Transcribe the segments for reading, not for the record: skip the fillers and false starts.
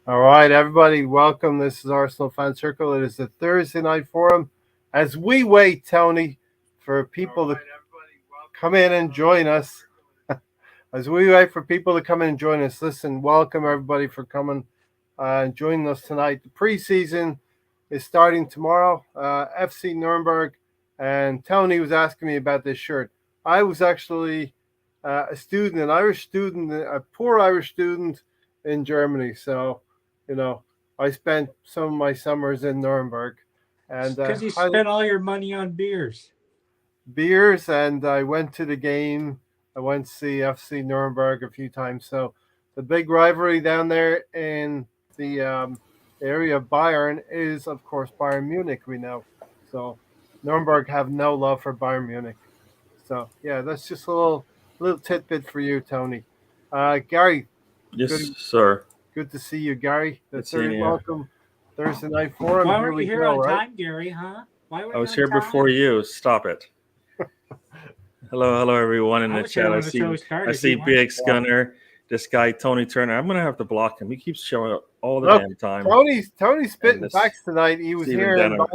All right, everybody, welcome. This is Arsenal Fan Circle. It is the Thursday night forum as we wait, Tony, for people to come in and join us. As we wait for people to come in and join us, listen, welcome everybody for coming and joining us tonight. The preseason is starting tomorrow. FC Nurnberg, and Tony was asking me about this shirt. I was actually a student, an Irish student, a poor Irish student in Germany. So, you know, I spent some of my summers in Nuremberg, and Because you spent all your money on beers. and I went to the game. I went to see FC Nuremberg a few times. So the big rivalry down there in the area of Bayern is, of course, Bayern Munich. We know. So Nuremberg have no love for Bayern Munich. So yeah, that's just a little tidbit for you, Tony. Gary, Yes, good sir. good to see you, Gary. The Good seeing third you. welcome Thursday night forum. Why Here weren't we you here go, on right? time, Gary, huh? Why were I you was on here time? before you. Stop it. Hello, everyone in I the was here chat. when the show started. I see You weren't. BX Gunner. This guy Tony Turner. I'm gonna have to block him. He keeps showing up all the Look, damn time. Tony's spitting this facts tonight. He was Stephen here in Denham.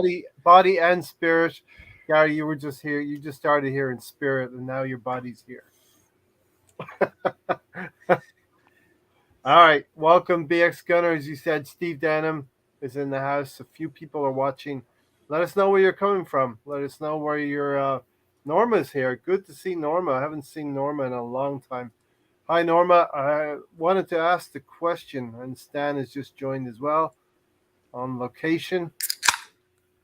body and spirit. Gary, you were just here. You just started here in spirit, and now your body's here. All right, welcome BX Gunner. As you said, Steve Denham is in the house. A few people are watching. Let us know where you're coming from. Let us know where your Norma's here. Good to see Norma. I haven't seen Norma in a long time. Hi, Norma. I wanted to ask the question, and Stan has just joined as well on location.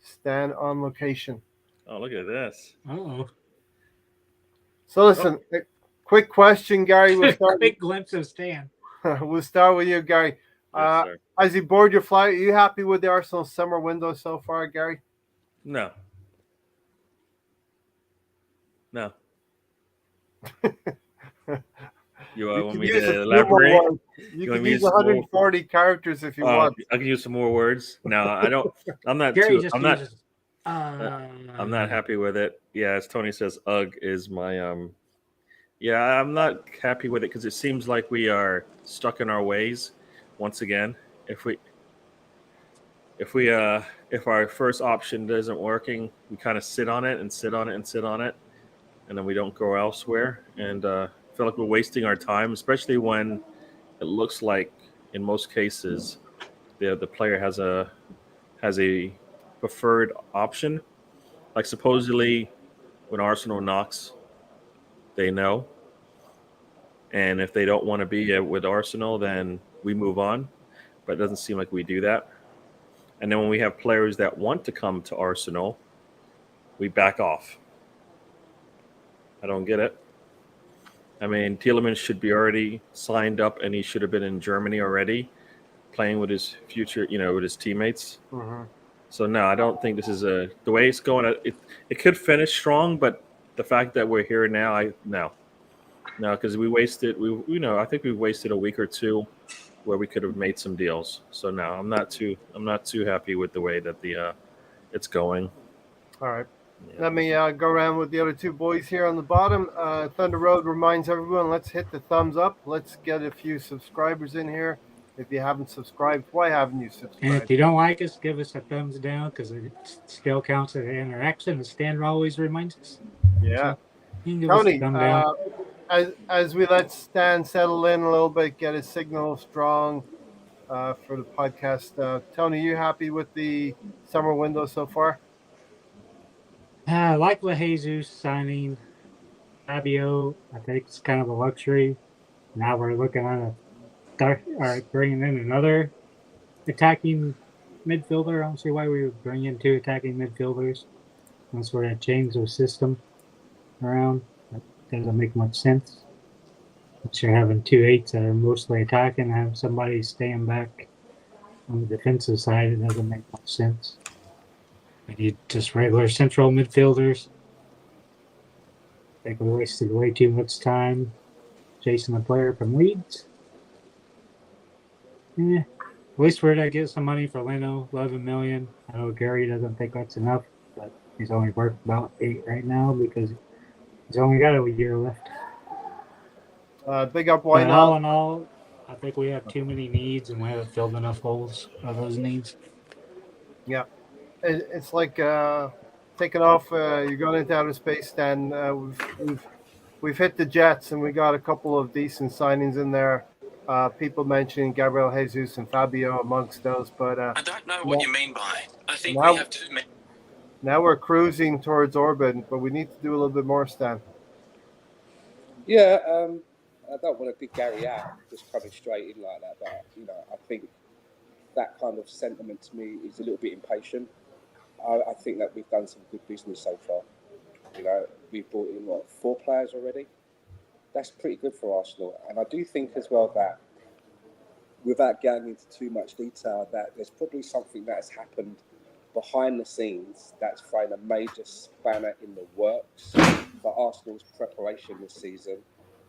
Stan on location. Oh, look at this. Oh, So listen, a quick question, Gary. We'll start. quick glimpse of Stan. We'll start with you, Gary. Yes, sir. As you board your flight, are you happy with the Arsenal summer window so far, Gary? No. No. You want me to elaborate? You can use 140 characters if you want. I can use some more words. No, I don't. I'm not. Gary I'm not. uses. I'm not happy with it. Yeah, as Tony says, "Ugh" is my Yeah, I'm not happy with it because it seems like we are stuck in our ways once again. If our first option isn't working, we kind of sit on it and sit on it and sit on it, and then we don't go elsewhere. And I feel like we're wasting our time, especially when it looks like in most cases the player has a preferred option. Like supposedly when Arsenal knocks, they know. And if they don't want to be with Arsenal, then we move on. But it doesn't seem like we do that. And then when we have players that want to come to Arsenal, we back off. I don't get it. I mean, Tielemans should be already signed up, and he should have been in Germany already, playing with his future, with his teammates. Mm-hmm. So no, I don't think this is the way it's going. It could finish strong, but the fact that we're here now, no, because we wasted. I think we wasted a week or two where we could have made some deals. So no, I'm not too happy with the way that it's going. All right. Yeah. Let me go around with the other two boys here on the bottom. Thunder Road reminds everyone, let's hit the thumbs up. Let's get a few subscribers in here. If you haven't subscribed, why haven't you subscribed? And if you don't like us, give us a thumbs down because it still counts as an interaction. As Stan always reminds us. Yeah. So you can give Tony, us a thumb down. As we let Stan settle in a little bit, get his signal strong for the podcast. Tony, you happy with the summer window so far? Like the Jesus signing Fabio, I think it's kind of a luxury. Now we're looking at bringing in another attacking midfielder. I don't see why we would bring in two attacking midfielders once we're going to change the system around. That doesn't make much sense. But you're having 2-8s that are mostly attacking and have somebody staying back on the defensive side. It doesn't make much sense. We need just regular central midfielders. I think we wasted way too much time chasing a player from Leeds. At least we're going to get some money for Leno, $11 million. I know Gary doesn't think that's enough, but he's only worth about 8 right now because he's only got a year left. Big up, why not? All in all, I think we have too many needs and we haven't filled enough holes of those needs. Yeah, it's like taking off. You're going into outer space. Then we've hit the jets, and we got a couple of decent signings in there. People mentioning Gabriel Jesus and Fabio amongst those, but I don't know what now, you mean by. I think we now have too many. now we're cruising towards orbit, but we need to do a little bit more, Stan. Yeah, I don't want to dig Gary out just coming straight in like that, but I think that kind of sentiment to me is a little bit impatient. I think that we've done some good business so far. We've brought in 4 players already. That's pretty good for Arsenal, and I do think as well that, without going into too much detail, that there's probably something that has happened behind the scenes that's thrown a major spanner in the works for Arsenal's preparation this season,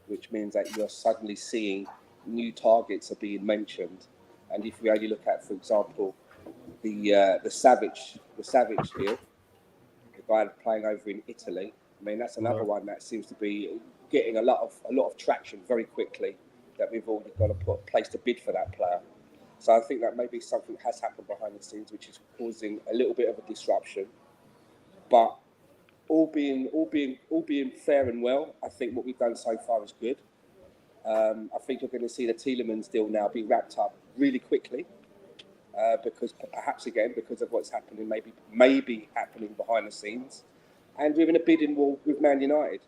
which means that you're suddenly seeing new targets are being mentioned. And if we only look at, for example, the Savage deal, the guy playing over in Italy, I mean that's another one that seems to be getting a lot of traction very quickly. That we've already got to placed a bid for that player. So I think that maybe something has happened behind the scenes, which is causing a little bit of a disruption. But all being fair and well, I think what we've done so far is good. I think you're going to see the Tielemans deal now be wrapped up really quickly, because of what's happening, maybe happening behind the scenes, and we're in a bidding war with Man United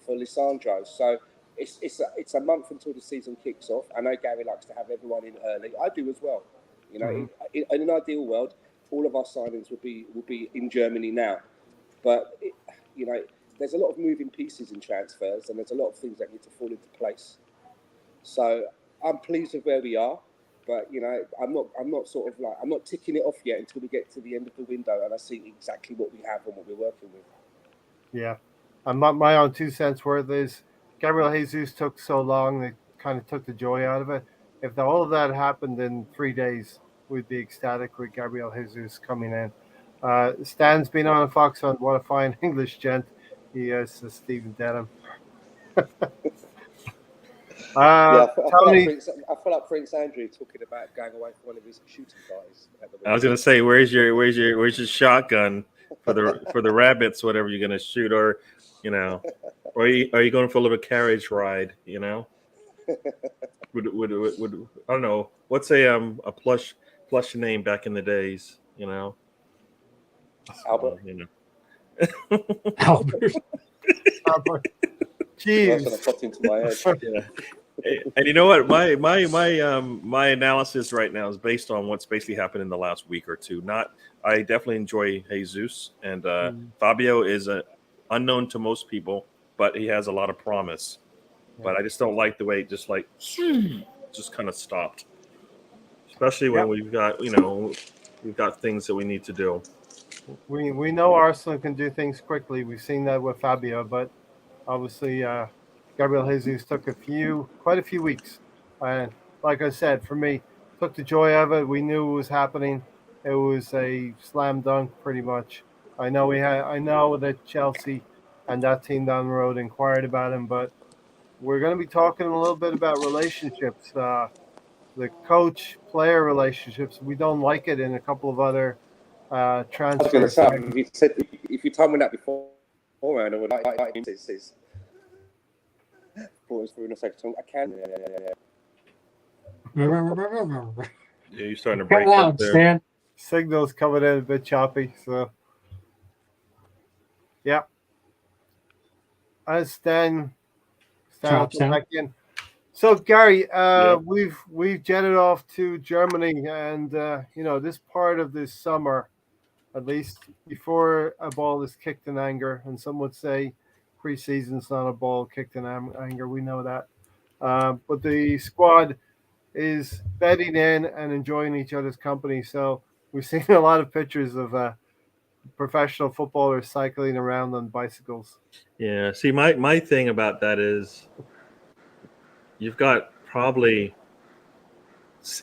for Lisandro. So it's a month until the season kicks off. I know Gary likes to have everyone in early. I do as well. In an ideal world, all of our signings will be in Germany now. But there's a lot of moving pieces in transfers, and there's a lot of things that need to fall into place. So I'm pleased with where we are, but I'm not ticking it off yet until we get to the end of the window and I see exactly what we have and what we're working with. Yeah, my own 2 cents worth is Gabriel Jesus took so long, they kind of took the joy out of it. If all of that happened in 3 days, we'd be ecstatic with Gabriel Jesus coming in. Stan's been on a Fox Hunt. What a fine English gent he is, Stephen Denham. I Tony, feel like Prince Andrew talking about going away for one of his shooting parties. I was gonna say, where's your shotgun for the rabbits, whatever you're gonna shoot, or are you going for a little carriage ride? Would I don't know, what's a plush name back in the days? Albert. Albert. Jeez. That's popped into my head. Yeah. And you know what? My analysis right now is based on what's basically happened in the last week or two. I definitely enjoy Jesus, and Fabio is unknown to most people, but he has a lot of promise. Yeah. But I just don't like the way it just kind of stopped, especially when we've got things that we need to do. We know Arsenal can do things quickly. We've seen that with Fabio, but obviously Gabriel Jesus took quite a few weeks. And like I said, for me, took the joy of it. We knew it was happening. It was a slam dunk, pretty much. I know that Chelsea and that team down the road inquired about him, but we're going to be talking a little bit about relationships, the coach-player relationships. We don't like it in a couple of other transfers. If you told me that before, I would like this. Pause for a second. I can. Yeah, you're starting to break Come up on, there. Stan. Signal's coming in a bit choppy, so yeah. As Stan will come back in. So Gary, we've jetted off to Germany, and this part of this summer, at least before a ball is kicked in anger, and some would say preseason's not a ball kicked in anger. We know that, but the squad is bedding in and enjoying each other's company. So we've seen a lot of pictures of professional footballers cycling around on bicycles. Yeah. See, my thing about that is you've got probably,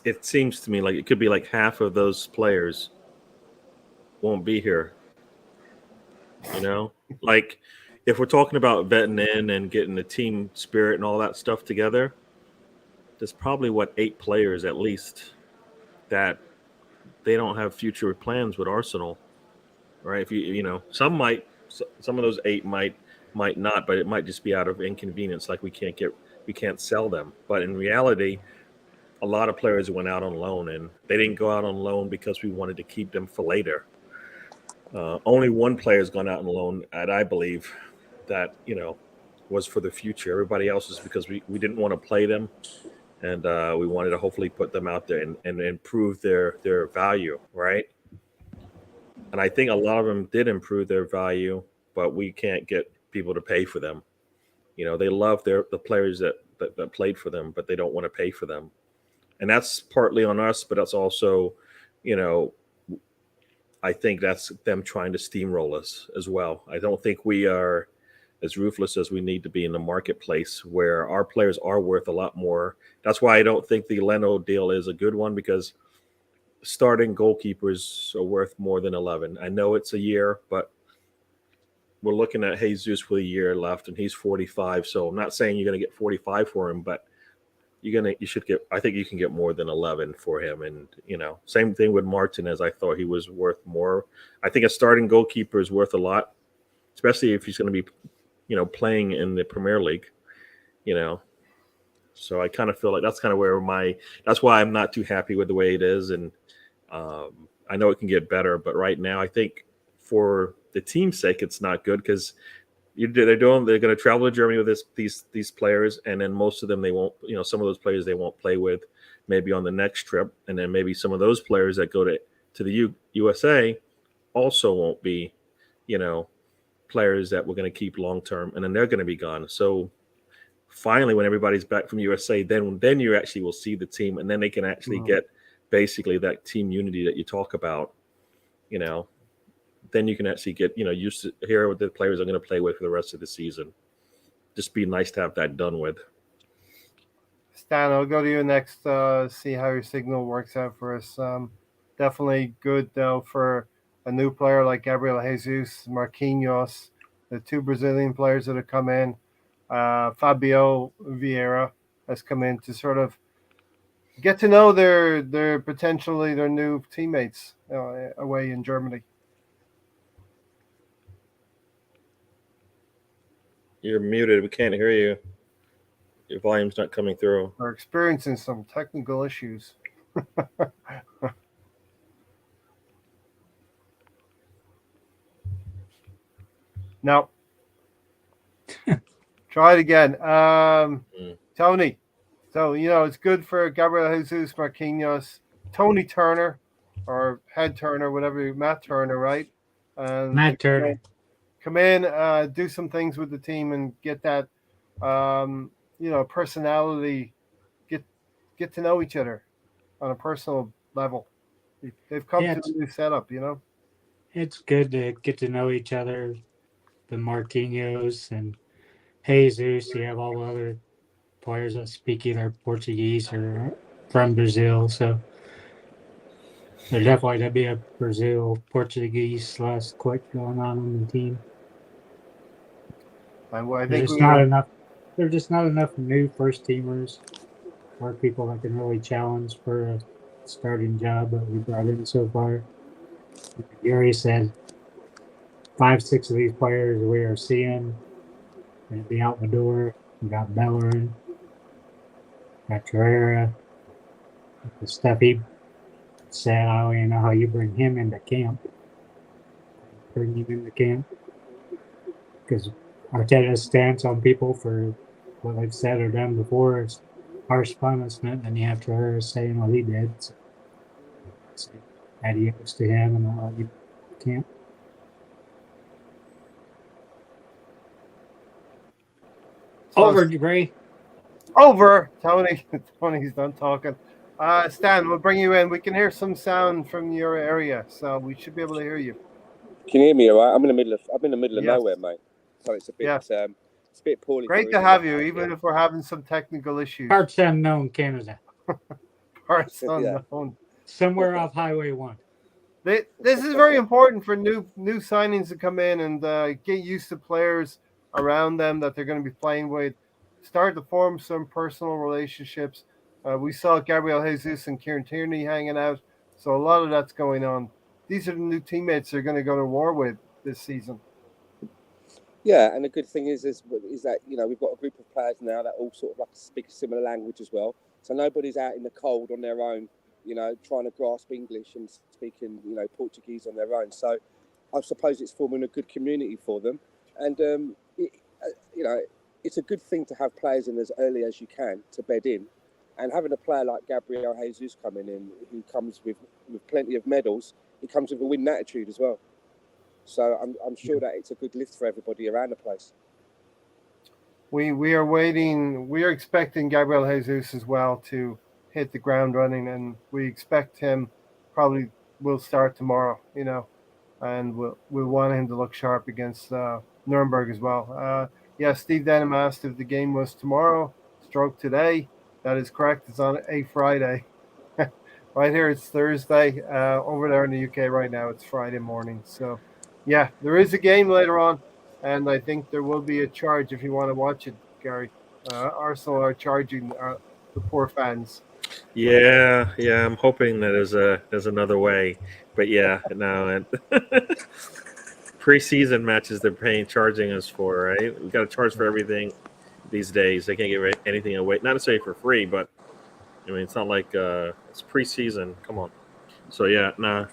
it seems to me like it could be like half of those players won't be here. Like if we're talking about vetting in and getting the team spirit and all that stuff together, there's probably 8 players at least that they don't have future plans with Arsenal, right? If some might, some of those 8 might not, but it might just be out of inconvenience, like we can't sell them. But in reality, a lot of players went out on loan, and they didn't go out on loan because we wanted to keep them for later. Only one player has gone out on loan, and I believe that was for the future. Everybody else is because we didn't want to play them, and we wanted to hopefully put them out there and improve their value, right? And I think a lot of them did improve their value, but we can't get people to pay for them. They love the players that played for them, but they don't want to pay for them. And that's partly on us, but that's also, I think that's them trying to steamroll us as well. I don't think we are as ruthless as we need to be in the marketplace, where our players are worth a lot more. That's why I don't think the Leno deal is a good one, because starting goalkeepers are worth more than 11. I know it's a year, but we're looking at Jesus with a year left, and he's 45. So I'm not saying you're going to get 45 for him, but you should get. I think you can get more than 11 for him. And same thing with Martinez. I thought he was worth more. I think a starting goalkeeper is worth a lot, especially if he's going to be, playing in the Premier League. So I kind of feel like that's kind of where that's why I'm not too happy with the way it is. And I know it can get better, but right now I think for the team's sake, it's not good, because they're going to travel to Germany with these players, and then most of them they won't. Some of those players they won't play with, maybe on the next trip, and then maybe some of those players that go to the USA also won't be, players that we're going to keep long term, and then they're going to be gone. So finally, when everybody's back from USA, then you actually will see the team, and then they can actually get basically that team unity that you talk about. Then you can actually get used to hear what the players are going to play with for the rest of the season. Just be nice to have that done with. Stan, I'll go to you next. See how your signal works out for us. Definitely good though for a new player like Gabriel Jesus, Marquinhos, the 2 Brazilian players that have come in. Fabio Vieira has come in to sort of get to know their potentially their new teammates away in Germany. You're muted. We can't hear you. Your volume's not coming through. We're experiencing some technical issues. No. Try it again. Tony. So, it's good for Gabriel Jesus, Marquinhos, Tony Turner, or Head Turner, whatever, Matt Turner, right? Matt Turner. Come in, do some things with the team and get that, personality, get to know each other on a personal level. They've come to a new setup, It's good to get to know each other. The Marquinhos and Jesus, you have all the other players that speak either Portuguese or from Brazil. So there's definitely going to be a Brazil-Portuguese / click going on in the team. And I think there's just not enough new first teamers or people that can really challenge for a starting job that we brought in so far. Gary said 5-6 of these players we are seeing and be out the door. We got Bellerin, got Carrera. The stuff he said, I don't even know how you bring him into camp. Because Arteta's stance on people for what they've said or done before is harsh punishment, and you have Carrera saying what he did. So adios to him and I'll let you camp. Over, Gray. Over, Tony. Tony's done talking. Stan, we'll bring you in. We can hear some sound from your area, so we should be able to hear you. Can you hear me all right? I'm in the middle of nowhere, mate. So it's a bit it's a bit poorly. Great to have you, even if we're having some technical issues. Parts unknown, Canada. Parts unknown. Somewhere off Highway 1. This is very important for new signings to come in and get used to players around them that they're going to be playing with. Start to form some personal relationships. We saw Gabriel Jesus and Kieran Tierney hanging out, so a lot of that's going on. These are the new teammates they're going to go to war with this season. Yeah, and the good thing is that we've got a group of players now that all sort of like speak a similar language as well. So nobody's out in the cold on their own, trying to grasp English and speaking Portuguese on their own. So I suppose it's forming a good community for them, and it's a good thing to have players in as early as you can to bed in, and having a player like Gabriel Jesus coming in, who comes with plenty of medals, he comes with a winning attitude as well. So I'm sure that it's a good lift for everybody around the place. We are waiting. We are expecting Gabriel Jesus as well to hit the ground running, and we expect him probably will start tomorrow. And we'll want him to look sharp against Nuremberg as well. Yeah, Steve Denham asked if the game was tomorrow, stroke today. That is correct. It's on a Friday. Right here, it's Thursday. Over there in the UK right now, it's Friday morning. So, yeah, there is a game later on, and I think there will be a charge if you want to watch it, Gary. Arsenal are charging the poor fans. Yeah. I'm hoping that there's another way, but yeah, no. Preseason matches they're charging us for, right? We got to charge for everything these days. They can't give anything away, not necessarily for free, but I mean, it's not like it's preseason. Come on. So yeah, nah.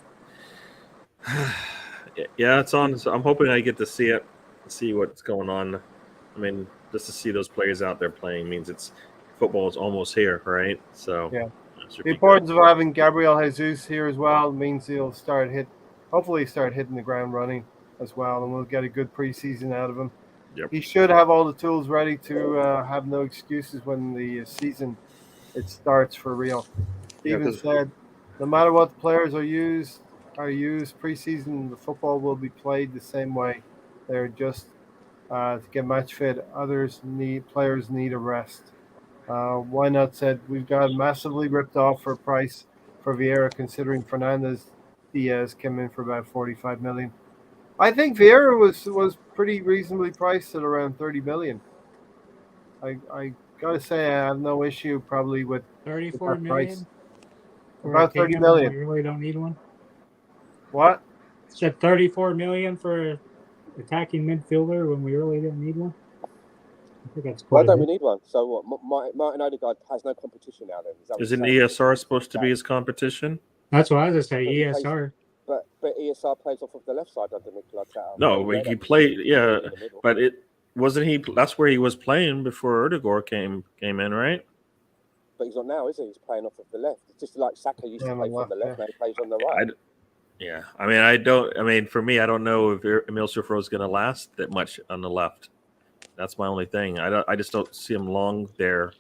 Yeah, it's on. So I'm hoping I get to see it, see what's going on. I mean, just to see those players out there playing means football is almost here, right? So yeah, the importance of having Gabriel Jesus here as well means he'll hopefully start hitting the ground running as well, and we'll get a good preseason out of him. Yep. He should have all the tools ready to have no excuses when the season it starts for real. Steven said, no matter what the players are used preseason, the football will be played the same way. They're just to get match fit. Players need a rest. Why not said we've got massively ripped off for price for Vieira, considering Fernandez Diaz came in for about 45 million. I think Vieira was pretty reasonably priced at around 30 million. I gotta say I have no issue probably with 34 million. About 30 million. We really don't need one. What? Said 34 million for attacking midfielder when we really didn't need one. I think that's Why don't we need one? So what? Martin Odegaard has no competition now. Then isn't ESR supposed to be his competition? That's what I was gonna say. ESR. But ESR plays off of the left side under Nicola Tao. No, he played. Yeah, but it wasn't he. That's where he was playing before Odegaard came in, right? But he's not now, is he? He's playing off of the left. It's just like Saka used to play from the left. Now he plays on the right. Yeah, I mean, for me, I don't know if Emil Smith-Rowe is going to last that much on the left. That's my only thing. I just don't see him long there.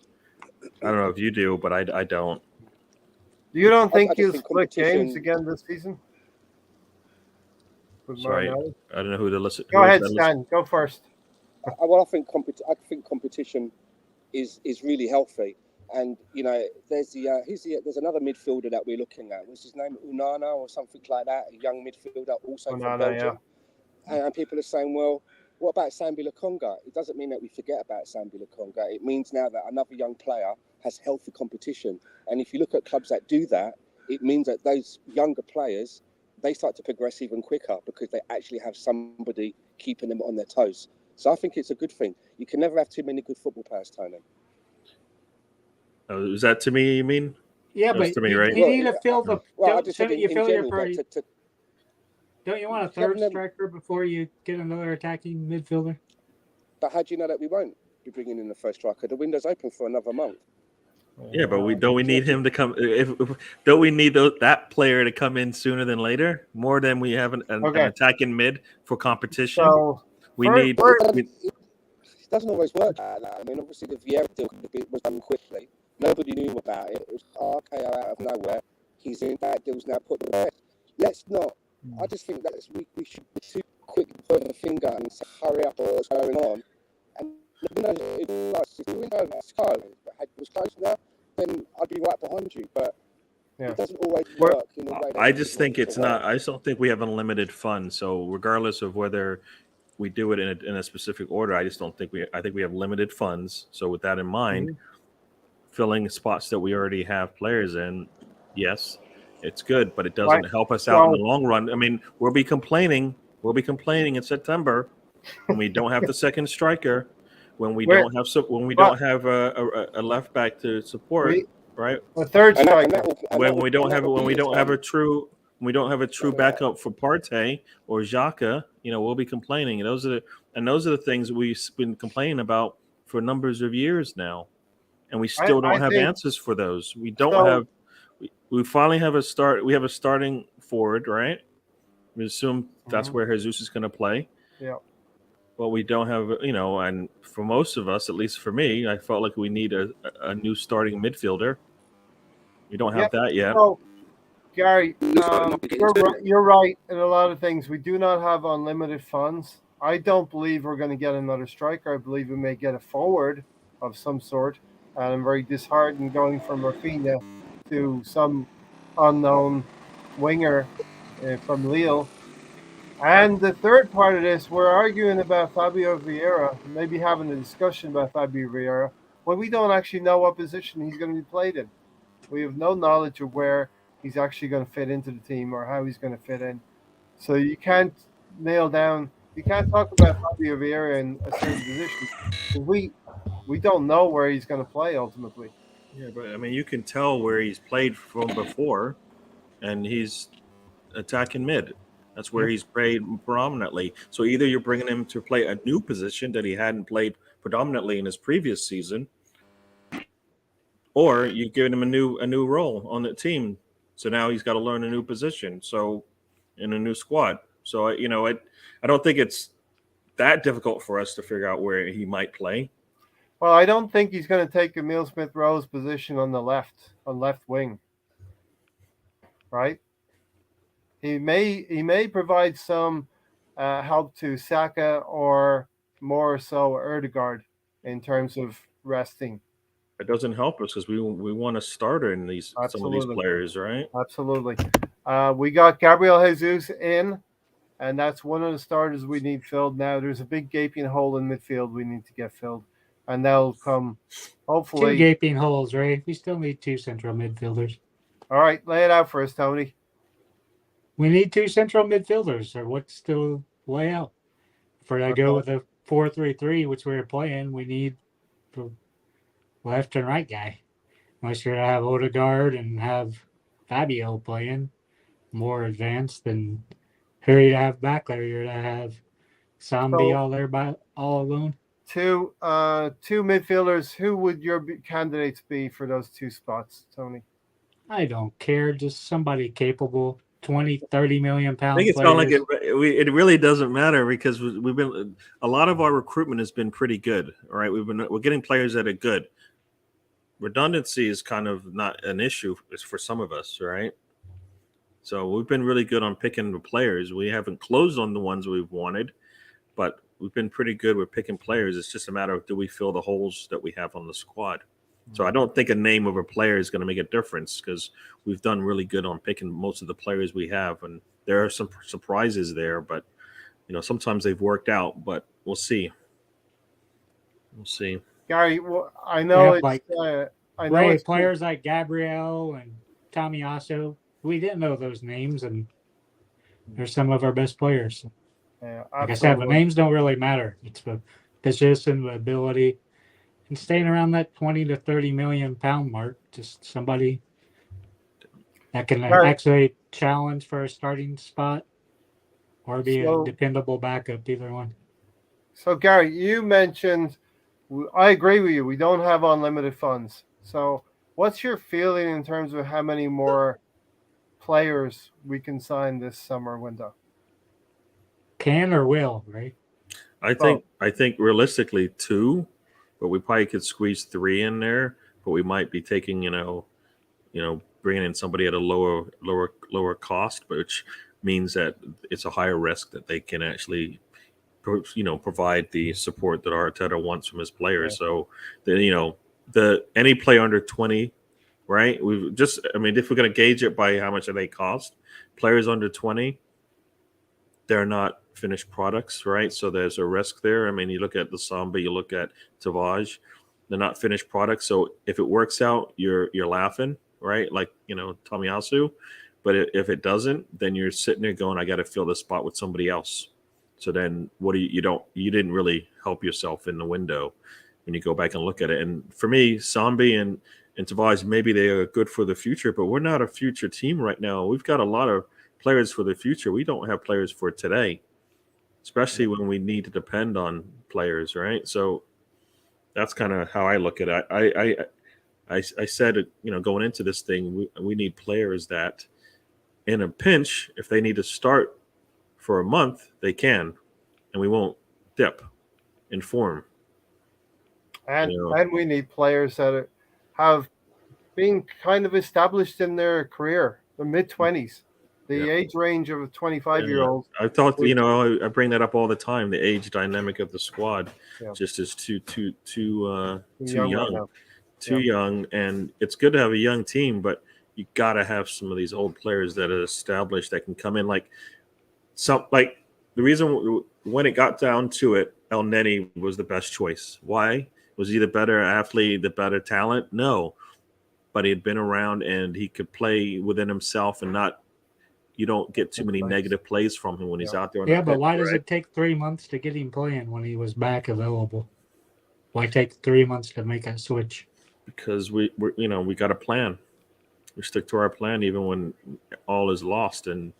I don't know if you do, but I don't. You don't think he'll split games again this season? Sorry, I don't know who to listen. Go ahead, Stan. Go first. Well, I think competition is really healthy. And there's another midfielder that we're looking at. What's his name? Unana or something like that. A young midfielder, also from Belgium. Yeah. And people are saying, well, what about Sambi Lokonga? It doesn't mean that we forget about Sambi Lokonga. It means now that another young player has healthy competition. And if you look at clubs that do that, it means that those younger players, they start to progress even quicker because they actually have somebody keeping them on their toes. So I think it's a good thing. You can never have too many good football players, Tony. Oh, is that to me, you mean? Yeah, but to me, right? You need to fill the. Well, I just said in general, don't you want a third striker before you get another attacking midfielder? But how do you know that we won't be bringing in the first striker? The window's open for another month. Yeah, but don't we need him to come? Don't we need that player to come in sooner than later? More than we have an attacking mid for competition. So it doesn't always work like that. I mean, obviously the Vieira deal was done quickly. Nobody knew about it. It was RKO out of nowhere. He's in. That deal's now put to rest. Let's not. I just think that we should be too quick to put a finger and say, hurry up or what's going on. And if the window was closed now, then I'd be right behind you. But it doesn't always work in the way that I just think it's not. I just don't think we have unlimited funds. So regardless of whether we do it in a specific order, I just don't think I think we have limited funds. So with that in mind, filling spots that we already have players in, yes, it's good, but it doesn't Right. help us out in the So- long run. I mean, we'll be complaining in September when we don't have the second striker, when we We're- don't have when we but- don't have a left back to support, right? The third And striker. When we don't have a true backup for Partey or Xhaka, we'll be complaining. And those are the things we've been complaining about for numbers of years now, and we still don't have think- answers for those. We don't So- have. We finally have a start. We have a starting forward, right? We assume that's where Jesus is going to play. Yeah. But we don't have, and for most of us, at least for me, I felt like we need a new starting midfielder. We don't have that yet. So, Gary, not be getting too- you're right in a lot of things. We do not have unlimited funds. I don't believe we're going to get another striker. I believe we may get a forward of some sort. And I'm very disheartened going from Rafinha to some unknown winger from Lille. And the third part of this, we're arguing about Fabio Vieira, maybe having a discussion about Fabio Vieira, when we don't actually know what position he's going to be played in. We have no knowledge of where he's actually going to fit into the team or how he's going to fit in. So you can't nail down, you can't talk about Fabio Vieira in a certain position. We don't know where he's going to play ultimately. Yeah, but I mean, you can tell where he's played from before, and he's attacking mid. That's where he's played predominantly. So either you're bringing him to play a new position that he hadn't played predominantly in his previous season, or you're giving him a new role on the team. So now he's got to learn a new position. So in a new squad. So I don't think it's that difficult for us to figure out where he might play. Well, I don't think he's going to take Emile Smith-Rowe's position on left wing. Right? He may provide some help to Saka or more so Erdegaard in terms of resting. It doesn't help us because we want a starter in some of these players, right? Absolutely. We got Gabriel Jesus in, and that's one of the starters we need filled now. There's a big gaping hole in midfield we need to get filled, and that'll come hopefully. 2 gaping holes, right? We still need 2 central midfielders. All right, lay it out for us, Tony. We need 2 central midfielders, or what's the layout? For I go with a 4-3-3, which we're playing, we need the left and right guy. Unless you're going to have Odegaard and have Fabio playing more advanced, then who are you to have back there? You're going to have Sambi all alone. 2 midfielders. Who would your candidates be for those 2 spots, Tony? I don't care. Just somebody capable. 20, 30 million pound. I think it's not like it really doesn't matter because we've been a lot of our recruitment has been pretty good. All right, we're getting players that are good. Redundancy is kind of not an issue for some of us, right? So we've been really good on picking the players. We haven't closed on the ones we've wanted, but we've been pretty good with picking players. It's just a matter of do we fill the holes that we have on the squad. So I don't think a name of a player is going to make a difference because we've done really good on picking most of the players we have, and there are some surprises there. But sometimes they've worked out. But we'll see. We'll see. Gary, well, I know players like Gabriel and Tomiyasu. We didn't know those names, and they're some of our best players. Yeah, like I said, the names don't really matter. It's the position, the ability. And staying around that 20 to 30 million pound mark, just somebody that can actually challenge for a starting spot or be a dependable backup, either one. So, Gary, you mentioned, I agree with you, we don't have unlimited funds. So, what's your feeling in terms of how many more players we can sign this summer window? Can or will, right? I think realistically 2. But we probably could squeeze 3 in there. But we might be taking, bringing in somebody at a lower cost, which means that it's a higher risk that they can actually, provide the support that Arteta wants from his players. Yeah. So, any player under 20, right? If we're going to gauge it by how much they cost, players under 20, they're not finished products, right? So there's a risk there. I mean, you look at the Samba, you look at Tavage, They're not finished products. So if it works out, you're laughing, right? Like, Tomiyasu. But if it doesn't, then you're sitting there going, I got to fill this spot with somebody else. So then what do you didn't really help yourself in the window when you go back and look at it. And for me, Sambi and Tavares, maybe they are good for the future, but we're not a future team right now. We've got a lot of players for the future. We don't have players for today, especially when we need to depend on players, right? So that's kind of how I look at it. I said, going into this thing, we need players that in a pinch, if they need to start for a month, they can, and we won't dip in form. And we need players that have been kind of established in their career, the mid-20s, the age range of a 25-year-old. I thought, I bring that up all the time. The age dynamic of the squad just is too young. Too young, and it's good to have a young team, but you got to have some of these old players that are established that can come in. Like the reason when it got down to it, El Neni was the best choice. Why? Was he the better athlete, the better talent? No, but he had been around and he could play within himself and not. You don't get too many negative plays from him when he's out there. But why does it take 3 months to get him playing when he was back available? Why take 3 months to make a switch? Because we got a plan. We stick to our plan even when all is lost, and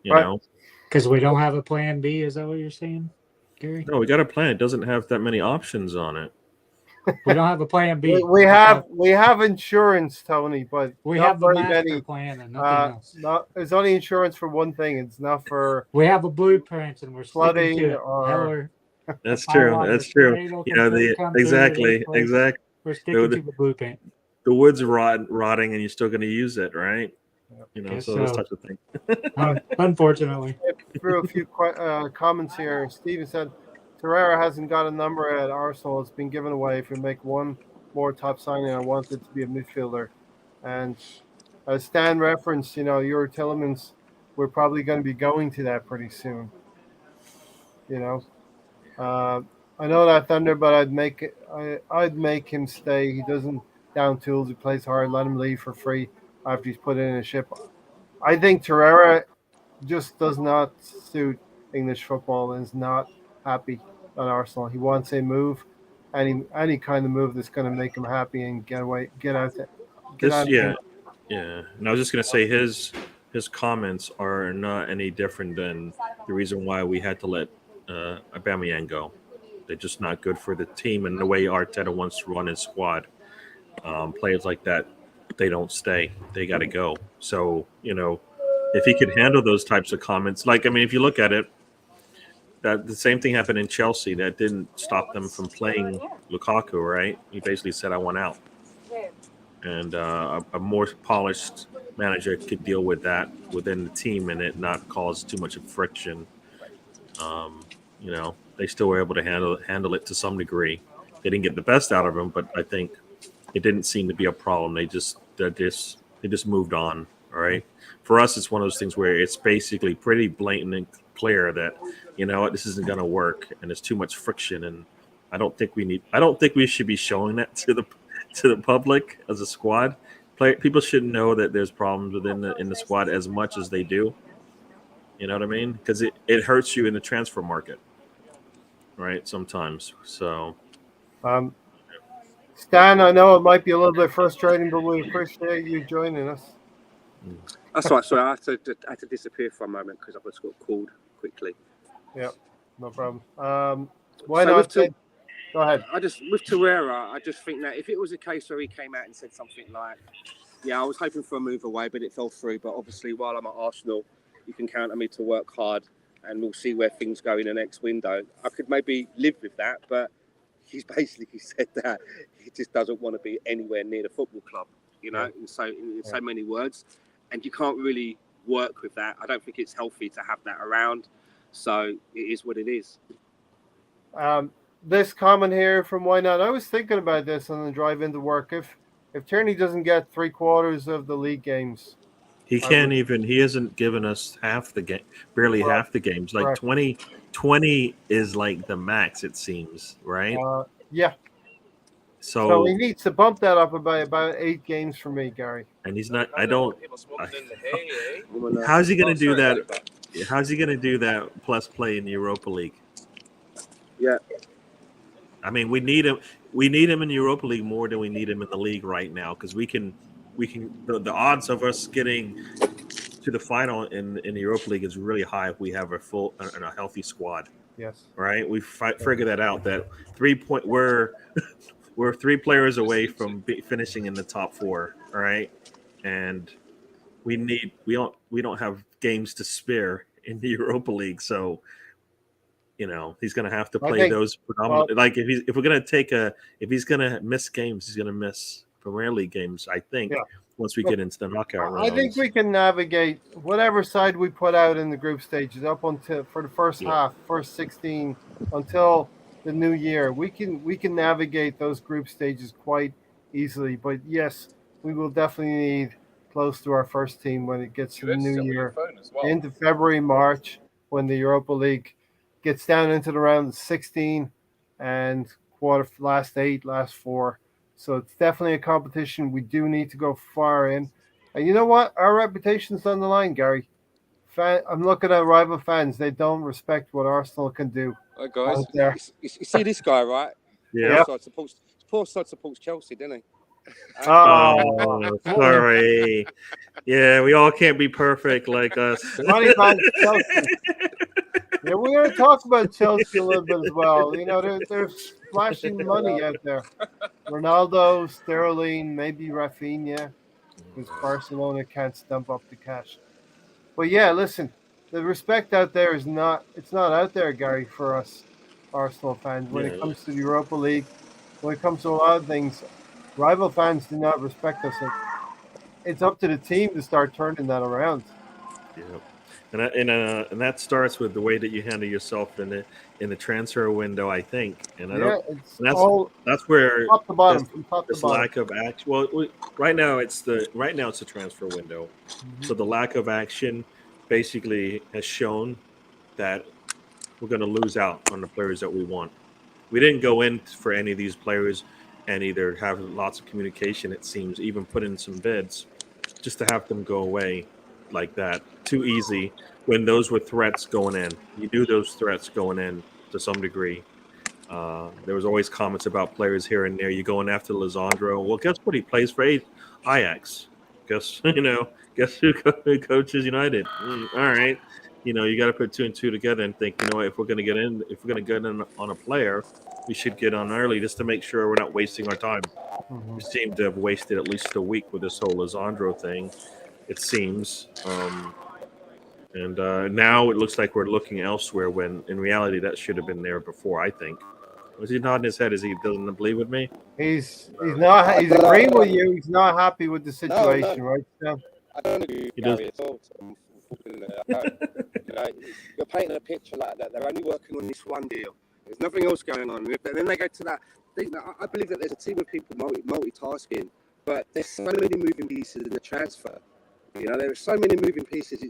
because we don't have a plan B. Is that what you're saying, Gary? No, we got a plan. It doesn't have that many options on it. We don't have a plan B. We have insurance, Tony, but we have the master plan and nothing else. There's only insurance for one thing. It's not for. We have a blueprint, and we're flooding to or. That's true. That's true. Exactly. We're sticking to the blueprint. The wood's rotting, and you're still going to use it, right? So those types of things. Unfortunately. Through a few comments here, Steven said, Torreira hasn't got a number at Arsenal. It's been given away. If we make one more top signing, I want it to be a midfielder. And as Stan referenced, your Tillemans, we're probably going to be going to that pretty soon. I know that Thunder, but I'd make him stay. He doesn't down tools. He plays hard. Let him leave for free after he's put in a ship. I think Torreira just does not suit English football and is not happy at Arsenal. He wants a move, any kind of move that's going to make him happy and get out there. And I was just going to say his comments are not any different than the reason why we had to let Aubameyang go. They're just not good for the team and the way Arteta wants to run his squad. Players like that, they don't stay. They got to go. So, if he could handle those types of comments, if you look at it, that the same thing happened in Chelsea. That didn't stop them from playing Lukaku, right? He basically said, I want out. And a more polished manager could deal with that within the team and it not cause too much of friction. They still were able to handle it to some degree. They didn't get the best out of him, but I think it didn't seem to be a problem. They just moved on. All right. For us, it's one of those things where it's basically pretty blatant and clear that this isn't going to work, and there's too much friction. And I don't think we should be showing that to the public as a squad. People should know that there's problems in the squad as much as they do. You know what I mean? Because it hurts you in the transfer market, right? Sometimes. So. Stan, I know it might be a little bit frustrating, but we appreciate you joining us. That's right. Sorry, I had to disappear for a moment because I just got called quickly. Yeah, no problem. Why not? Go ahead. With Torreira, I just think that if it was a case where he came out and said something like, I was hoping for a move away, but it fell through. But obviously, while I'm at Arsenal, you can count on me to work hard, and we'll see where things go in the next window. I could maybe live with that, but he's basically said that he just doesn't want to be anywhere near the football club, in so many words. And you can't really work with that. I don't think it's healthy to have that around. So it is what it is. This comment here from Why Not? I was thinking about this on the drive into work. If Tierney doesn't get 3/4 of the league games, he he hasn't given us half the game, barely half the games. Like 20 is like the max, it seems, right? Yeah. So he needs to bump that up by about 8 games for me, Gary. And he's not. I don't. How's he going to do that? How's he going to do that? Plus, play in the Europa League. Yeah. I mean, we need him. We need him in the Europa League more than we need him in the league right now because we can. The odds of us getting to the final in the Europa League is really high if we have a full and a healthy squad. Yes. Right. We figured that out. That 3 point. We're 3 players away from finishing in the top 4. All right, and we don't have games to spare in the Europa League, so he's going to have to play those predominantly. Like if we're going to if he's going to miss games, he's going to miss Premier League games. I think once we get into the knockout rounds. I think we can navigate whatever side we put out in the group stages up until for the first half, first 16 until the new year. We can navigate those group stages quite easily. But yes, we will definitely need close to our first team when it gets to the new year, into February, March, when the Europa League gets down into the round of 16 and last 8, last 4. So it's definitely a competition. We do need to go far in. And you know what? Our reputation's on the line, Gary. I'm looking at rival fans. They don't respect what Arsenal can do. Hey guys, you see this guy, right? Yeah. Poor side supports Chelsea, didn't he? Oh, sorry. Yeah, we all can't be perfect like us. Money fans, Chelsea. Yeah, we're going to talk about Chelsea a little bit as well. They're splashing money out there. Ronaldo, Sterling, maybe Rafinha, because Barcelona can't stump up the cash. But yeah, listen, the respect out there it's not out there, Gary, for us Arsenal fans. When it comes to the Europa League, when it comes to a lot of things, rival fans do not respect us. It's up to the team to start turning that around. Yeah. And that starts with the way that you handle yourself in the transfer window, I think. And that's where top to bottom, from top to bottom. Lack of action. Well, right now it's the transfer window. Mm-hmm. So the lack of action basically has shown that we're going to lose out on the players that we want. We didn't go in for any of these players and either have lots of communication. It seems even put in some bids just to have them go away like that too easy when those were threats going in. You knew those threats going in to some degree. There was always comments about players here and there. You're going after Lisandro. Well, guess what? He plays for Ajax. Guess who coaches United? All right. You got to put 2 and 2 together and think, if we're going to get in on a player, we should get on early just to make sure we're not wasting our time. Mm-hmm. We seem to have wasted at least a week with this whole Lisandro thing. It seems, and now it looks like we're looking elsewhere when in reality that should have been there before. I think. Was he nodding his head? Is he doesn't believe with me? He's not. He's agreeing with you. He's not happy with the situation, no. Right? Sam? I don't agree with Gary at all. You're painting a picture like that. They're only working on this one deal. There's nothing else going on. And then they go to that. I believe that there's a team of people multitasking, but there's so many moving pieces in the transfer. There are so many moving pieces.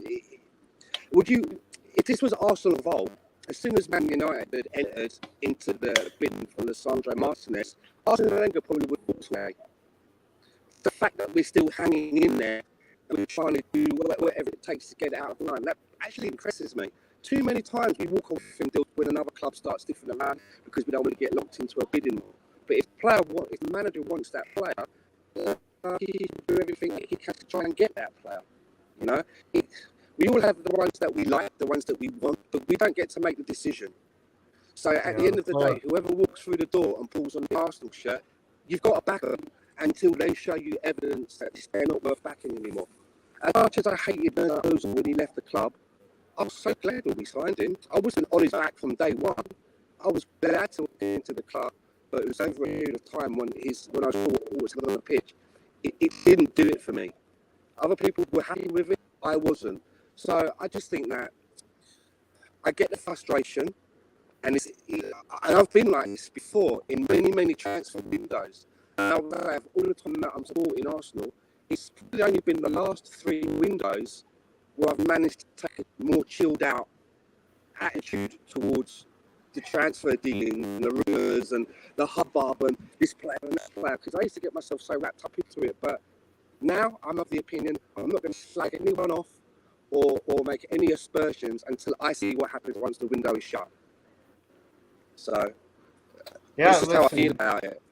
If this was Arsenal involved, as soon as Man United had entered into the bidding for Lisandro Martinez, Arsene Wenger probably would walk away. The fact that we're still hanging in there and we're trying to do whatever it takes to get it out of the line, that actually impresses me. Too many times we walk off and deal when another club starts sniffing around because we don't want to get locked into a bidding war. But if the manager wants that player, he can do everything he can to try and get that player. We all have the ones that we like, the ones that we want, but we don't get to make the decision. So at the end of the day, whoever walks through the door and pulls on the Arsenal shirt, you've got to back them until they show you evidence that they're not worth backing anymore. As much as I hated Bernard Ozil when he left the club, I was so glad when we signed him. I wasn't on his back from day one. I was glad to get into the club, but it was over a period of time when I saw what was on the pitch. It didn't do it for me. Other people were happy with it. I wasn't. So I just think that I get the frustration, and I've been like this before in many, many transfer windows. And I have all the time that I'm supporting Arsenal. It's probably only been the last 3 windows where I've managed to take a more chilled out attitude towards the transfer dealing, the rumours and the hubbub and this player and that player, because I used to get myself so wrapped up into it. But now I'm of the opinion I'm not going to slag anyone off or make any aspersions until I see what happens once the window is shut. So Yeah, this is how I feel about it.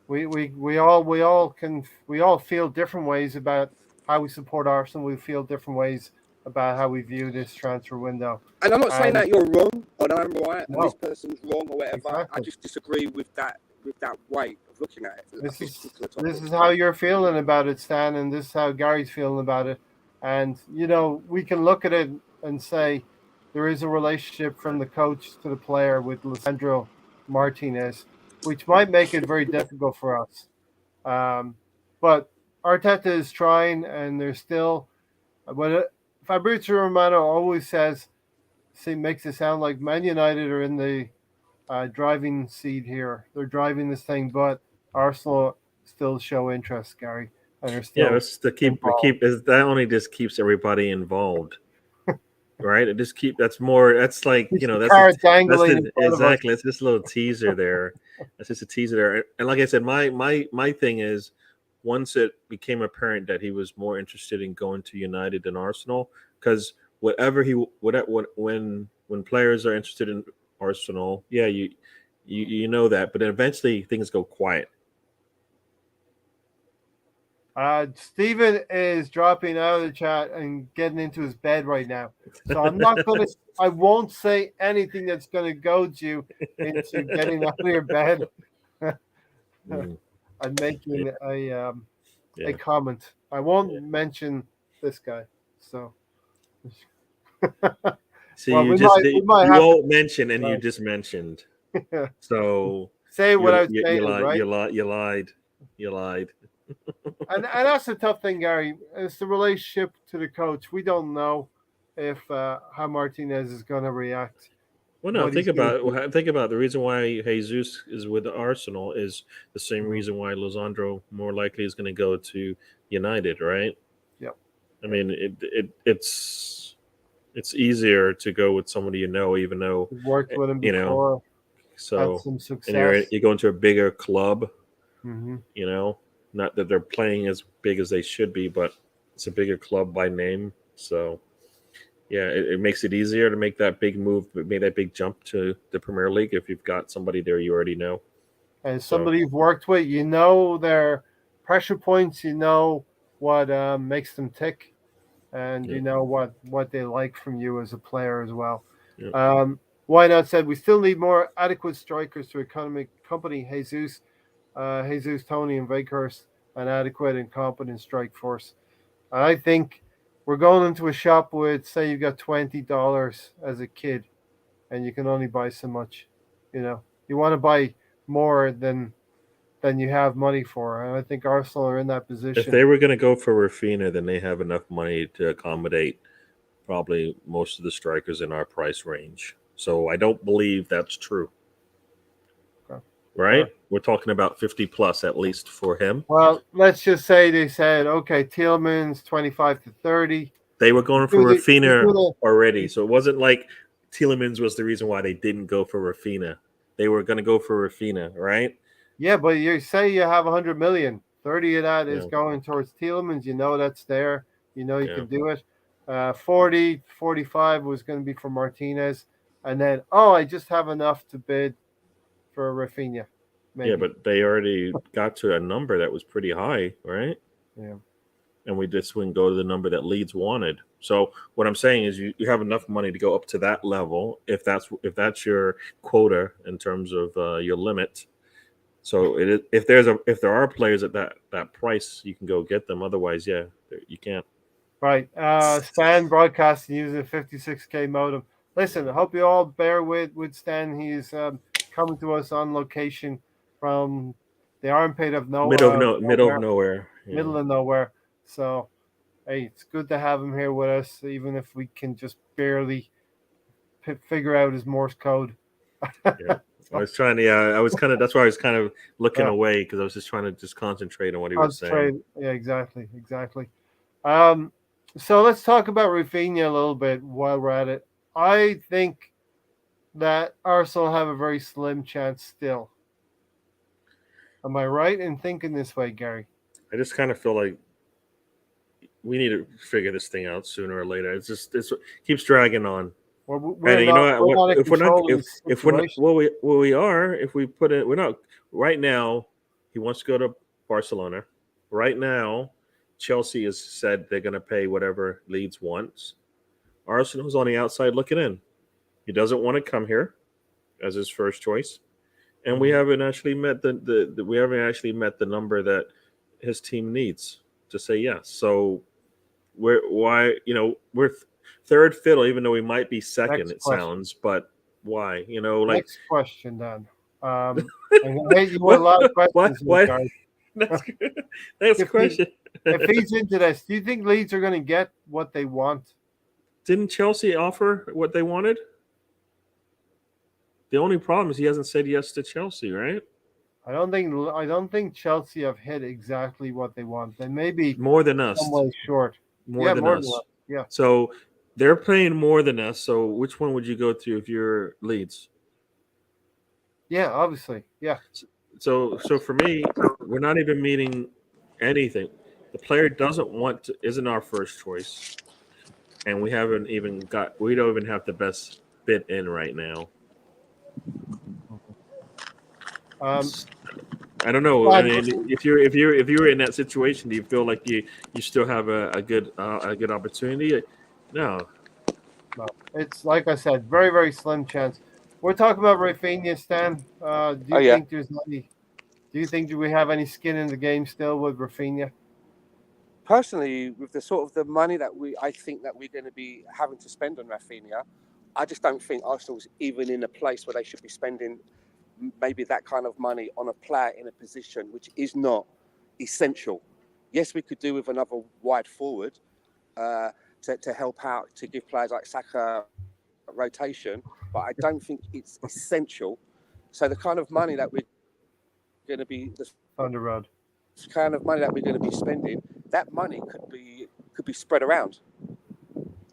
We all feel different ways about how we support Arsenal. We feel different ways about how we view this transfer window. And I'm not saying that you're wrong or I'm right and No. this person's wrong or whatever. Exactly. I just disagree with that way of looking at it. This is how you're feeling about it, Stan, and this is how Gary's feeling about it. And we can look at it and say there is a relationship from the coach to the player with Lisandro Martinez, which might make it very difficult for us. But Arteta is trying, and there's still. But Fabrizio Romano always makes it sound like Man United are in the driving seat here. They're driving this thing, but Arsenal still show interest, Gary, and they're still. Yeah, that's that only just keeps everybody involved. Right, that's like that's dangling exactly. It's just a little teaser there. That's just a teaser there. And like I said, my thing is, once it became apparent that he was more interested in going to United than Arsenal, because when players are interested in Arsenal, yeah, you know that, but then eventually things go quiet. Stephen is dropping out of the chat and getting into his bed right now. So I won't say anything that's going to goad you into getting out of your bed and making a comment. I won't mention this guy. So. See, well, you won't mention, and you just mentioned. So say what I was saying, right? You lied. And that's the tough thing, Gary. It's the relationship to the coach. We don't know if how Martinez is going to react. Well, no, think about the reason why Jesus is with Arsenal is the same reason why Lisandro more likely is going to go to United, right? Yeah. I mean, it's easier to go with somebody even though you've worked with him before. So had some success. And you go into a bigger club. Mm-hmm. Not that they're playing as big as they should be, but it's a bigger club by name. So, yeah, it makes it easier to make that big move, make that big jump to the Premier League if you've got somebody there you already know. And somebody you've worked with, their pressure points, what makes them tick, and you know what they like from you as a player as well. Yeah. Why not said we still need more adequate strikers to accompany Jesus, Tony, and Veghurst, an adequate and competent strike force. I think we're going into a shop with, say, you've got $20 as a kid, and you can only buy so much. You want to buy more than you have money for, and I think Arsenal are in that position. If they were going to go for Rafinha, then they have enough money to accommodate probably most of the strikers in our price range. So I don't believe that's true. Right? Yeah. We're talking about 50 plus at least for him. Well, let's just say they said, okay, Tielemans 25 to 30. They were going for Rafinha already. So it wasn't like Tielemans was the reason why they didn't go for Rafinha. They were going to go for Rafinha, right? Yeah, but you say you have 100 million. 30 of that is going towards Tielemans. That's there. You can do it. 40, 45 was going to be for Martinez. And then, I just have enough to bid for Rafinha. Maybe. Yeah, but they already got to a number that was pretty high, right? Yeah. And we just wouldn't go to the number that Leeds wanted. So what I'm saying is you have enough money to go up to that level if that's your quota in terms of your limit. So if there are players at that price, you can go get them. Otherwise, you can't. Right. Stan Broadcasting using a 56K modem. Listen, I hope you all bear with Stan. He's coming to us on location from the armpit of nowhere. Middle of nowhere. Yeah. Middle of nowhere. So, hey, it's good to have him here with us, even if we can just barely figure out his Morse code. Yeah. I was trying to. That's why I was kind of looking away because I was just trying to just concentrate on what he was saying. Yeah, exactly. So let's talk about Rafinha a little bit while we're at it. I think that Arsenal have a very slim chance still. Am I right in thinking this way, Gary? I just kind of feel like we need to figure this thing out sooner or later. It keeps dragging on. We're And not, we're not in if we're not control of the if we're not, situation. we are if we put it we're not right now. He wants to go to Barcelona. Right now, Chelsea has said they're going to pay whatever Leeds wants. Arsenal's on the outside looking in. He doesn't want to come here as his first choice, and we haven't actually met the number that his team needs to say yes. So we're third fiddle, even though we might be second. Next It question. sounds, but why? Like Next question, then. I'm gonna hit you with a lot of questions, What? guys. Next question. If he's into this, do you think Leeds are going to get what they want? Didn't Chelsea offer what they wanted? The only problem is he hasn't said yes to Chelsea, right? I don't think Chelsea have hit exactly what they want. They may be More than us. some way short. More than us. Yeah. So they're paying more than us. So which one would you go to if you're Leeds? Yeah, obviously. Yeah. So for me, we're not even meeting anything. The player isn't our first choice, and we don't even have the best bid in right now. I don't know. I mean, if you were in that situation, do you feel like you still have a good opportunity? No. It's like I said, very, very slim chance. We're talking about Rafinha, Stan. Do you think we have any skin in the game still with Rafinha? Personally, with the sort of the money that I think that we're going to be having to spend on Rafinha, I just don't think Arsenal's even in a place where they should be spending maybe that kind of money on a player in a position which is not essential. Yes, we could do with another wide forward to help out, to give players like Saka rotation, but I don't think it's essential. So the kind of money that we're going to be on the road, kind of money that we're going to be spending, that money could be spread around.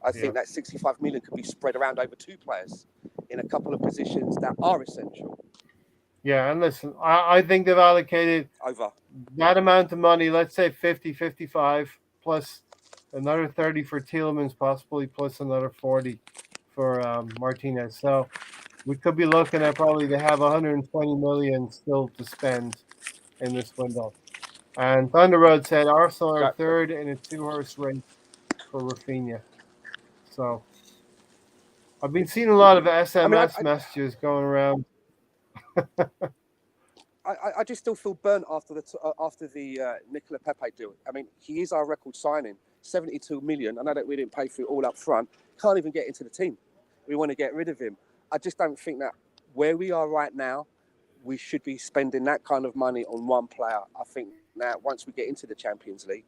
I think that 65 million could be spread around over two players in a couple of positions that are essential. Yeah, and listen, I think they've allocated over that amount of money, let's say 50, 55, plus another 30 for Tielemans, possibly, plus another 40 for Martinez. So we could be looking at probably they have 120 million still to spend in this window. And Thunder Road said Arsenal are third in a two-horse race for Rafinha. So I've been seeing a lot of SMS messages going around. I just still feel burnt after the Nicola Pepe deal. I mean, he is our record signing, 72 million. I know that we didn't pay for it all up front. Can't even get into the team. We want to get rid of him. I just don't think that where we are right now, we should be spending that kind of money on one player. I think now once we get into the Champions League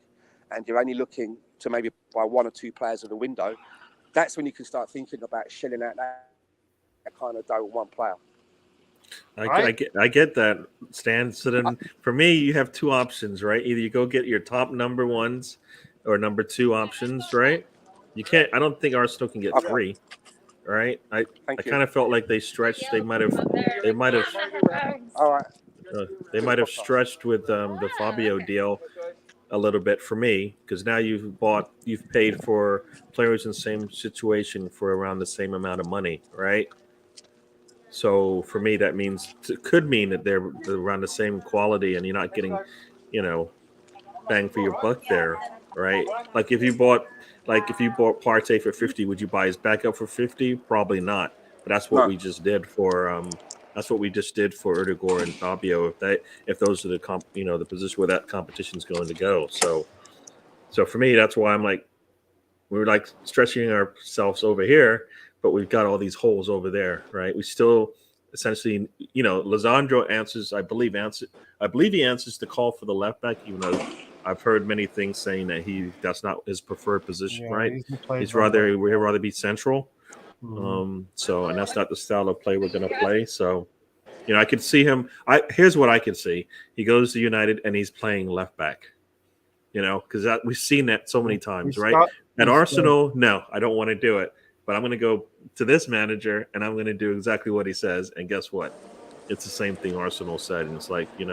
and you're only looking to maybe buy one or two players in the window, that's when you can start thinking about shelling out that kind of dough on one player. I get that, Stan. So then for me, you have two options, right? Either you go get your top number ones or number two options, right? You can't. I don't think Arsenal can get three, right? I kind of felt like they stretched. They might have. All right. They might have stretched with the Fabio deal a little bit for me, because now you've paid for players in the same situation for around the same amount of money, right? So for me, that could mean that they're around the same quality, and you're not getting, bang for your buck there, right? Like if you bought Partey for 50, would you buy his backup for 50? Probably not. But that's what we just did for Erdegaard and Fabio. If those are the position where that competition is going to go. So for me, that's why I'm like, we're like stretching ourselves over here, but we've got all these holes over there, right? We still essentially, Lisandro I believe he answers the call for the left back, even though I've heard many things saying that that's not his preferred position, right? He'd rather be central. Mm-hmm. And that's not the style of play we're going to play. So, I could see him. Here's what I could see: he goes to United and he's playing left back. Because we've seen that so many times, right? At Arsenal, no, I don't want to do it. but I'm going to go to this manager and I'm going to do exactly what he says. And guess what? It's the same thing Arsenal said. And it's like, They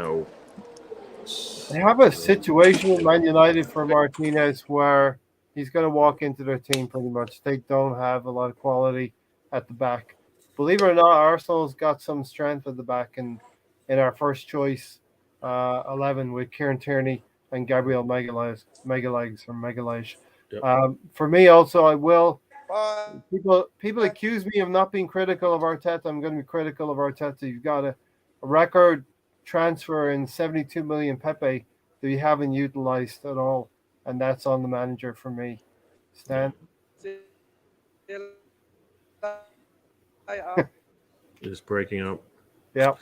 have a situation with Man United for Martinez where he's going to walk into their team pretty much. They don't have a lot of quality at the back. Believe it or not, Arsenal's got some strength at the back in our first choice 11 with Kieran Tierney and Gabriel Magalhaes. Yep. For me, also, I will. Bye. People accuse me of not being critical of Arteta. I'm going to be critical of Arteta. You've got a record transfer in 72 million Pepe that you haven't utilized at all, and that's on the manager for me. Stan? Just breaking up. Yeah.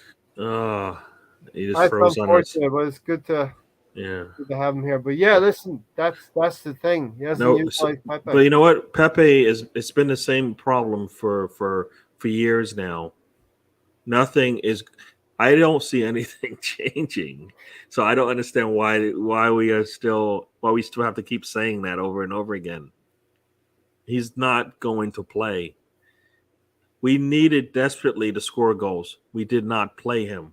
He just That's froze on us. unfortunate, but it's good to Yeah. have him here. But yeah, listen, that's the thing. He hasn't No, utilized Pepe. but you know what? Pepe it's been the same problem for years now. Nothing is. I don't see anything changing, so I don't understand why we still have to keep saying that over and over again. He's not going to play. We needed desperately to score goals. We did not play him.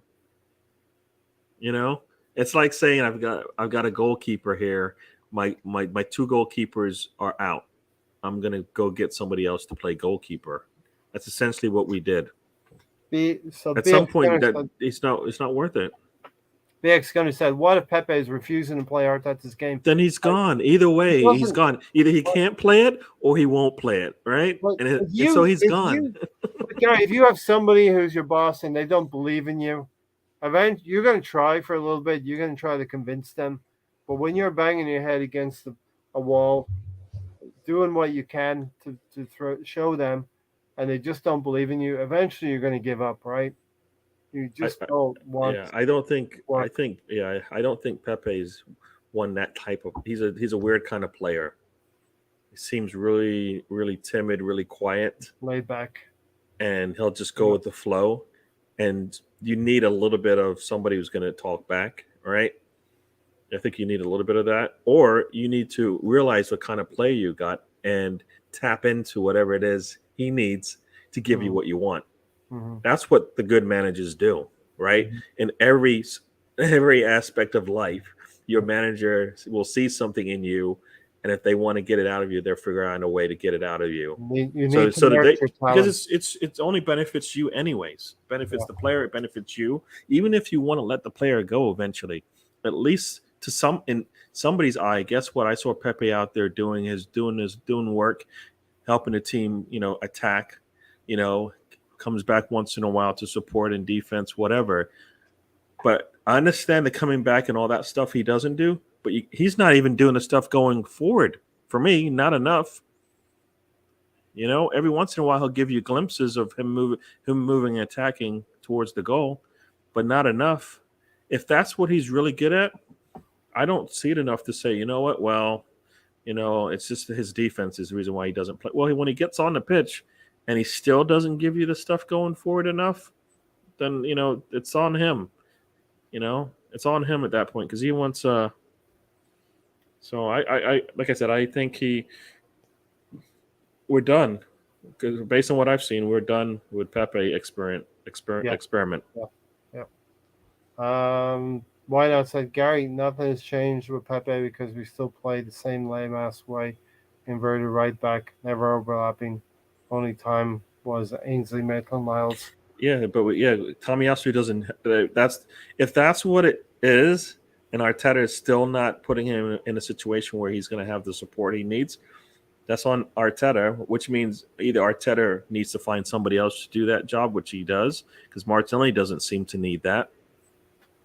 It's like saying I've got a goalkeeper here. My two goalkeepers are out. I'm gonna go get somebody else to play goalkeeper. That's essentially what we did. At some point, that it's not worth it. BX Gunner said, "What if Pepe is refusing to play Arteta's game? Then he's gone. Either way, he's gone. Either he can't play it or he won't play it. Right? And so he's gone. Gary, if you have somebody who's your boss and they don't believe in you, eventually you're going to try for a little bit. You're going to try to convince them. But when you're banging your head against a wall, doing what you can to show them, and they just don't believe in you, eventually you're going to give up, right? You just don't want. Yeah, I don't think. I don't think Pepe's one that type of. He's a weird kind of player. He seems really, really timid, really quiet, laid back, and he'll just go with the flow. And you need a little bit of somebody who's going to talk back, right? I think you need a little bit of that, or you need to realize what kind of play you got and tap into whatever it is he needs to give you what you want. Mm-hmm. That's what the good managers do, right? Mm-hmm. In every aspect of life, your manager will see something in you, and if they want to get it out of you, they'll figure out a way to get it out of you. Because it only benefits you anyways. Benefits the player, it benefits you. Even if you want to let the player go eventually, at least in somebody's eye, guess what? I saw Pepe out there doing work, helping the team, attack, comes back once in a while to support in defense, whatever. But I understand the coming back and all that stuff he doesn't do, but he's not even doing the stuff going forward. For me, not enough. Every once in a while he'll give you glimpses of him moving and attacking towards the goal, but not enough. If that's what he's really good at, I don't see it enough to say, you know what? Well, it's just his defense is the reason why he doesn't play. Well, when he gets on the pitch and he still doesn't give you the stuff going forward enough, then, it's on him. It's on him at that point because he wants so I like I said, I think we're done. Because based on what I've seen, we're done with Pepe experiment. Yeah. Why not said Gary, nothing has changed with Pepe because we still play the same lame ass way. Inverted right back, never overlapping. Only time was Ainsley Maitland-Niles. Yeah, but Tomiyasu doesn't. If that's what it is, and Arteta is still not putting him in a situation where he's going to have the support he needs. That's on Arteta, which means either Arteta needs to find somebody else to do that job, which he does, because Martinelli doesn't seem to need that,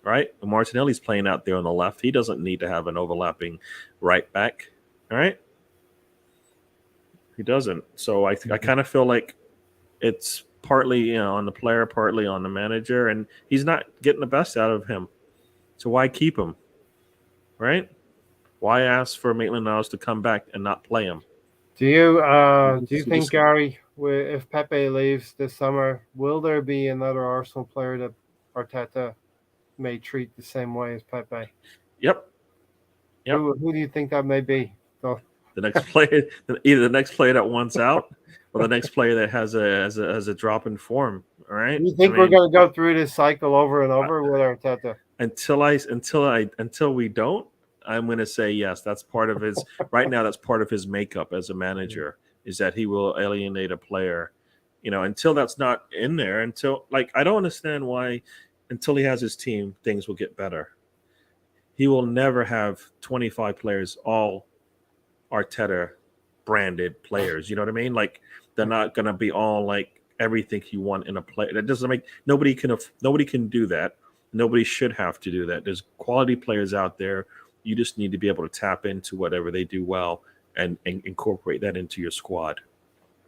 right? Martinelli's playing out there on the left. He doesn't need to have an overlapping right back, all right? He doesn't. So I kind of feel like it's partly on the player, partly on the manager, and he's not getting the best out of him. So why keep him, right? Why ask for Maitland-Niles to come back and not play him? Do you think, Gary, if Pepe leaves this summer, will there be another Arsenal player that Arteta may treat the same way as Pepe? Yep. Who do you think that may be? The next player, either the next player that wants out, or the next player that has a drop in form. All right. You think we're going to go through this cycle over and over with Arteta? Until we don't, I'm going to say yes. That's part of his right now. That's part of his makeup as a manager is that he will alienate a player. Until that's not in there. Until I don't understand why. Until he has his team, things will get better. He will never have 25 players all Arteta branded players. You know what I mean? They're not going to be all everything you want in a player. That doesn't make nobody can do that. Nobody should have to do that. There's quality players out there. You just need to be able to tap into whatever they do well and incorporate that into your squad,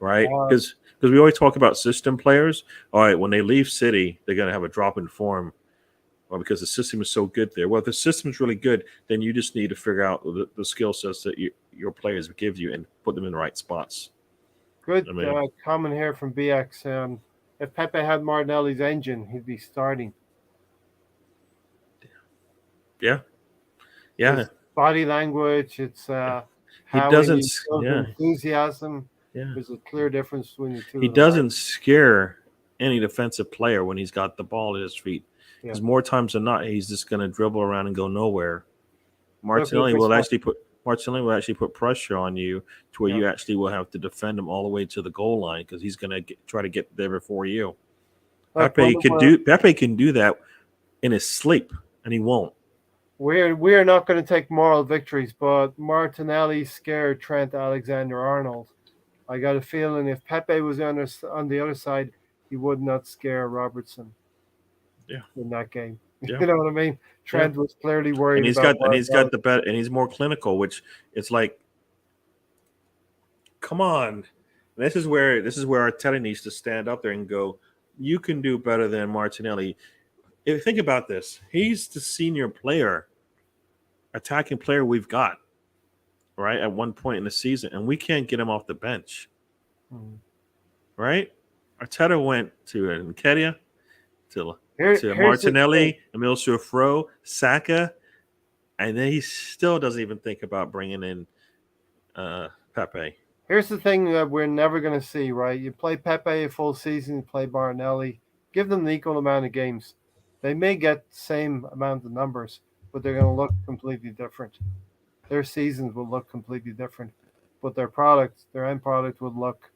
right? Because we always talk about system players. All right, when they leave City, they're going to have a drop in form. Well, because the system is so good there. Well, if the system's really good, then you just need to figure out the skill sets that your players give you and put them in the right spots. Good comment here from BX. If Pepe had Martinelli's engine, he'd be starting. Yeah. His body language, it's how he doesn't. Enthusiasm. Yeah. There's a clear difference between the two. He doesn't scare any defensive player when he's got the ball at his feet. Because more times than not, he's just going to dribble around and go nowhere. Martinelli will actually put pressure on you to where you actually will have to defend him all the way to the goal line because he's going to try to get there before you. Pepe can do that in his sleep, and he won't. We're not going to take moral victories, but Martinelli scared Trent Alexander-Arnold. I got a feeling if Pepe was on the other side, he would not scare Robertson. In that game, you know what I mean. Trent was clearly worried, and he's got the bet, and he's more clinical, which it's come on. This is where Arteta needs to stand up there and go, you can do better than Martinelli. If you think about this, he's the senior player, attacking player we've got, right, at one point in the season, and we can't get him off the bench. Right? Arteta went to Nketiah, to Martinelli, Emile Smith-Rowe, Saka, and then he still doesn't even think about bringing in Pepe. Here's the thing that we're never going to see, right? You play Pepe a full season, you play Martinelli, give them the equal amount of games. They may get the same amount of numbers, but they're going to look completely different. Their seasons will look completely different, but their end product would look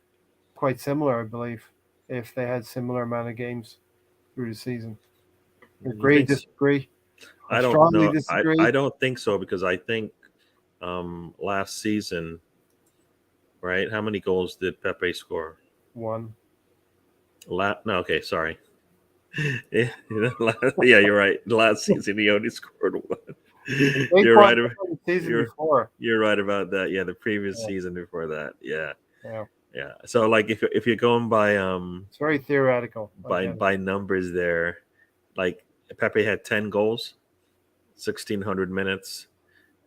quite similar, I believe, if they had similar amount of games through the season. Agree, disagree? I don't know. Disagree. I don't think so because I think last season, right? How many goals did Pepe score? 1. No, okay, sorry. Yeah, you're right. Last season he only scored 1. You're right. You're right about that. Yeah, the previous season before that. Yeah. So if you're going by it's very theoretical. By numbers there, Pepe had 10 goals, 1,600 minutes,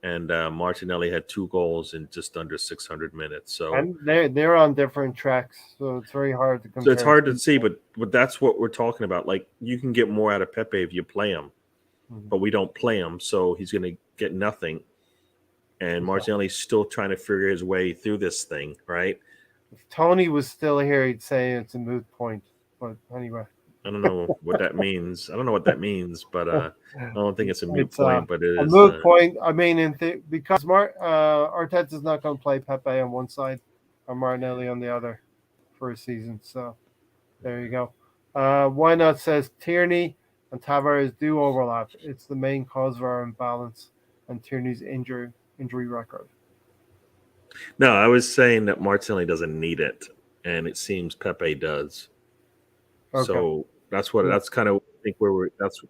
and Martinelli had 2 goals in just under 600 minutes. So and they're on different tracks, so it's very hard to compare. So it's hard to see, but that's what we're talking about. You can get more out of Pepe if you play him, but we don't play him, so he's going to get nothing. And Martinelli's still trying to figure his way through this thing, right? If Tony was still here, he'd say it's a moot point. But anyway, I don't know what that means. But I don't think it's a moot point. But it is a moot point. I mean, because Arteta's not going to play Pepe on one side or Martinelli on the other for a season. So there you go. Why not says Tierney and Tavares do overlap. It's the main cause of our imbalance and Tierney's injury record. No, I was saying that Martinelli doesn't need it, and it seems Pepe does. Okay. So that's kind of I think where that's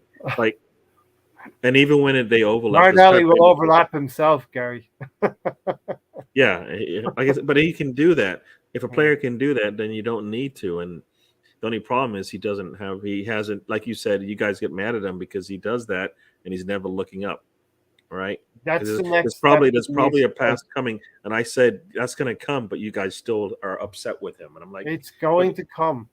and even when they overlap, Martinelli will overlap himself, Gary. Yeah, I guess, but he can do that. If a player can do that, then you don't need to. And the only problem is he hasn't, like you said, you guys get mad at him because he does that and he's never looking up. Right? That's the next. There's probably a pass coming, and I said that's going to come, but you guys still are upset with him, and I'm like, it's going to come.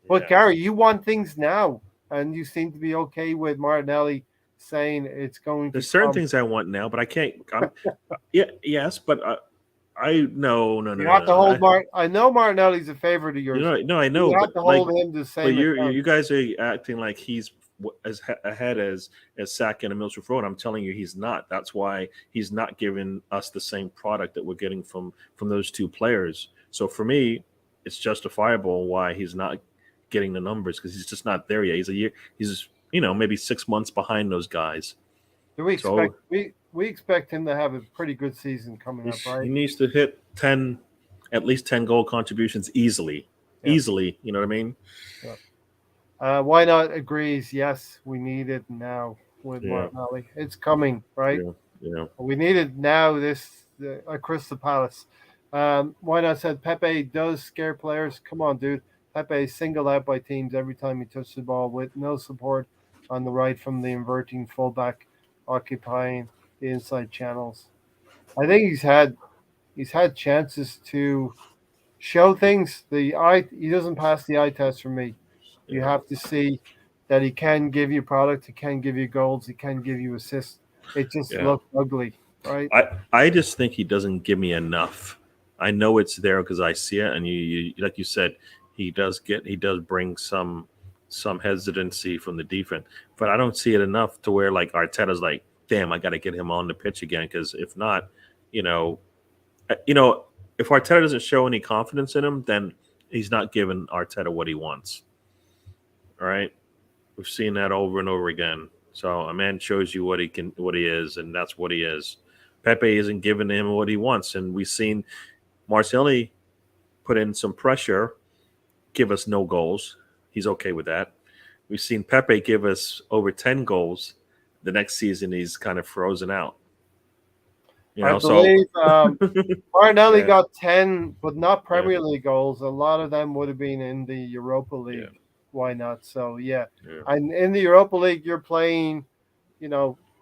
But Gary, you want things now, and you seem to be okay with Martinelli saying it's going. There's certain things I want now, but I can't. Yes, but No. You have to hold I know Martinelli's a favorite of yours. No, I know, You have but to hold him to the but same account. you guys are acting like he's as ahead as Saka and Mills Road. I'm telling you, he's not. That's why he's not giving us the same product that we're getting from those two players. So for me, it's justifiable why he's not getting the numbers, because he's just not there yet. He's maybe 6 months behind those guys. Do we expect we expect him to have a pretty good season coming up, right? He needs to hit at least 10 goal contributions easily. Yeah. Easily, you know what I mean? Yeah. Why not agrees? Yes, we need it now with Martinelli. It's coming, right? Yeah. We need it now. At Crystal Palace. Why not said Pepe does scare players? Come on, dude. Pepe is singled out by teams every time he touches the ball with no support on the right from the inverting fullback occupying the inside channels. I think he's had chances to show things. He doesn't pass the eye test for me. You have to see that he can give you product, he can give you goals, he can give you assists. It just looks ugly, right? I just think he doesn't give me enough. I know it's there because I see it, and you like you said, he does bring some hesitancy from the defense, but I don't see it enough to where like Arteta's like, damn, I got to get him on the pitch again, because if not, if Arteta doesn't show any confidence in him, then he's not giving Arteta what he wants. All right, we've seen that over and over again. So a man shows you what he is, and that's what he is. Pepe isn't giving him what he wants, and we've seen Martinelli put in some pressure, give us no goals. He's okay with that. We've seen Pepe give us over 10 goals. The next season, he's kind of frozen out. I believe Martinelli got 10, but not Premier League goals. A lot of them would have been in the Europa League. Yeah. Why not? So, And in the Europa League, you're playing,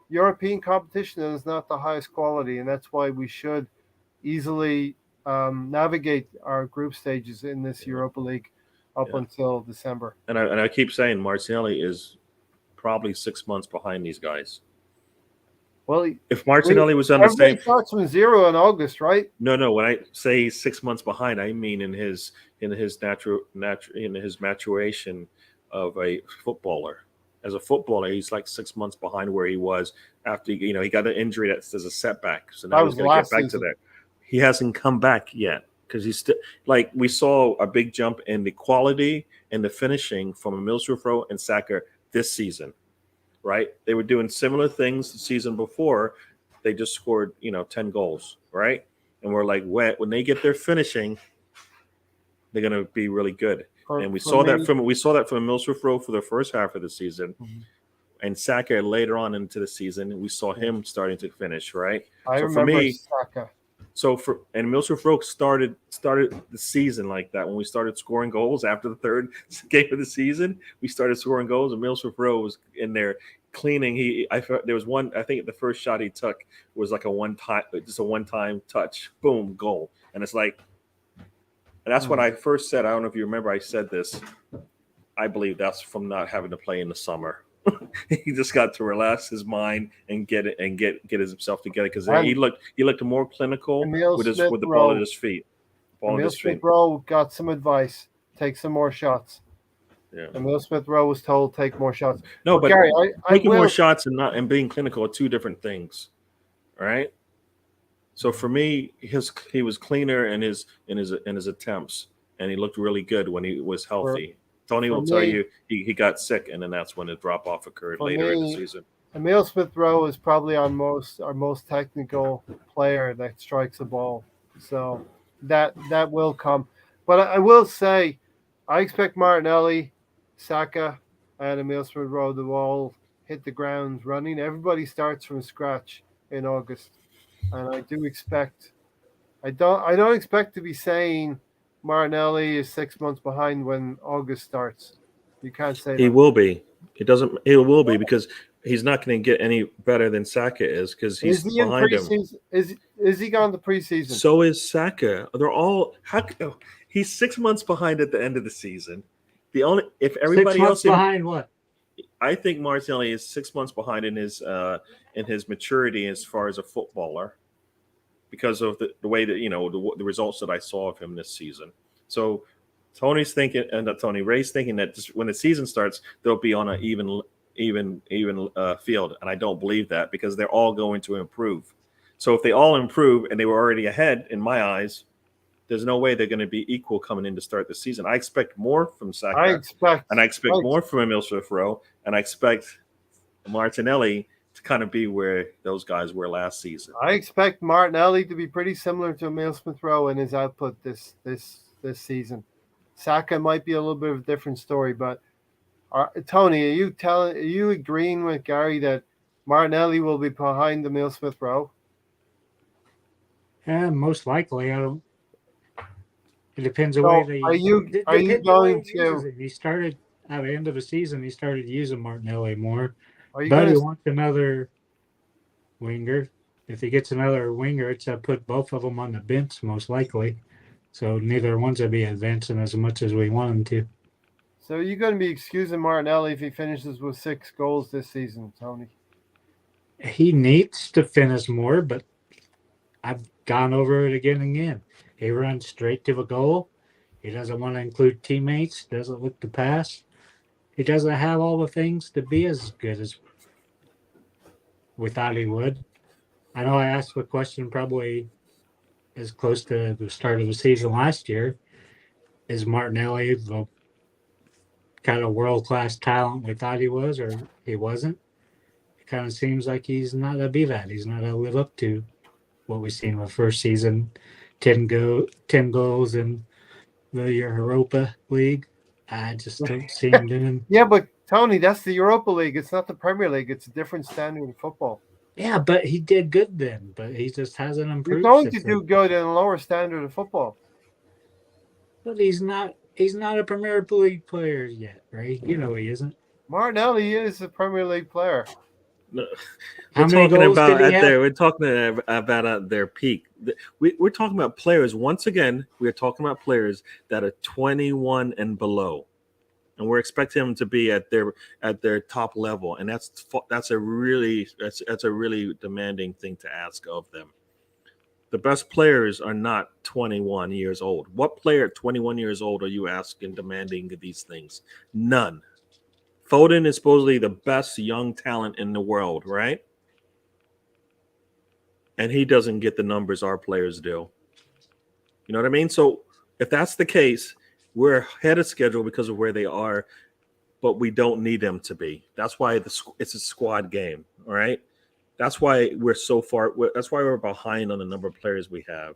European competition, and it's not the highest quality, and that's why we should easily navigate our group stages in this Europa League up until December. And I keep saying Martinelli is probably 6 months behind these guys. Well, if Martinelli was on the same, starts from 0 in August, right? No. When I say 6 months behind, I mean in his maturation of a footballer. As a footballer, he's like 6 months behind where he was after he got an injury that's a setback. So now he's going to get back to that. He hasn't come back yet because he's still like we saw a big jump in the quality and the finishing from Middlesbrough Road and Saka this season. Right, they were doing similar things the season before. They just scored, 10 goals, right? And we're like, when they get their finishing, they're going to be really good. And we saw that from Middlesbrough Road for the first half of the season, and Saka later on into the season, we saw him starting to finish, right? I remember Saka. And Middlesbrough Road started the season like that. When we started scoring goals after the third game of the season, we started scoring goals, and Middlesbrough Road was in there cleaning. There was one. I think the first shot he took was like a one-time touch, boom, goal. And it's like, and that's what I first said. I don't know if you remember. I said this. I believe that's from not having to play in the summer. He just got to relax his mind and get himself together, because he looked more clinical with the ball at his feet. Emile Smith-Rowe got some advice: take some more shots. Yeah. Emile Smith-Rowe was told take more shots. No, but Gary, taking more shots and being clinical are two different things, right? So for me, he was cleaner in his attempts, and he looked really good when he was healthy. Tony will tell you he got sick, and then that's when the drop-off occurred later in the season. Emile Smith-Rowe is probably our most technical player that strikes a ball. So that will come. But I will say, I expect Martinelli, Saka, and Emile Smith-Rowe to all hit the ground running. Everybody starts from scratch in August. And I do expect – I don't expect to be saying – Martinelli is 6 months behind when August starts. You can't say he will be. It doesn't. He will be, because he's not going to get any better than Saka is, because he's behind him. Is he gone to preseason? So is Saka. They're all. He's 6 months behind at the end of the season. If everybody 6 months else behind what? I think Martinelli is 6 months behind in his maturity as far as a footballer. because of the way that the results that I saw of him this season. So Tony's thinking, and Tony Ray's thinking that just when the season starts, they'll be on an even field, and I don't believe that because they're all going to improve. So if they all improve and they were already ahead in my eyes, there's no way they're going to be equal coming in to start the season. I expect more from Saka, I expect more from Emil Smith-Rowe, and I expect Martinelli to kind of be where those guys were last season. I expect Martinelli to be pretty similar to Emil Smith-Rowe in his output this season. Saka might be a little bit of a different story, but Tony, are you agreeing with Gary that Martinelli will be behind Emil Smith-Rowe? Yeah, most likely. I don't. It depends on the way they. Are you going to? He started at the end of the season. He started using Martinelli more. He wants another winger. If he gets another winger, it's put both of them on the bench most likely. So neither one's will be advancing as much as we want them to. So you're going to be excusing Martinelli if he finishes with 6 goals this season, Tony? He needs to finish more, but I've gone over it again and again. He runs straight to the goal. He doesn't want to include teammates. Doesn't look to pass. He doesn't have all the things to be as good as we thought he would. I know I asked the question probably as close to the start of the season last year. Is Martinelli the kind of world-class talent we thought he was, or he wasn't? It kind of seems like he's not going to be that. He's not going to live up to what we've seen in the first season. 10 goals in the Europa League. I just don't see him doing. Yeah, but Tony, that's the Europa League. It's not the Premier League. It's a different standard of football. Yeah, but he did good then. But he just hasn't improved. You're going to do good in a lower standard of football. But he's not a Premier League player yet, right? You know he isn't. Martinelli is a Premier League player. No. We're talking about their peak. We're talking about players. Once again, we're talking about players that are 21 and below, and we're expecting them to be at their top level, and that's a really demanding thing to ask of them. The best players are not 21 years old. What player at 21 years old are you asking, demanding these things? None. Foden is supposedly the best young talent in the world, right? And he doesn't get the numbers our players do. You know what I mean? So if that's the case, we're ahead of schedule because of where they are, but we don't need them to be. That's why it's a squad game, all right? That's why we're so far. That's why we're behind on the number of players we have,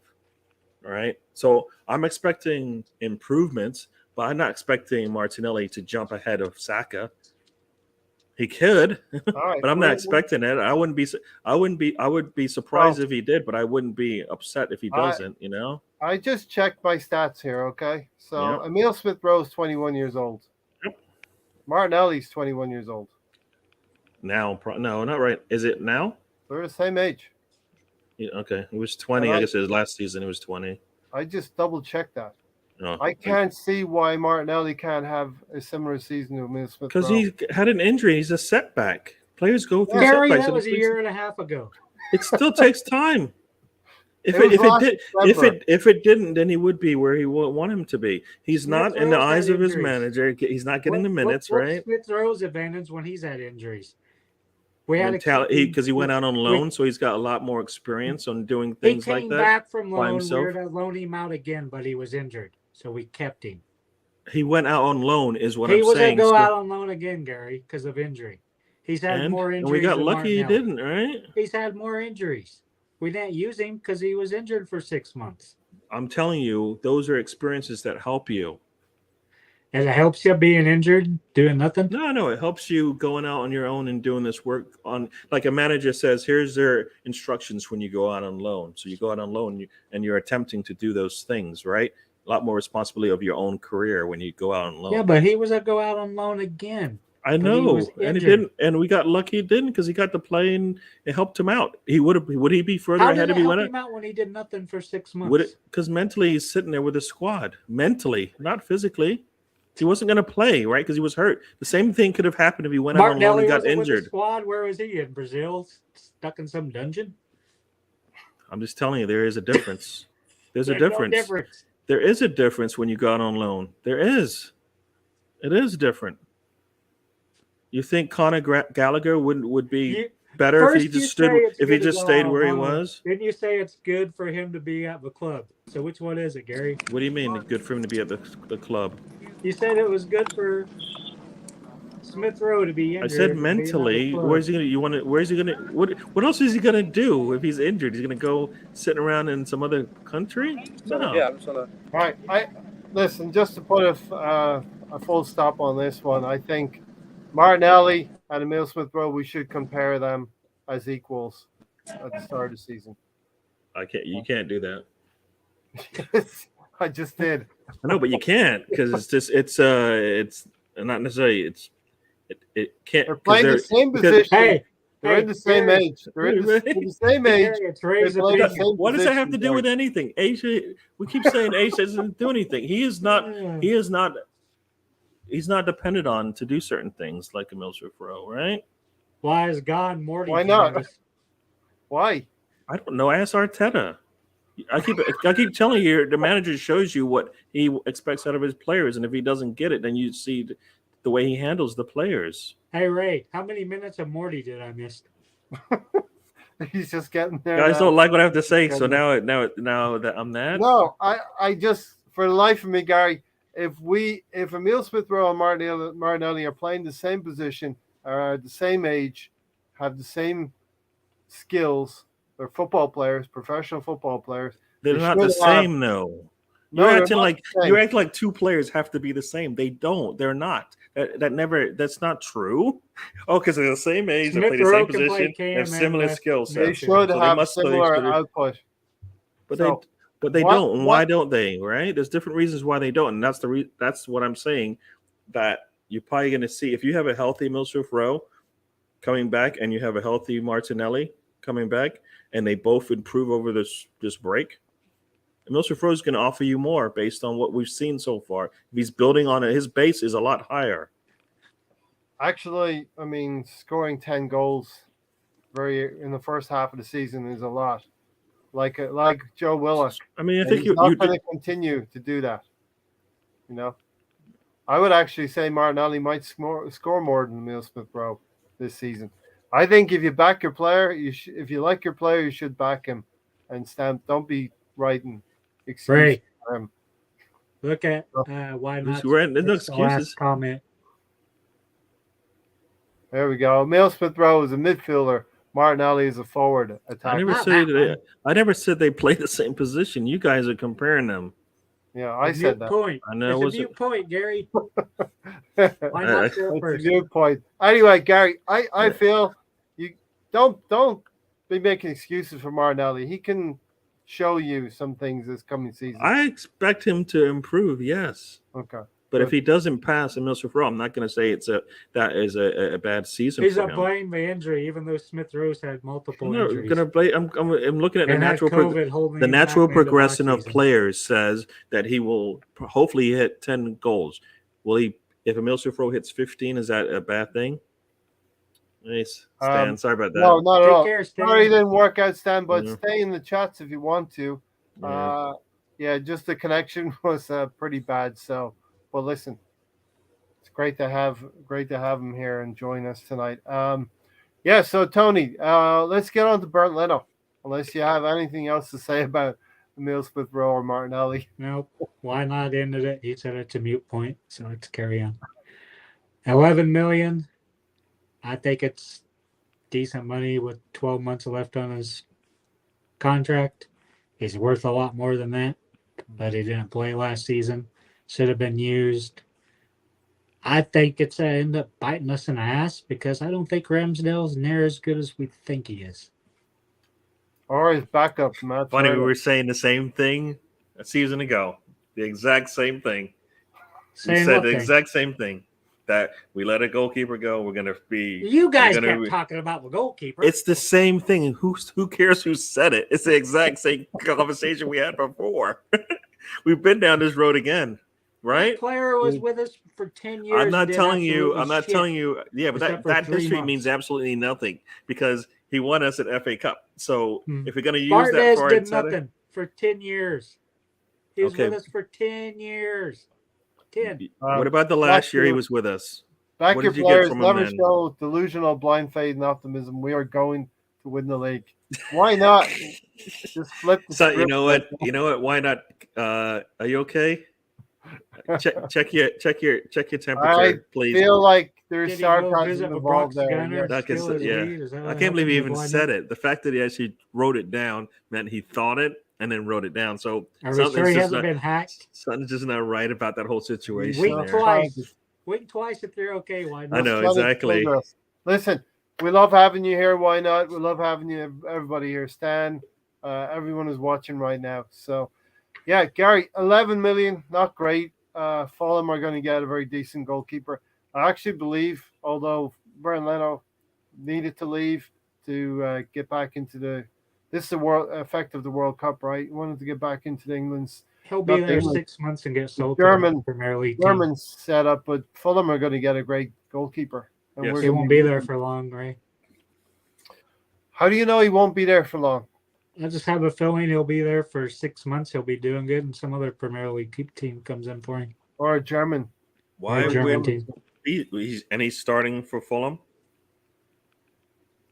all right? So I'm expecting improvements, but I'm not expecting Martinelli to jump ahead of Saka. He could, right, but I'm not expecting it. I would be surprised if he did, but I wouldn't be upset if he doesn't. I just checked my stats here. Okay, so Emil Smith-Rowe is 21 years old. Yep. Martinelli's 21 years old. Now, no, not right. Is it now? They're the same age. Yeah, okay, it was 20. I guess it was last season. It was 20. I just double checked that. Oh, I can't see why Martinelli can't have a similar season to Emil Smith-Rowe. Because he had an injury. He's a setback. Players go through setbacks. That was a year and a half ago. It still takes time. If it didn't, then he would be where he would want him to be. He's not in the eyes of his manager. He's not getting the minutes, right? Smith-Rowe's advantage when he's had injuries. Because he went out on loan, so he's got a lot more experience on doing things like that. He came back from loan. We were to loan him out again, but he was injured, so we kept him. He went out on loan, is what I'm saying. He was going to go out on loan again, Gary, because of injury. He's had more injuries. And we got lucky he didn't, right? He's had more injuries. We didn't use him because he was injured for 6 months. I'm telling you, those are experiences that help you. And it helps you being injured, doing nothing? No, it helps you going out on your own and doing this work on, like a manager says, here's their instructions when you go out on loan. So you go out on loan and you're attempting to do those things, right? A lot more responsibility of your own career when you go out on loan. Yeah, but he was going to go out on loan again. I know, and he didn't, and we got lucky he didn't because he got to play and it helped him out. Would he be further ahead if he went out? How did it help him out when he did nothing for 6 months? Because mentally he's sitting there with his squad. Mentally, not physically. He wasn't going to play, right? Because he was hurt. The same thing could have happened if he went out on loan and got injured. With the squad, where was he? In Brazil, stuck in some dungeon? I'm just telling you, there is a difference. There's a There's no difference. difference. There is a difference when you got on loan. There is. It is different. You think Conor Gallagher would be better if First he you just say stood it's if he good to just go stayed on where he loan. was? Didn't you say it's good for him to be at the club? So which one is it, Gary? What do you mean good for him to be at the club? You said it was good for Smith Rowe to be I injured. said and being at the mentally. club. Where's he gonna? You want to? Where's he gonna? What else is he gonna do if he's injured? He's gonna go sitting around in some other country? No. Yeah, I'm trying to. All right, listen. Just to put a full stop on this one, I think Martinelli and Emil Smith Rowe, we should compare them as equals at the start of the season. I can't. You can't do that. I just did. I know, but you can't because it's not necessarily it can't. They're playing the same position. Hey, They're in the same Gary, age. They're in the same age. Gary, it's Ray's They play the opinion. same What does that have to position, do with Gary. anything? Aisha, we keep saying Aisha doesn't do anything. He's not dependent on to do certain things like Emil Smith Rowe, right? Why is God Morty? Why not? Why? I don't know. Ask Arteta. I keep telling you, the manager shows you what he expects out of his players, and if he doesn't get it, then you see the way he handles the players. Hey Ray, how many minutes of Morty did I miss? He's just getting there. Guys now. don't like what I have to say, so now that I'm that. No, I just, for the life of me, Gary, if Emil Smith Rowe and Martinelli are playing the same position, are the same age, have the same skills, they're football players, professional football players. They're They not the should have- same, though. No, You're they're acting not like the same. you're acting like two players have to be the same. They don't. They're not. That's not true. Oh, because they're the same age, they Smith play the Rowe same can play position, Cam have and similar left. skill They sets. should So have must play similar each other. output. But So, they what- don't. And why what- don't they? Right? There's different reasons why they don't, and that's what I'm saying. That you're probably going to see if you have a healthy Milsroof Rowe coming back, and you have a healthy Martinelli coming back, and they both improve over this break. Milsroof Rowe is going to offer you more based on what we've seen so far. If he's building on it, his base is a lot higher. Actually, I mean, scoring 10 goals in the first half of the season is a lot. Like Joe Willock. I mean, I And think he's not going to continue to do that. You know, I would actually say Martinelli might score more than Emil Smith Rowe this season. I think if you back your player, if you like your player, you should back him and stand. Don't be writing excuses Ray, for him. look at why not? There's no It's the last excuses. comment. There we go. Emil Smith Rowe is a midfielder. Martinelli is a forward attacker. I never said they play the same position. You guys are comparing them. Yeah, I said that. Point. I know. It's a viewpoint, Gary. Why It's not go a first? viewpoint. Anyway, Gary, I feel you don't be making excuses for Martinelli. He can show you some things this coming season. I expect him to improve, yes. Okay. But if he doesn't pass Emil Smith Rowe, I'm not going to say that is a bad season He's for a him. blame the injury, even though Smith Rowe's had multiple I'm injuries. gonna blame. I'm looking at And had COVID holding the him natural back into progression last of season. players says that he will hopefully hit 10 goals. Will he? If Emil Smith Rowe hits 15, is that a bad thing? Nice, Stan. Sorry about that. No, not at Take all. care, Stan. Sorry it didn't work out, Stan, but Yeah. stay in the chats if you want to. Yeah, just the connection was pretty bad. So, but listen, it's great to have him here and join us tonight. Yeah. So Tony, let's get on to Bernd Leno. Unless you have anything else to say about Emil Smith Rowe or Martinelli. Nope. Why not ended it? He said it's a mute point, so let's carry on. 11 million. I think it's decent money with 12 months left on his contract. He's worth a lot more than that, but he didn't play last season. Should have been used. I think it's end up biting us in the ass because I don't think Ramsdale's near as good as we think he is. Or his backup, Matt. Funny, we were saying the same thing a season ago. The exact same thing. We said the exact same thing. That we let a goalkeeper go. We're gonna be. You guys kept talking about the goalkeeper. It's the same thing. Who cares who said it? It's the exact same conversation we had before. We've been down this road again, right? That player was with us for 10 years. I'm not telling you. Yeah, but Except that for 3 history months. means absolutely nothing because He won us an FA Cup. So if you're going to use that Barthez for did Arteta, nothing for 10 years. He was Okay. with us for 10 years. 10. what about the last year he was with us? Back What your did you get players, from him never then? show delusional blind faith and optimism. We are going to win the league. Why not? Just flip the So script. you know what? You know what? Why not? Are you okay? Check your temperature, I please. feel like there's Did he go sarcasm visit with involved Brock's there. Gunner? Yes. Steal his lead? Is that I what can't believe he happened even with said it. The fact that he actually wrote it down meant he thought it and then wrote it down. So Are we something's sure he just hasn't not, been hacked? something's just not right about that whole situation Wink there. twice. Wink twice if you're okay. Why not? I know, Let it exactly. progress. Listen, we love having you here. Why not? We love having you, everybody here. Stan, everyone is watching right now. So, yeah, Gary, 11 million, not great. Fulham are going to get a very decent goalkeeper. I actually believe, although Bernd Leno needed to leave to get back into this is the world effect of the World Cup, right? He wanted to get back into England's He'll be not there England, 6 months and get sold German- to the Premier League team. German setup, but Fulham are going to get a great goalkeeper. And Yes. we're He gonna won't be there for long, right? How do you know he won't be there for long? I just have a feeling he'll be there for 6 months. He'll be doing good, and some other Premier League team comes in for him. Or a German? Why Or a German would team. he's starting for Fulham,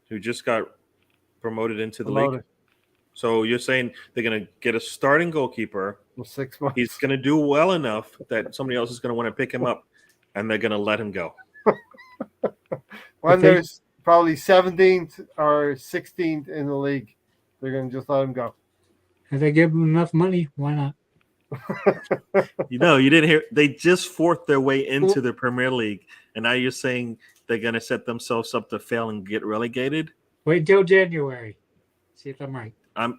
who just got promoted into the league? So you're saying they're going to get a starting goalkeeper. Well, 6 months. He's going to do well enough that somebody else is going to want to pick him up, and they're going to let him go. When there's probably 17th or 16th in the league, they're going to just let him go. If they give him enough money, why not? You know, you didn't hear. They just forced their way into the Premier League, and now you're saying they're going to set themselves up to fail and get relegated? Wait until January. See if I'm right. I'm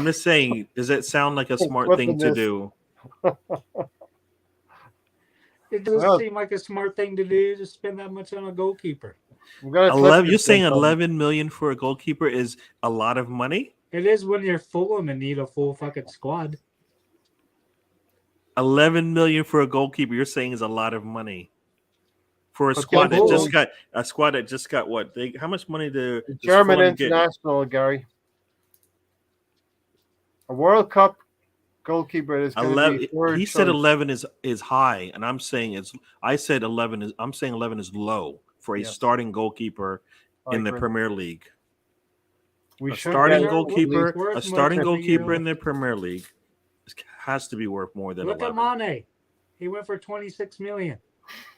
just saying, does that sound like a smart thing to do? It doesn't seem like a smart thing to do to spend that much on a goalkeeper. You're saying 11 million for a goalkeeper is a lot of money? It is when you're Fulham and need a full fucking squad. 11 million for a goalkeeper, you're saying is a lot of money for a squad that just got what? How much money does German Fulham get? international, Gary? A World Cup goalkeeper is going to be third He said choice. 11 is high, and I'm saying I said 11 is. I'm saying 11 is low for a starting goalkeeper in the Premier League. A starting goalkeeper in the Premier League has to be worth more than 11. Look at Mane. He went for 26 million.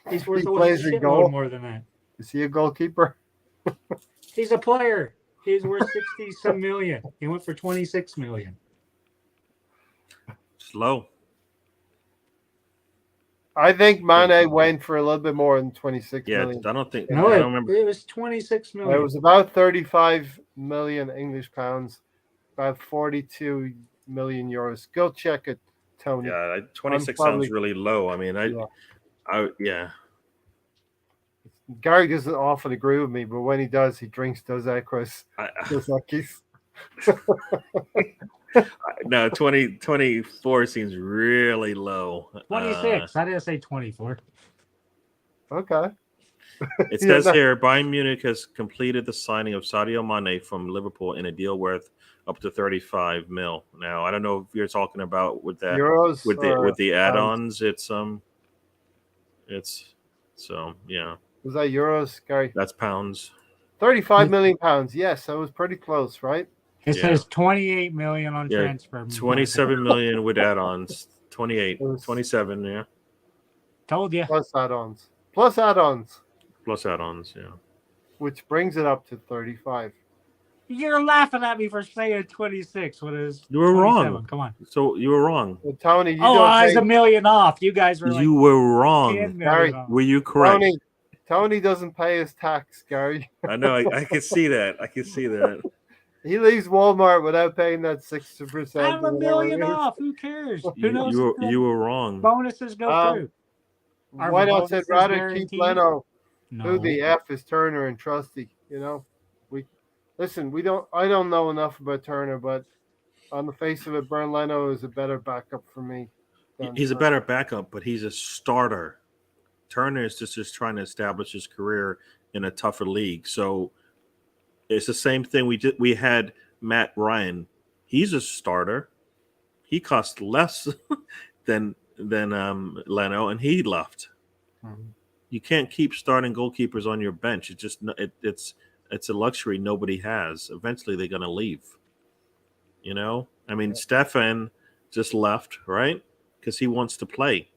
He's worth a plays a shitload goal. more than that. Is he a goalkeeper? He's a player. He's worth 60-some million. He went for 26 million. It's low. I think Mane went for a little bit more than 26 million. I don't think. No, I don't remember. it was 26 million. It was about 35 million English pounds, about 42 million euros. Go check it, Tony. Yeah, 26 sounds really low. I mean, Gary doesn't often agree with me, but when he does, he drinks Dos Equis. No, 24 seems really low. 26. I didn't say 24. Okay. It says here, Bayern Munich has completed the signing of Sadio Mane from Liverpool in a deal worth up to 35 mil. Now, I don't know if you're talking about with that Euros with the add-ons. It's yeah. Was that euros, Gary? That's pounds. 35 million pounds. Yes, that was pretty close, right? It says 28 million on transfer. 27 million with add-ons. 28, 27, yeah. Told you. Plus add-ons. Plus add-ons. Plus add-ons, yeah. Which brings it up to 35. You're laughing at me for saying 26. What is? You were wrong. Come on. So you were wrong. Well, Tony, I was a million off. You guys were. You were wrong. Gary, were you correct? Tony doesn't pay his tax, Gary. I know. I can see that. I can see that. He leaves Walmart without paying that 60%. I'm a million off. Who cares? Who knows? You were wrong. Bonuses go through. Why not say rather keep Leno? No. Who the F is Turner and Trusty? You know, I don't know enough about Turner, but on the face of it, Bernd Leno is a better backup for me. He's a better backup, but he's a starter. Turner is just trying to establish his career in a tougher league. So It's the same thing. We had Matt Ryan. He's a starter. He cost less than Leno, and he left. Mhm. You can't keep starting goalkeepers on your bench. It's a luxury nobody has. Eventually, they're going to leave. I mean, Stefan just left, right? Because he wants to play.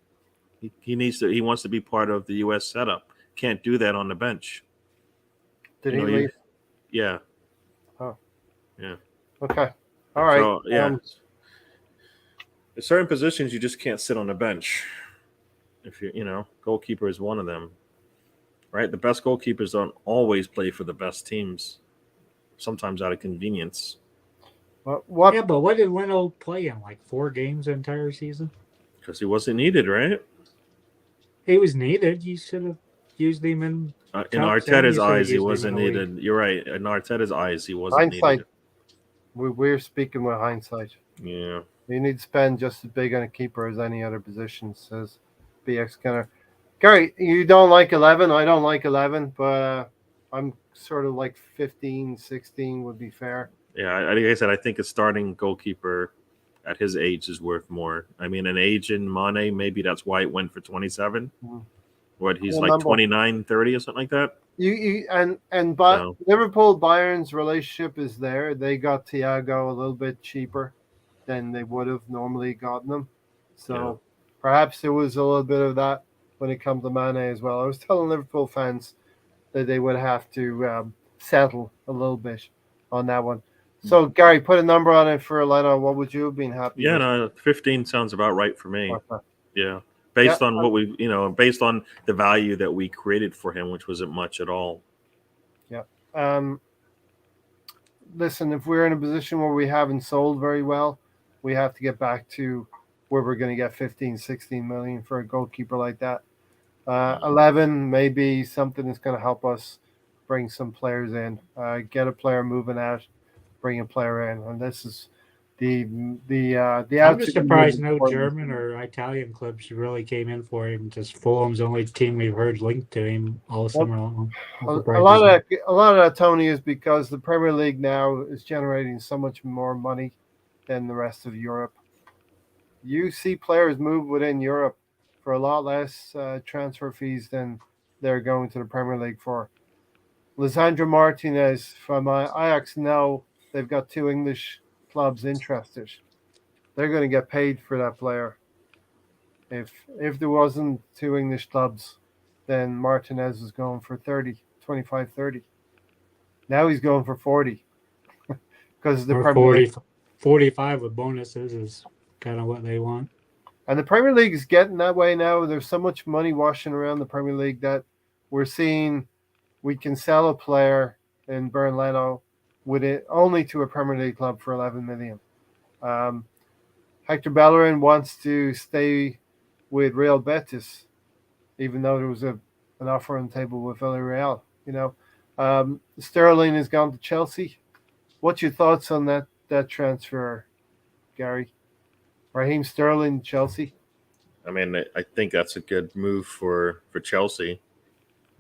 He wants to be part of the U.S. setup. Can't do that on the bench. Did he leave? Yeah. Oh. Yeah. Okay. All right. So yeah. In certain positions, you just can't sit on the bench. If goalkeeper is one of them, right? The best goalkeepers don't always play for the best teams. Sometimes out of convenience. What? Yeah, but what did Leno play in? Like 4 games the entire season? Because he wasn't needed, right? He was needed. You should have used him in. In Cups, and Arteta's you should have eyes, he used him in wasn't the league. needed. You're right. In Arteta's eyes, he wasn't Hindsight. needed. We're speaking with hindsight. Yeah. You need to spend just as big on a keeper as any other position, says BX Skinner. Gary, you don't like 11. I don't like 11, but I'm sort of like 15, 16 would be fair. Yeah, like I said, I think a starting goalkeeper at his age is worth more. I mean, an age in Mane, maybe that's why it went for 27. Mm. What, he's Remember, like 29, 30 or something like that? But So. Liverpool Bayern's relationship is there. They got Thiago a little bit cheaper than they would have normally gotten them. So perhaps there was a little bit of that when it comes to Mane as well. I was telling Liverpool fans that they would have to settle a little bit on that one. So, Gary, put a number on it for Leno. What would you have been happy with? No, 15 sounds about right for me. Okay. Yeah. Based on what based on the value that we created for him, which wasn't much at all. Yeah. Listen, if we're in a position where we haven't sold very well, we have to get back to where we're going to get 15, 16 million for a goalkeeper like that. 11 may be something that's going to help us bring some players in, get a player moving out, bring a player in, and this is the I'm just surprised no German or Italian clubs really came in for him. Just Fulham's the only team we've heard linked to him all summer long. A lot of that, Tony, is because the Premier League now is generating so much more money than the rest of Europe. You see players move within Europe for a lot less transfer fees than they're going to the Premier League for. Lisandro Martinez from Ajax now, they've got 2 English clubs interested. They're going to get paid for that player. If there wasn't 2 English clubs, then Martinez was going for 25, 30. Now he's going for 40 because the Premier League. 45 with bonuses is kind of what they want. And the Premier League is getting that way now. There's so much money washing around the Premier League that we're seeing we can sell a player in Bernd Leno with it only to a Premier League club for 11 million. Hector Bellerin wants to stay with Real Betis, even though there was an offer on the table with Villarreal. Sterling has gone to Chelsea. What's your thoughts on that transfer, Gary? Raheem Sterling, Chelsea. I mean, I think that's a good move for Chelsea.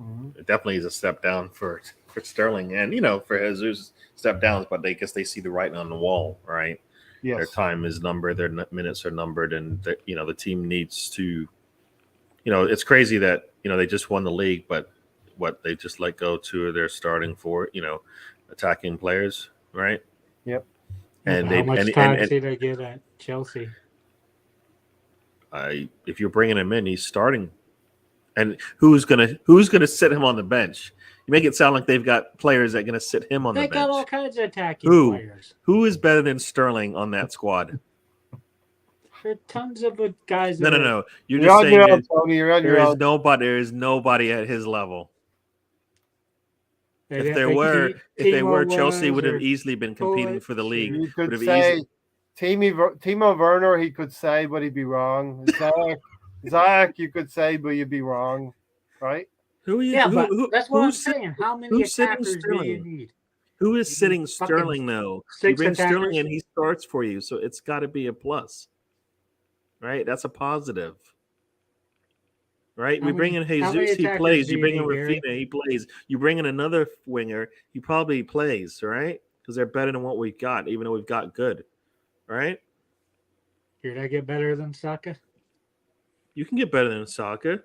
Mm-hmm. It definitely is a step down for Sterling, and for Jesus, step downs, but they see the writing on the wall, right? Yes. Their time is numbered, their minutes are numbered, and the team needs to. It's crazy that they just won the league, but they just let go 2 of their starting 4, attacking players, right? Yep. And how much time did they get at Chelsea? If you're bringing him in, he's starting, and who's gonna sit him on the bench? You make it sound like they've got players that are gonna sit him on the bench. They got all kinds of attacking players. Who is better than Sterling on that squad? There are tons of guys. No. You're just saying your own, Tony. You're on your own. There is nobody at his level. If there were, Chelsea would have easily been competing for the league. You could say Timo Werner, he could say, but he'd be wrong. Zach, you could say, but you'd be wrong, right? That's what I'm saying. How many attackers do you need? Who is sitting Sterling, though? You bring Sterling in, he starts for you, so it's got to be a plus. Right? That's a positive. right? How We bring in many Jesus, he attackers plays. do You you bring in need, Gary? Rafina, he plays. You bring in another winger, he probably plays, right? Because they're better than what we've got, even though we've got good, right? Did I get better than Saka? You can get better than Saka.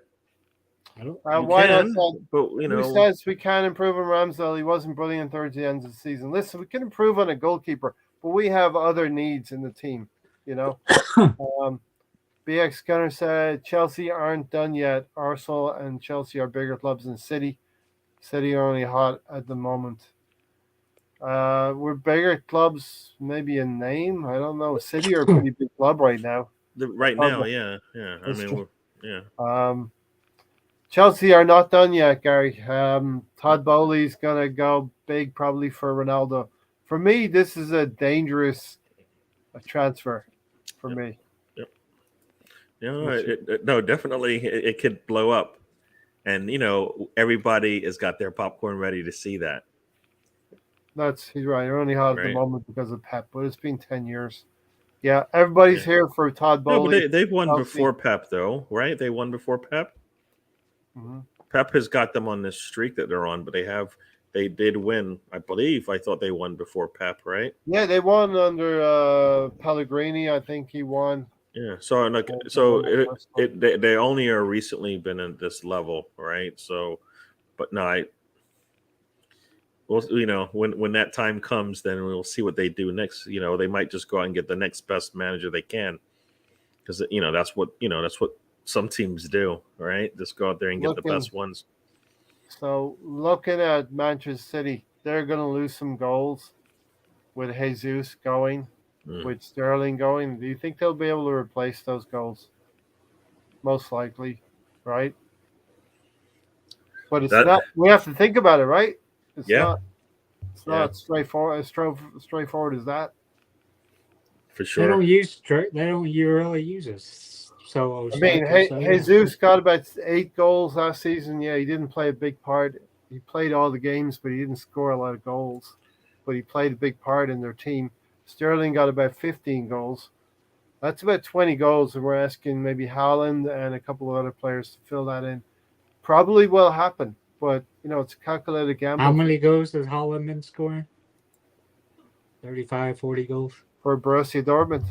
I don't. You Why not? can, but you Who know, says we can't improve on Ramsdale? He wasn't brilliant towards the end of the season. Listen, we can improve on a goalkeeper, but we have other needs in the team. You know, BX Gunner said Chelsea aren't done yet. Arsenal and Chelsea are bigger clubs than City. City are only hot at the moment. We're bigger clubs, maybe in name. I don't know. City are a pretty big club right now. right now, yeah. I That's mean, true. yeah. Chelsea are not done yet, Gary. Todd Bowley's gonna go big probably for Ronaldo. For me, this is a dangerous transfer. For me, No, definitely, it could blow up, and everybody has got their popcorn ready to see that. he's right. They're only hot at the Right. moment because of Pep, but it's been 10 years. Yeah, everybody's here for Todd No, Bowley. but they've won Chelsea. before Pep, though, right? They won before Pep. Mm-hmm. Pep has got them on this streak that they're on, but they did win. I believe. I thought they won before Pep, right? Yeah, they won under Pellegrini. I think he won. Yeah. So they only are recently been at this level, right? So, but no, well, when that time comes, then we'll see what they do next. They might just go out and get the next best manager they can, because that's what some teams do, right? Just go out there and get the best ones. So looking at Manchester City, they're going to lose some goals with Jesus going, with Sterling going. Do you think they'll be able to replace those goals? Most likely, right? But it's not. We have to think about it, right? It's not straightforward as that. For sure. They don't really use us. So I mean, Jesus got about 8 goals last season. Yeah, he didn't play a big part. He played all the games, but he didn't score a lot of goals. But he played a big part in their team. Sterling got about 15 goals. That's about 20 goals, and we're asking maybe Haaland and a couple of other players to fill that in. Probably will happen, but it's a calculated gamble. How many goals has Haaland been scoring? 35, 40 goals for Borussia Dortmund.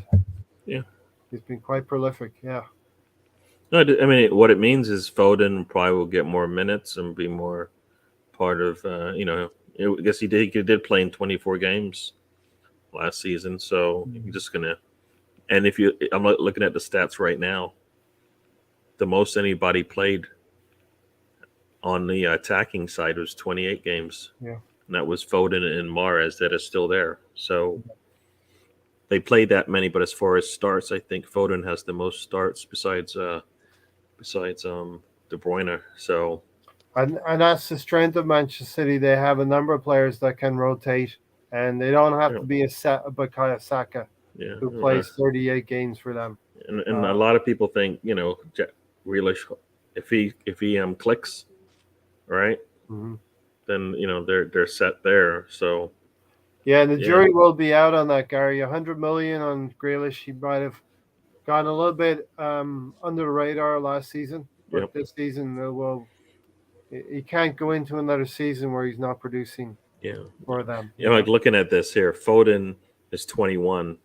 Yeah, he's been quite prolific. Yeah. No, I mean, what it means is Foden probably will get more minutes and be more part of. I guess he did play in 24 games last season, so you're just gonna. And I'm looking at the stats right now. The most anybody played on the attacking side was 28 games. Yeah, and that was Foden and Mahrez that are still there. So they played that many, but as far as starts, I think Foden has the most starts besides De Bruyne. So, and that's the strength of Manchester City. They have a number of players that can rotate, and they don't have to be a Bukayo Saka, who plays 38 games for them. And a lot of people think Grealish, if he clicks, right, then they're set there. So. Yeah, and the jury will be out on that, Gary. 100 million on Grealish. He might have gone a little bit under the radar last season, but this season he can't go into another season where he's not producing for them. Like looking at this here, Foden is 21,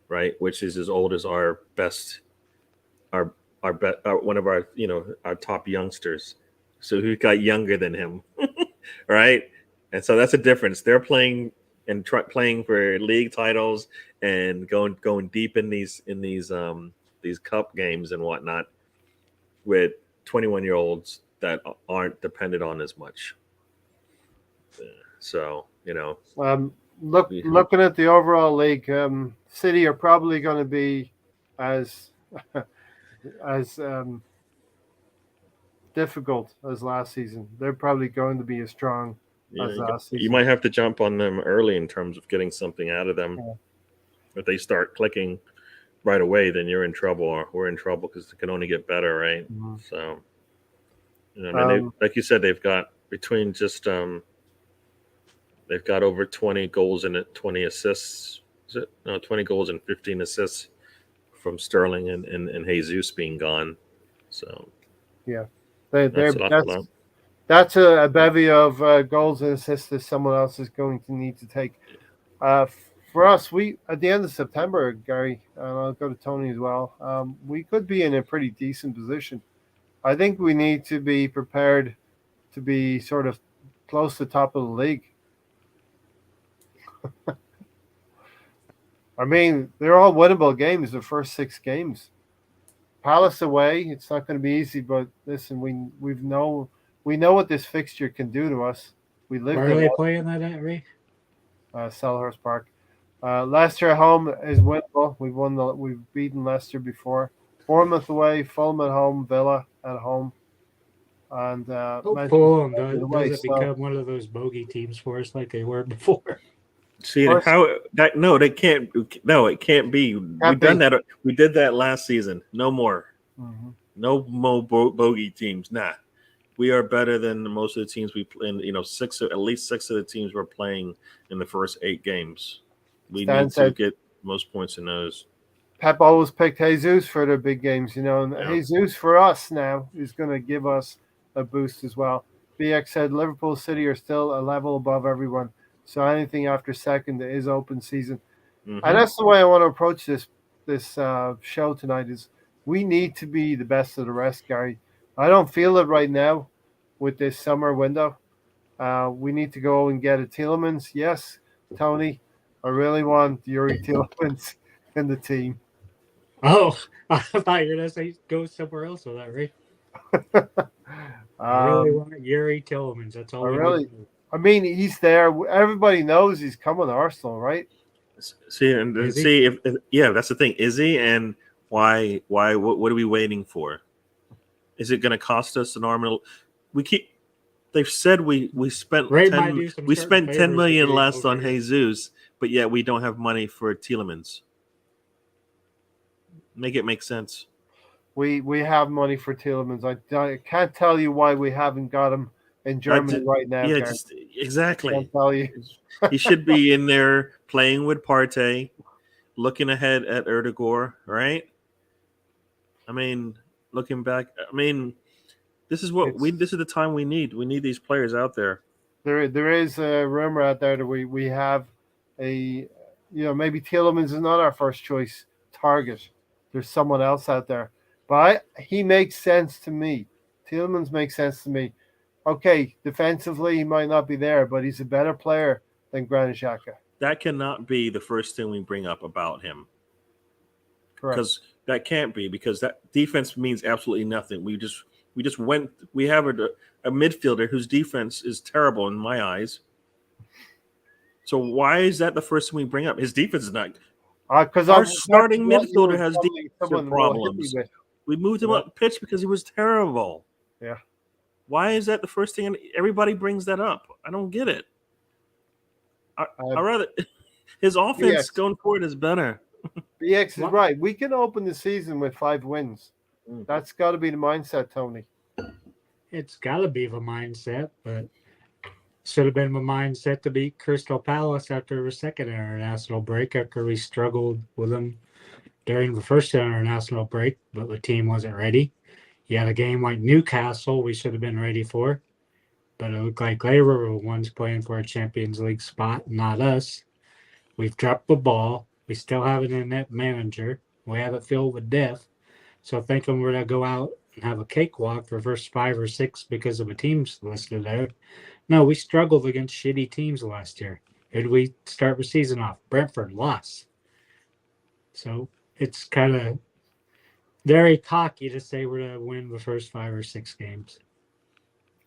right, which is as old as our one of our our top youngsters. So who got younger than him, right? And so that's a difference. They're playing and playing for league titles and going deep in these cup games and whatnot with 21-year-olds that aren't dependent on as much. So looking at the overall league, City are probably going to be as difficult as last season. They're probably going to be as strong as last season. You might have to jump on them early in terms of getting something out of them. Yeah. If they start clicking right away, then you're in trouble, or we're in trouble because it can only get better, right? Mm-hmm. So, like you said, they've got between just they've got over 20 goals and 20 assists. Is it? No, 20 goals and 15 assists from Sterling and Jesus being gone. So, They're, That's an awful lot. that's a bevy of goals and assists that someone else is going to need to take. For us, we at the end of September, Gary, and I'll go to Tony as well. We could be in a pretty decent position. I think we need to be prepared to be sort of close to the top of the league. I mean, they're all winnable games. The first 6 games. Palace away, it's not going to be easy. But listen, we know what this fixture can do to us. We lived Where are they playing that at, Ray? Selhurst Park. Leicester at home is winnable. We've beaten Leicester before. Bournemouth away, Fulham at home, Villa at home, and Fulham doesn't become one of those bogey teams for us like they were before. See how that? No, they can't. No, it can't be. We've done that. We did that last season. No more. Mm-hmm. No more bogey teams. Nah, we are better than most of the teams we play. At least 6 of the teams we're playing in the first 8 games. We need to get most points in those. Pep always picked Jesus for the big games, and Jesus for us now is going to give us a boost as well. BX said Liverpool City are still a level above everyone, so anything after second is open season. Mm-hmm. And that's the way I want to approach this show tonight. Is we need to be the best of the rest, Gary. I don't feel it right now with this summer window. We need to go and get a Tielemans. Yes, Tony, I really want Yuri Tielemans in the team. Oh, I thought you were going to say go somewhere else with that, right? I really want Yuri Tielemans. That's all. I mean, he's there. Everybody knows he's coming to Arsenal, right? See, if that's the thing. Is he? And why? What are we waiting for? Is it going to cost us an arm? They've said we spent 10 million less on Jesus, but yet we don't have money for Tielemans. Make it make sense. We have money for Tielemans. I can't tell you why we haven't got him in Germany right now. Yeah, exactly. I can't tell you. He should be in there playing with Partey, looking ahead at Erdegaard, right? I mean, looking back, this is the time we need. We need these players out there. There is a rumor out there that we have maybe Tielemans is not our first choice target. There's someone else out there. But he makes sense to me. Tielemans makes sense to me. Okay, defensively he might not be there, but he's a better player than Granit Xhaka. That cannot be the first thing we bring up about him. Correct. Because that can't be, because that defense means absolutely nothing. We have a midfielder whose defense is terrible in my eyes. So why is that the first thing we bring up? His defense is not. Because our starting midfielder has defensive problems. We moved him up pitch because he was terrible. Yeah. Why is that the first thing? Everybody brings that up. I don't get it. I rather his offense going forward is better. BX is right. We can open the season with 5 wins. That's got to be the mindset, Tony. It's got to be the mindset, but should have been my mindset to beat Crystal Palace after the second international break, after we struggled with them during the first international break, but the team wasn't ready. You had a game like Newcastle we should have been ready for, but it looked like they were the ones playing for a Champions League spot, not us. We've dropped the ball. We still have an in-net manager. We have it filled with depth. So thinking we're going to go out and have a cakewalk for the first 5 or 6 because of the teams listed there. No, we struggled against shitty teams last year. Who did we start the season off? Brentford lost. So it's kind of very cocky to say we're going to win the first 5 or 6 games.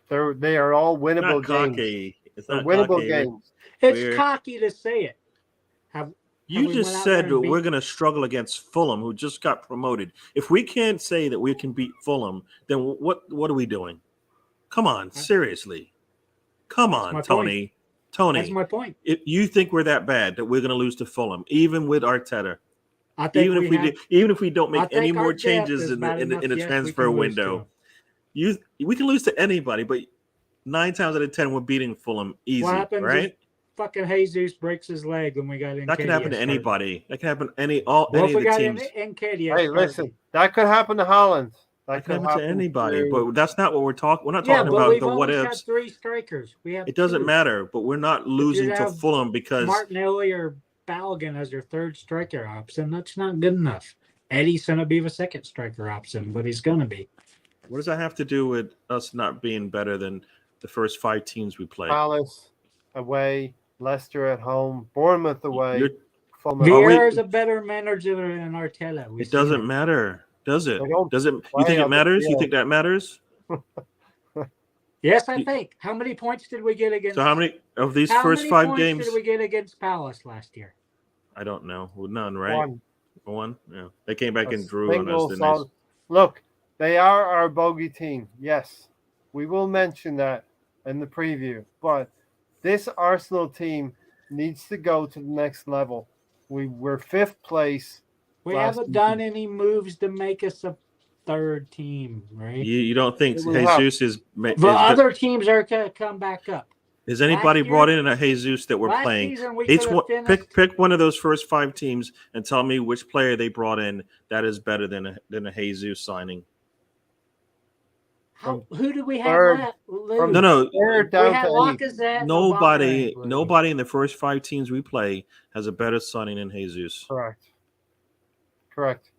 They are all winnable games. It's not winnable games. It's cocky to say it. You just said we're going to struggle against Fulham, who just got promoted. If we can't say that we can beat Fulham, then what are we doing? Come on, seriously. Come on, Tony. Tony. That's my point. If you think we're that bad that we're going to lose to Fulham, even with Arteta, even if we don't make any more changes in the transfer window, we can lose to anybody. But 9 times out of 10, we're beating Fulham easy, right? Fucking Jesus breaks his leg when we got in. That can happen to anybody. That can happen any of the teams. Hey, listen, that could happen to Haaland. That could happen to anybody, through- but that's not what we're talking. We're not Yeah, talking but about we've the what always had ifs. 3 strikers. We have It doesn't 2. matter, but we're not losing to have Fulham because Martinelli or Balogun as your 3rd striker option. That's not good enough. Eddie's going to be the 2nd striker option, but he's going to be. what does that have to do with us not being better than the first 5 teams we play? Palace away, Leicester at home, Bournemouth away. You're- Fulham at Are we- Vieira's a better manager than Arteta. It doesn't matter, does it? They don't Does it? You play think it on the matters? You field. think that matters? Yes, I think. How many points did we get against? So how many of these how first many 5 points games? did we get against Palace last year? I don't know. Well, none, right? One. Yeah, they came back A and drew on us. single Didn't solid- Look, they are our bogey team. Yes, we will mention that in the preview. But this Arsenal team needs to go to the next level. We're 5th place. We Last haven't done any moves to make us a 3rd team, right? You don't think We have. Jesus is? But other teams are going to come back up. Has anybody last brought year- in a Jesus that we're last playing? season we Each could have one, finished- pick one of those first 5 teams and tell me which player they brought in that is better than a Jesus signing. Who do we have third- left? No, They're We down had to 8. Lacazette. and nobody Aubameyang. in the first 5 teams we play has a better signing than Jesus. Correct.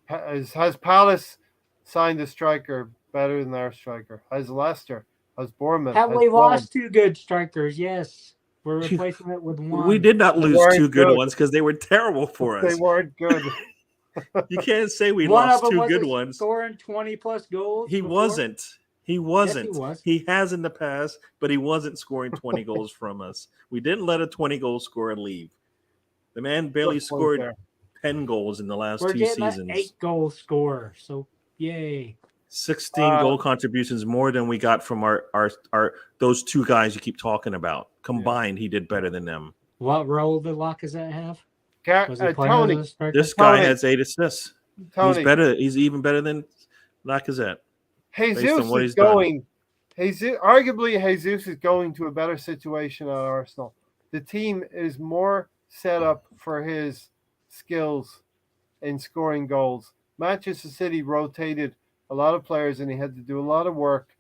Has Palace signed a striker better than our striker? Has Leicester? Has Bournemouth? Have has we Fulham? lost 2 good strikers? Yes. We're replacing it with 1. We did not They lose weren't 2 good good. ones because they were terrible for us. They weren't good. You can't say we One lost of them 2 was good ones. scoring 20-plus goals. He before. wasn't. He wasn't. Yes, he was. He has in the past, but he wasn't scoring 20 goals from us. We didn't let a 20-goal scorer leave. The man barely Good point scored there. 10 goals in the last We're 2 getting seasons. an 8-goal scorer. So, yay. 16 goal contributions more than we got from our those 2 guys you keep talking about. Combined, he did better than them. What role did Lacazette have? Was he playing Tony, as a striker? This guy Tony. has 8 assists. Tony, He's better. He's even better than Lacazette. based Jesus on what is he's done. going. Arguably, Jesus is going to a better situation at Arsenal. The team is more set up for his skills in scoring goals. Manchester City rotated a lot of players, and he had to do a lot of work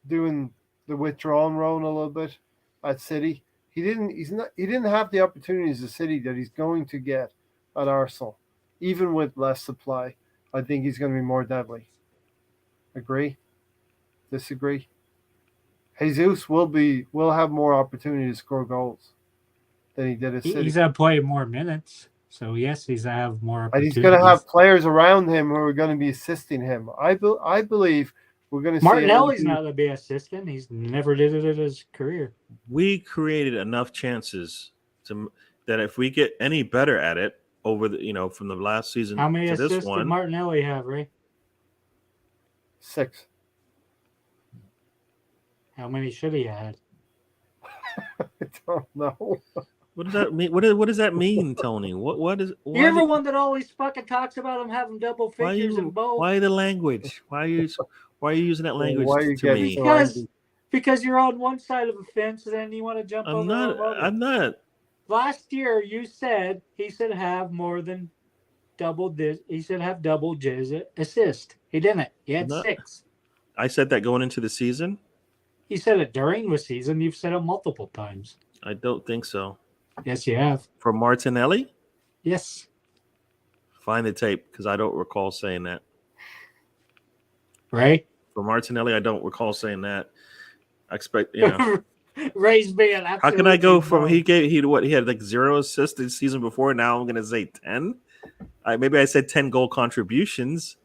doing the withdrawn role a little bit at City. He didn't have the opportunities at City that he's going to get at Arsenal, even with less supply. I think he's going to be more deadly. Agree? Disagree? Jesus will have more opportunity to score goals than he did at City. He's going to play more minutes. So, yes, he's going to have more And opportunities. he's going to have players around him who are going to be assisting him. I believe we're going to see Martinelli's not going to be assistant. He's never did it in his career. We created enough chances that if we get any better at it over the from the last season How many to assists this did one, Martinelli have, Ray? 6. How many should he have had? I don't know. what does that mean? What does that mean, Tony? What is? Why You're the did- one that always fucking talks about him having double why figures you? and both. Why the language? Why are you using that language Why are you to getting me? so Because you're on one side of the fence and then you want to jump over I'm the not. other. I'm not. Last year you said he should have more than double this. He should have double assist. He didn't. He had Not- 6. I said that going into the season. He said it during the season. You've said it multiple times. I don't think so. Yes, you have. For Martinelli, Yes. find the tape because I don't recall saying that. Ray? For Martinelli, I don't recall saying that. I expect Ray's being How can I go absolutely from wrong. he had like 0 assists the season before? Now I'm gonna say 10. Maybe I said 10 goal contributions,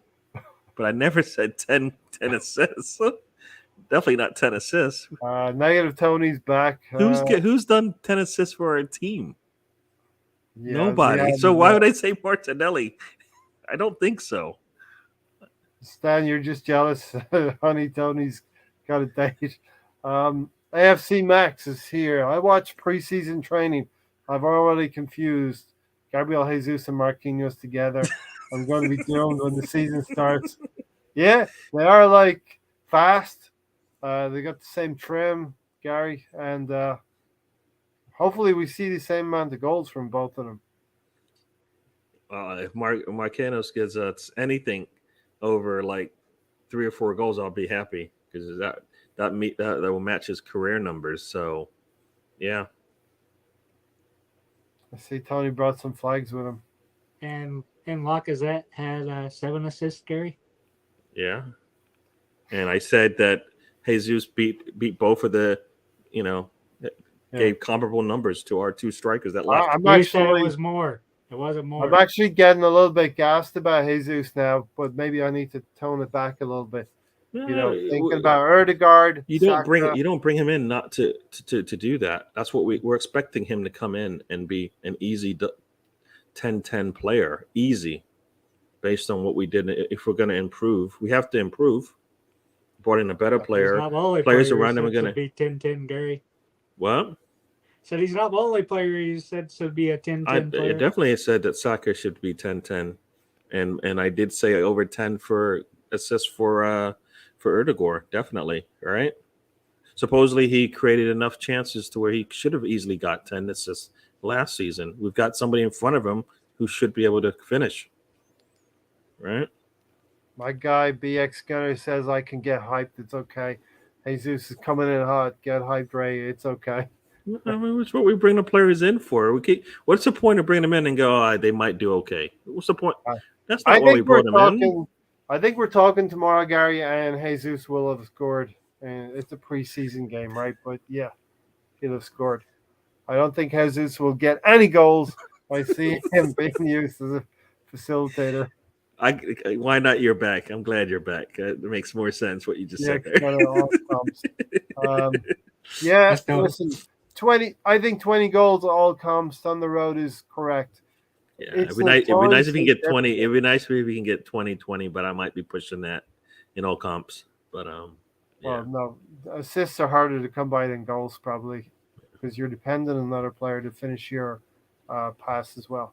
but I never said 10 assists. Definitely not 10 assists. Negative Tony's back. Who's done 10 assists for our team? Yeah, Nobody. yeah, So why would I say Martinelli? I don't think so. Stan, you're just jealous. Honey, Tony's got a date. AFC Max is here. I watched preseason training. I've already confused Gabriel Jesus and Marquinhos together. I'm going to be doomed when the season starts. Yeah, they are like fast. They got the same trim, Gary, and hopefully we see the same amount of goals from both of them. If Marquinhos gets us anything over like 3 or 4 goals, I'll be happy because that will match his career numbers. So, yeah. I see Tony brought some flags with him. And Lacazette had 7 assists, Gary. Yeah. And I said that Jesus beat both of the, gave comparable numbers to our 2 strikers that left. You said it was more. It wasn't more. I'm actually getting a little bit gassed about Jesus now, but maybe I need to tone it back a little bit. Thinking about Erdegaard. You don't bring him in not to do that. That's what we're expecting him to come in and be an easy 10-10 player, easy, based on what we did. If we're going to improve, we have to improve. Brought in a better player. Players around him are going to be 10-10, Gary. What? Said he's not the only player he said should be a 10-10 player. I definitely said that Saka should be 10-10, and I did say over 10 for assists for Erdegaard, definitely, right? Supposedly he created enough chances to where he should have easily got 10 assists last season. We've got somebody in front of him who should be able to finish, right? My guy BX Gunner says I can get hyped. It's okay. Jesus is coming in hot. Get hyped, Ray. It's okay. I mean, it's what we bring the players in for. What's the point of bringing them in and go, they might do okay? What's the point? That's not why we brought them in. I think we're talking tomorrow, Gary, and Jesus will have scored. And it's a preseason game, right? But yeah, he'll have scored. I don't think Jesus will get any goals. I see him being used as a facilitator. Why not? You're back. I'm glad you're back. It makes more sense what you just said there. Listen, 20. I think 20 goals all comps on the road is correct. Yeah, it'd be nice if we can get 20. It'd be nice if we can get 20-20, but I might be pushing that in all comps. But yeah. Well, no, assists are harder to come by than goals probably because you're dependent on another player to finish your pass as well.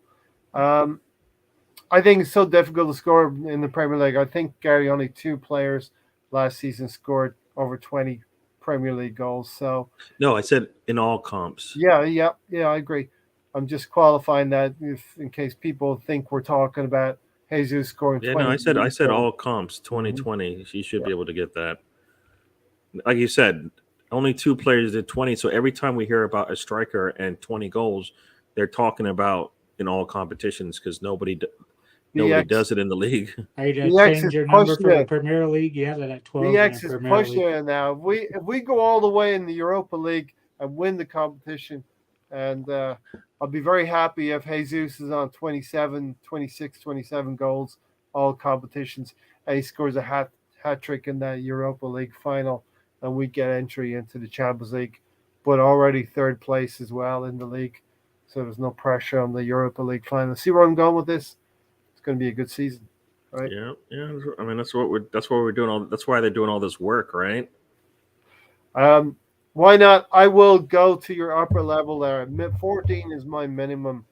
I think it's so difficult to score in the Premier League. I think, Gary, only 2 players last season scored over 20 Premier League goals. So no, I said in all comps. Yeah, I agree. I'm just qualifying that in case people think we're talking about Jesus scoring 20. Yeah, no, I said all comps 2020. He should be able to get that. Like you said, only 2 players did 20. So every time we hear about a striker and 20 goals, they're talking about in all competitions because nobody does it in the league. Hey, just change your number for the Premier League. You have it at 12. BX is pushing it now. If we go all the way in the Europa League and win the competition, and I'll be very happy if Jesus is on 27 goals, all competitions, and he scores a hat trick in that Europa League final, and we get entry into the Champions League, but already 3rd place as well in the league. So there's no pressure on the Europa League final. See where I'm going with this? It's going to be a good season, right? Yeah. I mean, that's what we're doing. That's why they're doing all this work, right? Why not? I will go to your upper level there. 14 is my minimum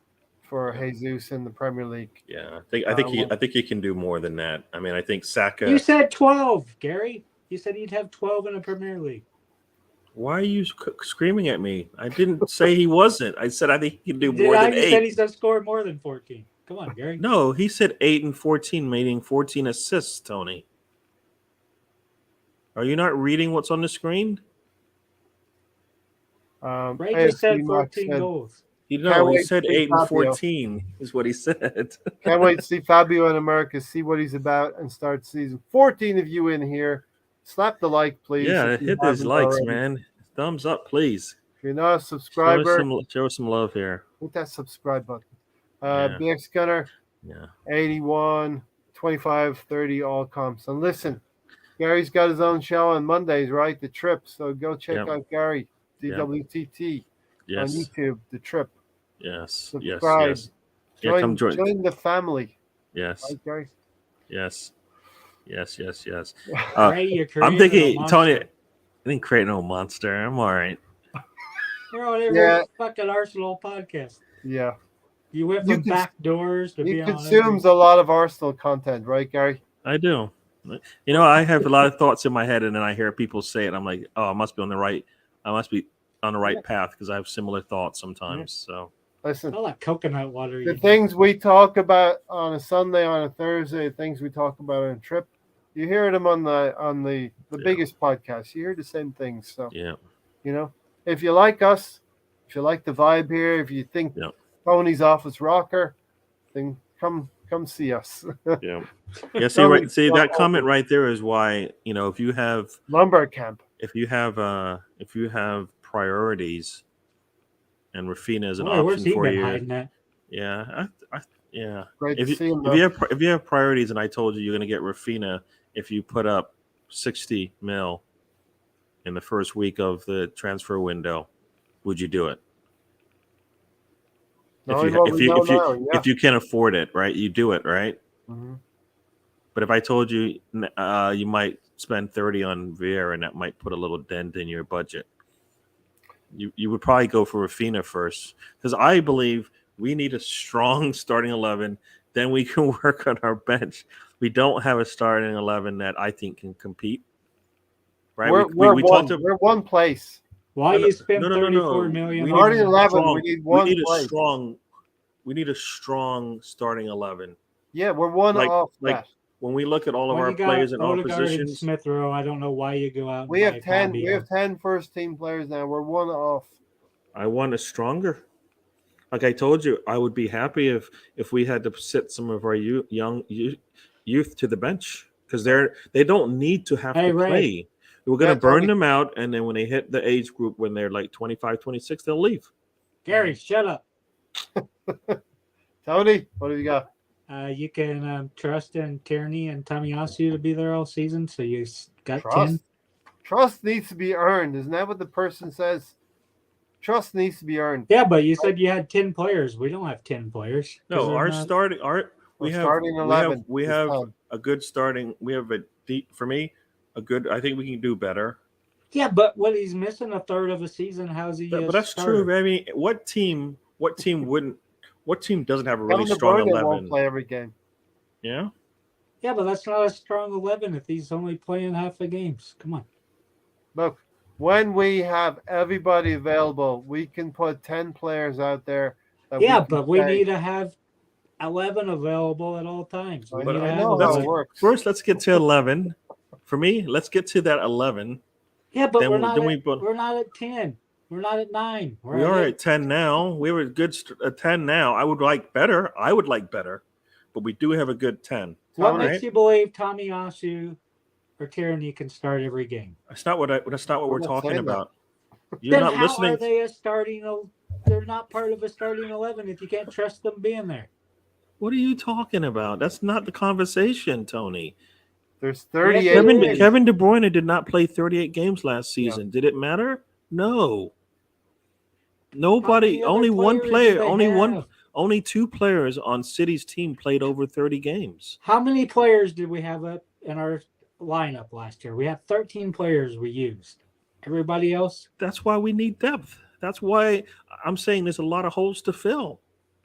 for Jesus in the Premier League. Yeah, I think he can do more than that. I mean, I think Saka. You said 12, Gary. You said he'd have 12 in the Premier League. Why are you screaming at me? I didn't say he wasn't. I said I think he can do more than 8. You said he's going to score more than 14. Come on, Gary. No, he said 8 and 14, meaning 14 assists, Tony. Are you not reading what's on the screen? Ray just said 14 goals. He said 8 and 14 is what he said. Can't wait to see Fabio in America, see what he's about, and start season. 14 of you in here. Slap the like, please. Yeah, hit those likes, man. Thumbs up, please. If you're not a subscriber, show us some love here. Hit that subscribe button. BX Gunner, 81, 25, 30, all comps. And listen, Gary's got his own show on Mondays, right? The Trip. So go check out Gary, DWTT, on YouTube, The Trip. Yes. Subscribe. Yes. Join the family. Yes. Right, Gary? Yes. I'm thinking, Tony, I didn't create no monster. I'm all right. You're on every fucking Arsenal podcast. Yeah. You went from back doors to be on. He consumes a lot of Arsenal content, right, Gary? I do. You know, I have a lot of thoughts in my head, and then I hear people say it. And I'm like, oh, I must be on the right. I must be on the right path because I have similar thoughts sometimes. So Listen, All that coconut water. the You things we talk about on a Sunday, on a Thursday, the things we talk about on a trip, you hear them on the biggest podcast. You hear the same things. So Yeah. if you like us, if you like the vibe here, if you think Yeah. Tony's office rocker, then come see us. Yeah. Yeah. See, Tony, right. See, that comment over right there is why, if you have lumber camp. if you have priorities and Rafina is an Boy, where's option he for been you. hiding at? Yeah. Yeah. Great If to you see him. if you have priorities, and I told you you're going to get Rafina if you put up 60 mil in the first week of the transfer window, would you do it? Knowing what we know now, yeah. If you can afford it, right? You do it, right? Mm-hmm. But if I told you you might spend 30 on Vieira, and that might put a little dent in your budget, you would probably go for Rafina first, because I believe we need a strong starting 11. Then we can work on our bench. We don't have a starting 11 that I think can compete. Right? We're one place. Why you spend no. 34 million? We Starting need 11. We need one place. We need a strong starting 11. Yeah, we're one off that. When we look at all of When our you got players in all Odegaard and positions, Smith Rowe, I don't know why you go out. We and have buy 10. Fabio. We have 10 first team players now. We're one off. I want a stronger. Like I told you, I would be happy if we had to sit some of our young youth to the bench, because they don't need to have to play. We're going to burn them out, and then when they hit the age group, when they're like 25, 26, they'll leave. Gary, shut up. Tony, what have you got? You can trust in Tierney and Tomiyasu to be there all season, so you got Trust. 10. Trust needs to be earned. Isn't that what the person says? Trust needs to be earned. Yeah, but you said you had 10 players. We don't have 10 players. No, starting 11. We have a good starting. We have a deep, for me, a good. I think we can do better. Yeah, but what he's missing a third of a season. How's he? But that's starter? true. I mean, what team wouldn't? What team doesn't have a really Kevin De strong Bruyne 11? Won't play every game. Yeah. Yeah, but that's not a strong 11 if he's only playing half the games. Come on. Look, when we have everybody available, we can put 10 players out there. But we need to have 11 available at all times. I know how it works. First, let's get to 11. For me, let's get to that 11. Yeah, but we're not at 10. We're not at 9. We are at 10 now. We were good at 10 now. I would like better. But we do have a good 10. What makes you believe Tomiyasu or Tierney can start every game? That's not what we're talking about. You're not listening. How are they they're not part of a starting 11 if you can't trust them being there. What are you talking about? That's not the conversation, Tony. There's 38. Kevin De Bruyne did not play 38 games last season. Yeah. Did it matter? No. Nobody. Only one player. Only 2 players on City's team played over 30 games. How many players did we have up in our lineup last year? We had 13 players we used. Everybody else? That's why we need depth. That's why I'm saying there's a lot of holes to fill.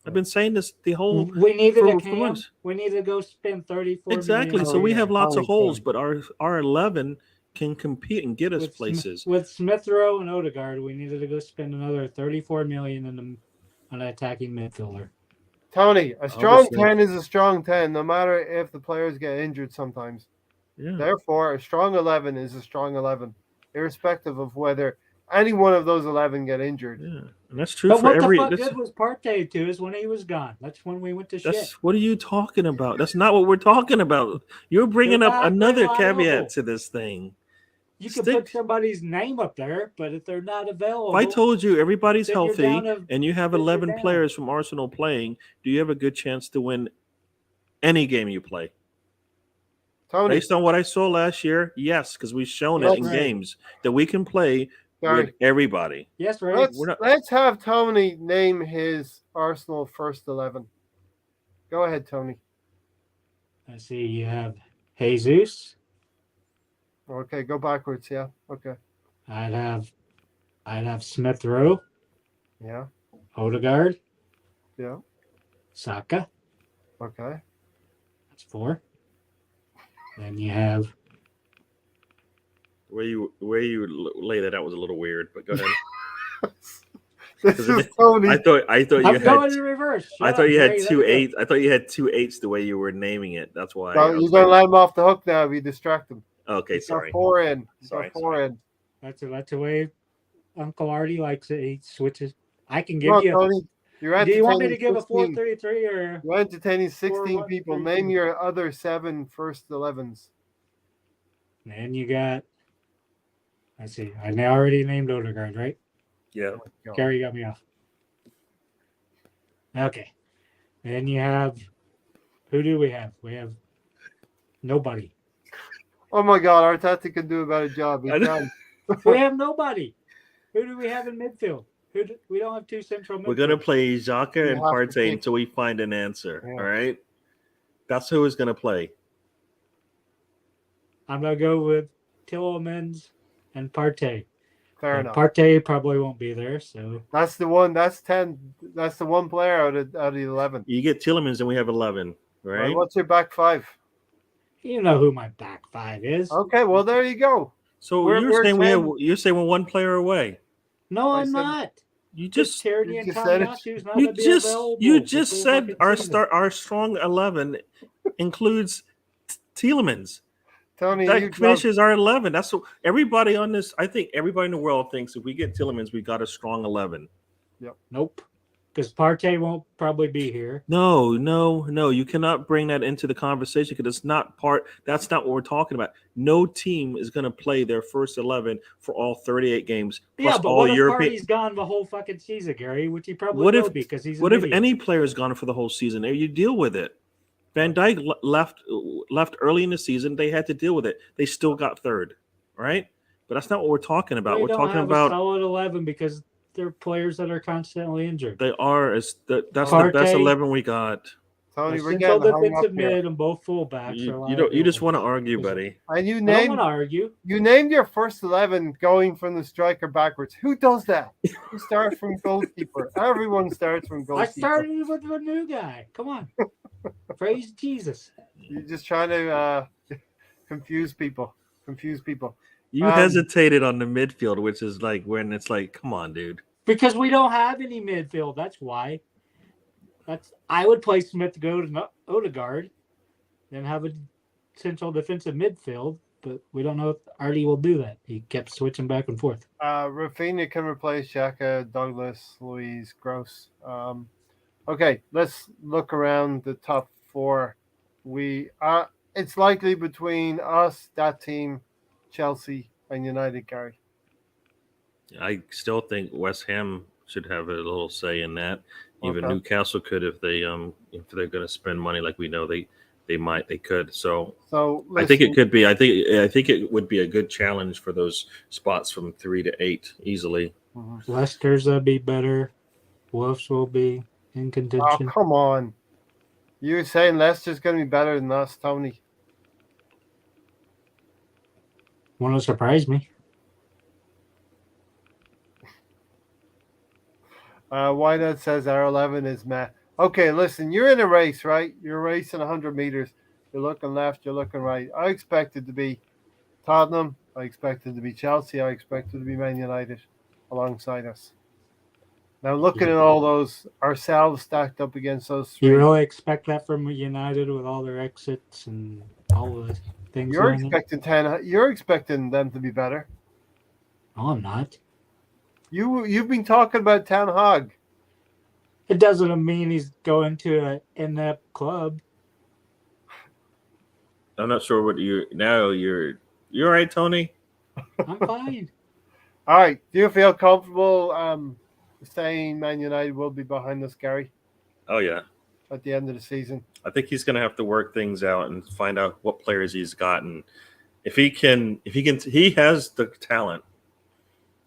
I've been saying this the whole. We needed a cam. We need to go spend 34. Exactly. So we have lots of holes, but our 11 can compete and get us places. With Smith Rowe and Odegaard, we needed to go spend another 34 million on an attacking midfielder. Tony, a strong 10 is a strong 10, no matter if the players get injured sometimes. Yeah. Therefore, a strong 11 is a strong 11, irrespective of whether any one of those 11 get injured. Yeah, and that's true but for every. What the fuck good was Partey to us when he was gone? That's when we went to shit. What are you talking about? That's not what we're talking about. You're bringing up another caveat to this thing. You can put somebody's name up there, but if they're not available. If I told you everybody's healthy and you have 11 players from Arsenal playing, do you have a good chance to win any game you play? Tony, based on what I saw last year, yes, because we've shown it in games that we can play with everybody. Yes, right. Let's have Tony name his Arsenal first 11. Go ahead, Tony. I see you have Jesus. Okay, go backwards. Yeah. Okay. I'd have Smith Rowe. Yeah. Odegaard. Yeah. Saka. Okay. That's 4. Then you have. Where you lay that out was a little weird, but go ahead. This is Tony. I thought you I'm had. going in reverse. I Shut thought up, you had Gary, let two me go. eights. I thought you had two eights the way you were naming it. That's why. So I you're was going to like, let him off the hook now if you distract him. okay, He's got sorry. 4 in. He's Sorry, got 4 in. That's the way Uncle Artie likes it. He switches. I can Come on, give you. Tony. You're Do you want me to entertaining give a 16. 4-3-3 or? You're entertaining 16 4-1-3-2. people. Name your other 7 first 11s. And you got. Let's see. I already named Odegaard, right? Yeah. Gary got me off. Okay. Then you have. Who do we have? We have nobody. Oh my God, Arteta can do a better job. He I know. can. We have nobody. Who do we have in midfield? We don't have 2 central midfielders. We're gonna play Xhaka You and have to Partey pick. until we find an answer. Yeah. All right. That's who is gonna play. I'm gonna go with Tielemans and Partey. Fair And enough. Partey probably won't be there, so That's the one. That's 10. That's the one player out of the 11. You get Tielemans, and we have 11. Right. Right, what's your back 5? you know who my back 5 is. Okay, well there you go. So We're you're saying we have? 10. You're saying we're one player away. No, I I'm said- not. You Just just Tierney you and just said it. Tomiyasu not you gonna be just available. you the just full said fucking our season. our strong 11 includes Tielemans. Tony, That you love, finishes our 11. That's what everybody on this. I think everybody in the world thinks if we get Tielemans, we got a strong 11. Nope. Because Partey won't probably be here. No. You cannot bring that into the conversation because it's not part. That's not what we're talking about. No team is going to play their first 11 for all 38 games plus Yeah, but all what if European. Partey's gone the whole fucking season, Gary? Which he probably What will if- be because he's What an if idiot. any player is gone for the whole season? You deal with it. Van Dijk left early in the season. They had to deal with it. They still got third, right? But that's not what we're talking about. We We're don't talking have about a solid 11 because they're players that are constantly injured. they are. That's the best Partey- 11 we got. Tony, Our we're central getting hung up defensive here. mid and both fullbacks are You don't. You just want to liabilities. argue, buddy. And you I don't named want to argue. you named your first 11 going from the striker backwards. Who does that? You start from goalkeeper. Everyone starts from I goalkeeper. started with a new guy. Come on. Praise Jesus. You're just trying to confuse people. You Um, hesitated on the midfield, which is like when it's like, come on, dude. Because we don't have any midfield. That's why. I would play Smith go to Odegaard, then have a central defensive midfield, but we don't know if Artie will do that. He kept switching back and forth. Rafinha can replace Xhaka, Douglas, Luiz, Gross. Okay, let's look around the top 4. It's likely between us, that team, Chelsea, and United, Gary. I still think West Ham should have a little say in that. Even Okay. Newcastle could if they're going to spend money like we know they could. So So I think it could be. I think it would be a good challenge for those spots from 3 to 8 easily. Leicester's be better. Wolves will be in Oh, contention. come on. You were saying Leicester's going to be better than us, Tony. Won't surprise me. Whitehead says our 11 is meh. Okay, listen, you're in a race, right? You're racing 100 meters. You're looking left, you're looking right. I expected to be Tottenham. I expected to be Chelsea. I expected to be Man United alongside us. Now, looking at all those, ourselves stacked up against those 3. You really expect that from United with all their exits and all the things? You're going on? expecting 10. You're expecting them to be better. No, I'm not. You've been talking about Ten Hag. It doesn't mean he's going to an in-depth club. I'm not sure what you're all right, Tony. I'm fine. All right. Do you feel comfortable saying Man United will be behind us, Gary, Oh yeah, at the end of the season? I think he's going to have to work things out and find out what players he's gotten. If he has the talent.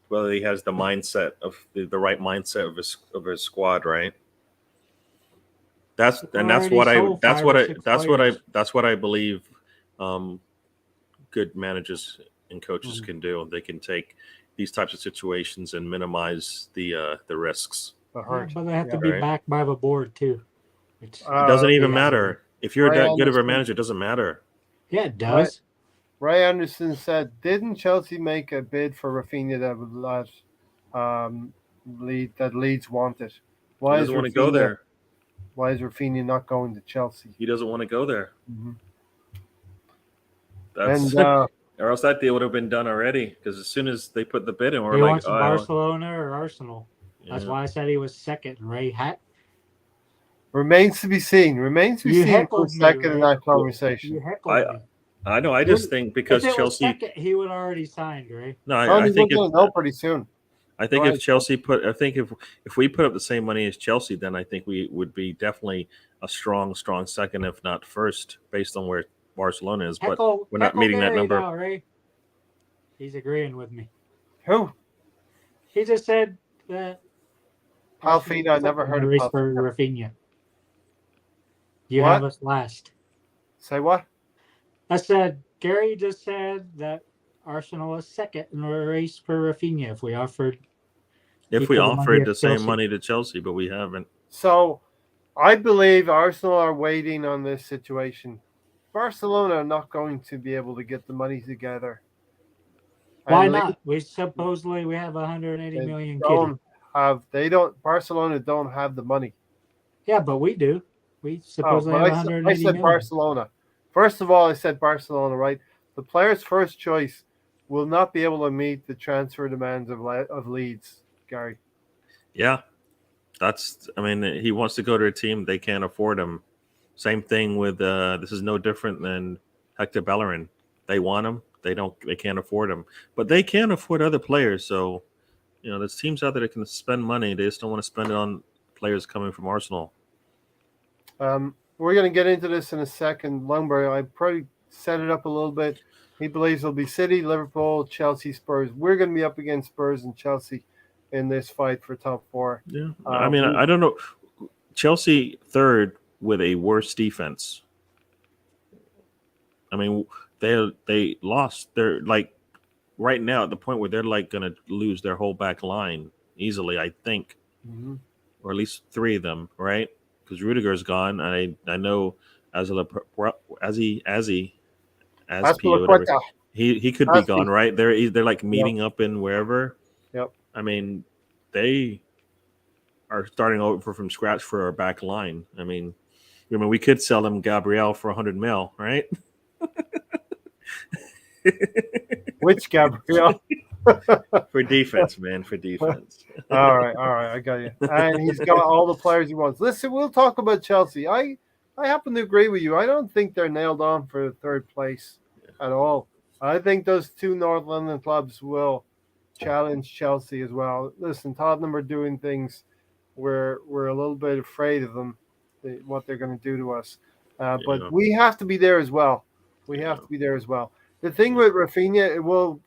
Whether he has the mindset of the right mindset of his squad, right? That's what I believe. Good managers and coaches can do. They can take these types of situations and minimize the risks. The Yeah, hurt. but they have to Yeah, be right. backed by the board too. Which, It doesn't even yeah. matter if you're Right, that good of a understood. manager. It doesn't matter. yeah, it does. Ray Anderson said, "Didn't Chelsea make a bid for Rafinha that would let Leeds want it. He Why is doesn't want to go there. Why is Rafinha not going to Chelsea? He doesn't want to go there. Mm-hmm. That's And or else that deal would have been done already. Because as soon as they put the bid in, we're He like, wants oh, Barcelona or Arsenal. That's yeah. why I said he was second, Ray. remains to be seen. Remains to be You seen heckled who's me, second in Ray. that conversation. You heckled me. I know. I just think because if it was Chelsea. second, he would already signed, Ray. No, We're I think going to know pretty soon. I think Go if ahead. Chelsea if we put up the same money as Chelsea, then I think we would be definitely a strong second, if not first, based on where Barcelona is. But we're not meeting that number. Now, Ray. He's agreeing with me. Who? He just said that. Palfina. I never heard of Palfina. For Palfina. Rafinha. You What? have us last. Say what? I said Gary just said that Arsenal is second in the race for Rafinha if we offered the same money to Chelsea, but we haven't. So I believe Arsenal are waiting on this situation. Barcelona are not going to be able to get the money together. Why not? We supposedly we have 180 million kitty. Barcelona don't have the money. Yeah, but we do. We supposedly have 180 I said million. Barcelona. First of all, I said Barcelona, right? The player's first choice will not be able to meet the transfer demands of Leeds, Gary. Yeah. He wants to go to a team they can't afford him. Same thing with this is no different than Hector Bellerin. They want him. They can't afford him. But they can afford other players. So, there's teams out there that can spend money. They just don't want to spend it on players coming from Arsenal. We're going to get into this in a second. Lundberg, I probably set it up a little bit. He believes it'll be City, Liverpool, Chelsea, Spurs. We're going to be up against Spurs and Chelsea in this fight for top four. Yeah. I don't know. Chelsea third with a worse defense. They lost. They're like right now at the point where they're like going to lose their whole back line easily, I think. Mm-hmm. Or at least three of them, right? Because Rudiger's gone. I know he could be gone, right? They're like meeting up in wherever. Yep. They are starting over from scratch for our back line. We could sell them Gabriel for 100 mil, right? Which Gabriel? For defense, man. For defense. All right, I got you. And he's got all the players he wants. Listen, we'll talk about Chelsea. I happen to agree with you. I don't think they're nailed on for third place at all. I think those two North London clubs will challenge Chelsea as well. Listen, Tottenham are doing things where we're a little bit afraid of them, what they're going to do to us. But we have to be there as well. We have to be there as well. The thing with Rafinha,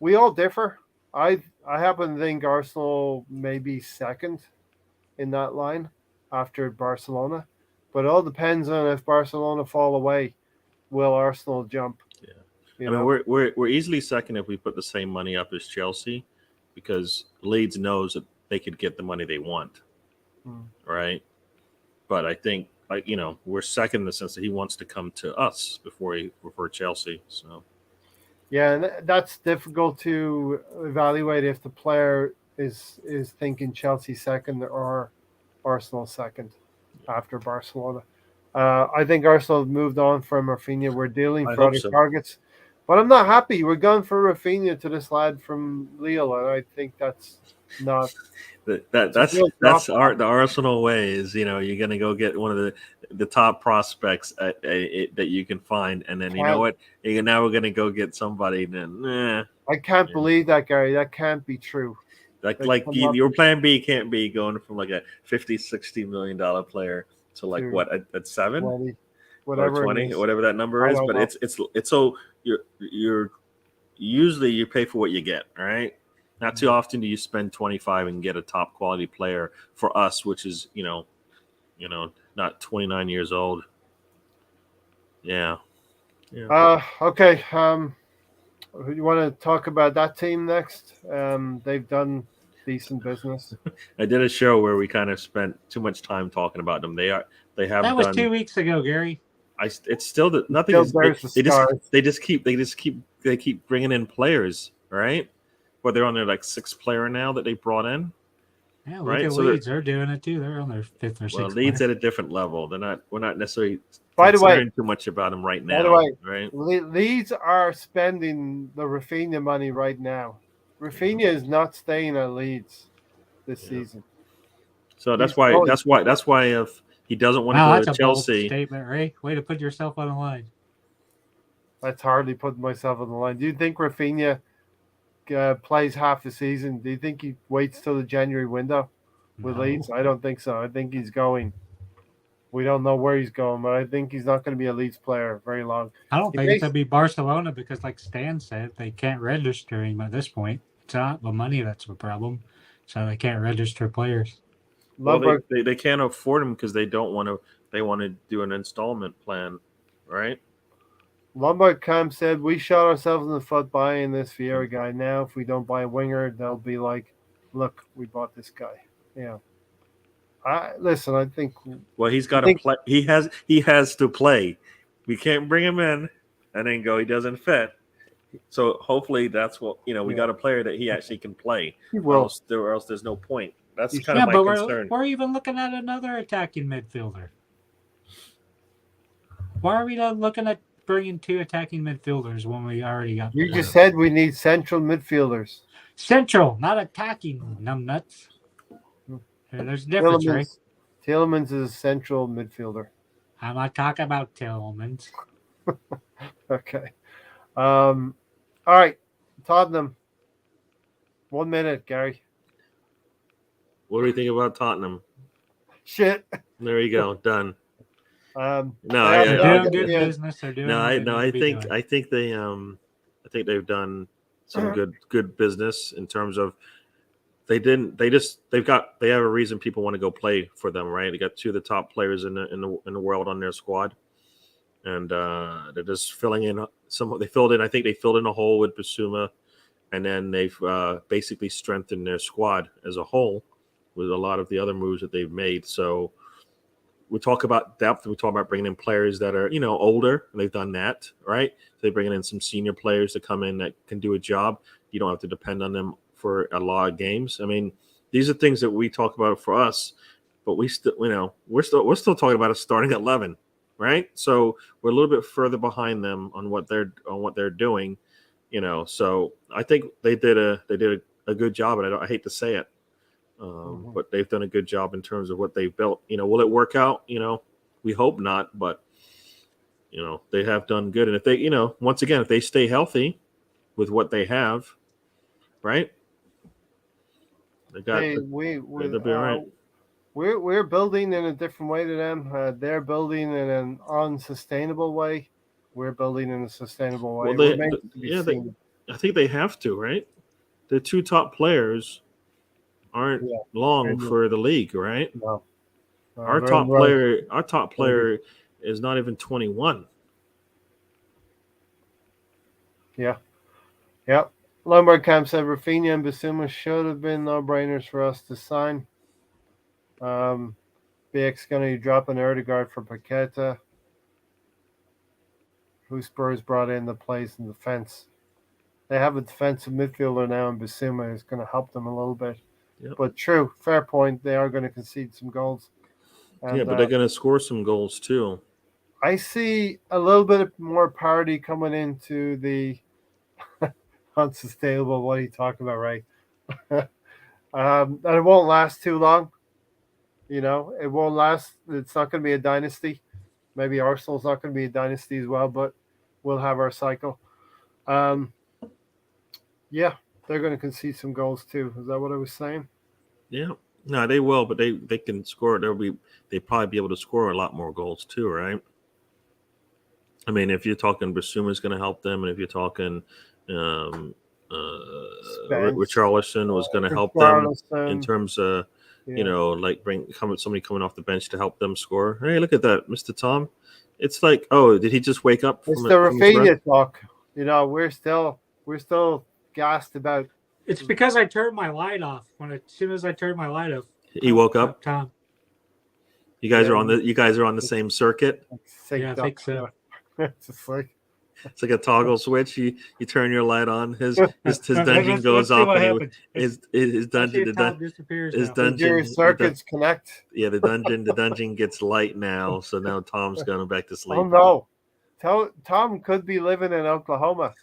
we all differ. I happen to think Arsenal may be second in that line after Barcelona, but it all depends on if Barcelona fall away. Will Arsenal jump? Yeah, we're easily second if we put the same money up as Chelsea, because Leeds knows that they could get the money they want, right? But I think we're second in the sense that he wants to come to us before Chelsea. So. Yeah, and that's difficult to evaluate if the player is thinking Chelsea second or Arsenal second after Barcelona. I think Arsenal have moved on from Rafinha. We're dealing for other targets. But I'm not happy. We're going for Rafinha to this lad from Lille, and I think that's not... That's the Arsenal way is, you're going to go get one of the top prospects that you can find, and then you know what? Now we're going to go get somebody. Then I can't believe that, Gary. That can't be true. Your plan B can't be going from like a $50-60 million player to like what at 7, 20, whatever, or 20, whatever that number is. But it's so you're usually you pay for what you get, all right. Not too often do you spend 25 and get a top quality player for us, which is, not 29 years old. Yeah. Okay. You want to talk about that team next? They've done decent business. I did a show where we kind of spent too much time talking about them. That was 2 weeks ago, Gary. It's still that nothing is. They keep bringing in players, right? But they're on their like sixth player now that they brought in. Yeah, look Right, at so Leeds. They're doing it too. They're on their fifth or Well, sixth. Leeds player. at a different level. We're not necessarily By the way, considering too much about them right now. By the way, right? Leeds are spending the Rafinha money right now. Rafinha is not staying at Leeds this season. So He's going. that's why if he doesn't want to Wow, go that's to a bold Chelsea, statement, Ray. Way to put yourself on the line. That's hardly putting myself on the line. Do you think Rafinha plays half the season? Do you think he waits till the January window with No. Leeds? I don't think so. I think he's going. We don't know where he's going, but I think he's not going to be a Leeds player very long. I don't think it's going to be Barcelona because, like Stan said, they can't register him at this point. It's not the money that's the problem, so they can't register players. Well, they can't afford him because they don't want to. They want to do an installment plan, right? Lombard Camp said we shot ourselves in the foot buying this Vieira guy. Now, if we don't buy a winger, they'll be like, "Look, we bought this guy." Yeah. Listen. I think. Well, he's got to play. He has to play. We can't bring him in and then go. He doesn't fit. So hopefully that's what we got a player that he actually can play. He will. Or else there's no point. That's kind of my concern. We're even looking at another attacking midfielder. Why are we not looking at bringing two attacking midfielders when we already got? You just said we need central midfielders. Central, not attacking, numbnuts. There's a difference, right? Tielemans is a central midfielder. I'm not talking about Tielemans. Okay. All right. Tottenham. 1 minute, Gary. What do you think about Tottenham? Shit. There you go. Done. They're doing good business. They're doing. I think they've done some good business in terms of they have a reason people want to go play for them, right? They got two of the top players in the world on their squad, and they're just filling in some. They filled in. I think they filled in a hole with Bissouma, and then they've basically strengthened their squad as a whole with a lot of the other moves that they've made. So we talk about depth. We talk about bringing in players that are older. And they've done that, right? So they're bringing in some senior players to come in that can do a job. You don't have to depend on them for a lot of games. I mean, these are things that we talk about for us, but we're still talking about a starting 11, right? So we're a little bit further behind them on what they're doing, So I think they did a good job, and I hate to say it, but they've done a good job in terms of what they've built. Will it work out? We hope not, but they have done good. And if they, once again, if they stay healthy with what they have, right? They got. They'll be all right. We're building in a different way to them. They're building in an unsustainable way. We're building in a sustainable way. Well, I think they have to, right? The two top players aren't long for the league, right? No. Our top player is not even 21. Yeah. Yep. Lombard Camp said Rafinha and Bissouma should have been no-brainers for us to sign. BX going to drop an Erdegaard for Paqueta, who Spurs brought in to play in defense. They have a defensive midfielder now, and Bissouma is going to help them a little bit. Yep. But true, fair point. They are going to concede some goals. And, but they're going to score some goals too. I see a little bit more parity coming into the unsustainable. What are you talking about, right? And it won't last too long. It won't last. It's not going to be a dynasty. Maybe Arsenal's not going to be a dynasty as well, but we'll have our cycle. Yeah, they're going to concede some goals too. Is that what I was saying? Yeah. No, they will, but they can score. They probably be able to score a lot more goals too, right? I mean, if you're talking Bissouma is going to help them, and if you're talking Richarlison was going to help them in terms of like somebody coming off the bench to help them score. Hey, look at that, Mr. Tom. It's like, oh, did he just wake up? It's the Rafinha talk. We're still gassed about. It's because I turned my light off. As soon as I turned my light off, he woke up. Tom. You guys are on the same circuit. Yeah, I think so. It's just like It's like a toggle switch. You turn your light on. His dungeon Let's goes see off, what and happens. his Let's see dungeon if Tom disappears his now. Did your dungeon circuits connect? yeah the dungeon gets light now. So now Tom's going back to sleep. Oh no. Tom could be living in Oklahoma.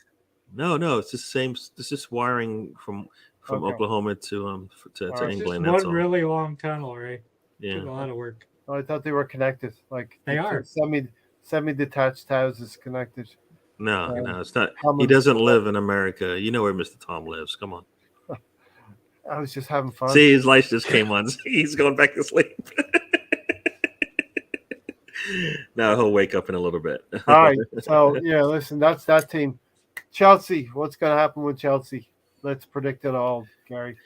No, it's the same. This is wiring from Okay. Oklahoma to All to right. It's just England. That's one all. really long tunnel, right? Yeah. Took a lot of work. Oh, I thought they were connected. Like They are. semi-detached houses connected. No, it's not. Common He doesn't store. live in America. You know where Mr. Tom lives. Come on. I was just having fun. See, his lights just came on. He's going back to sleep. Now he'll wake up in a little bit. All right. So yeah, listen, that's that team. Chelsea. What's going to happen with Chelsea? Let's predict it all, Gary.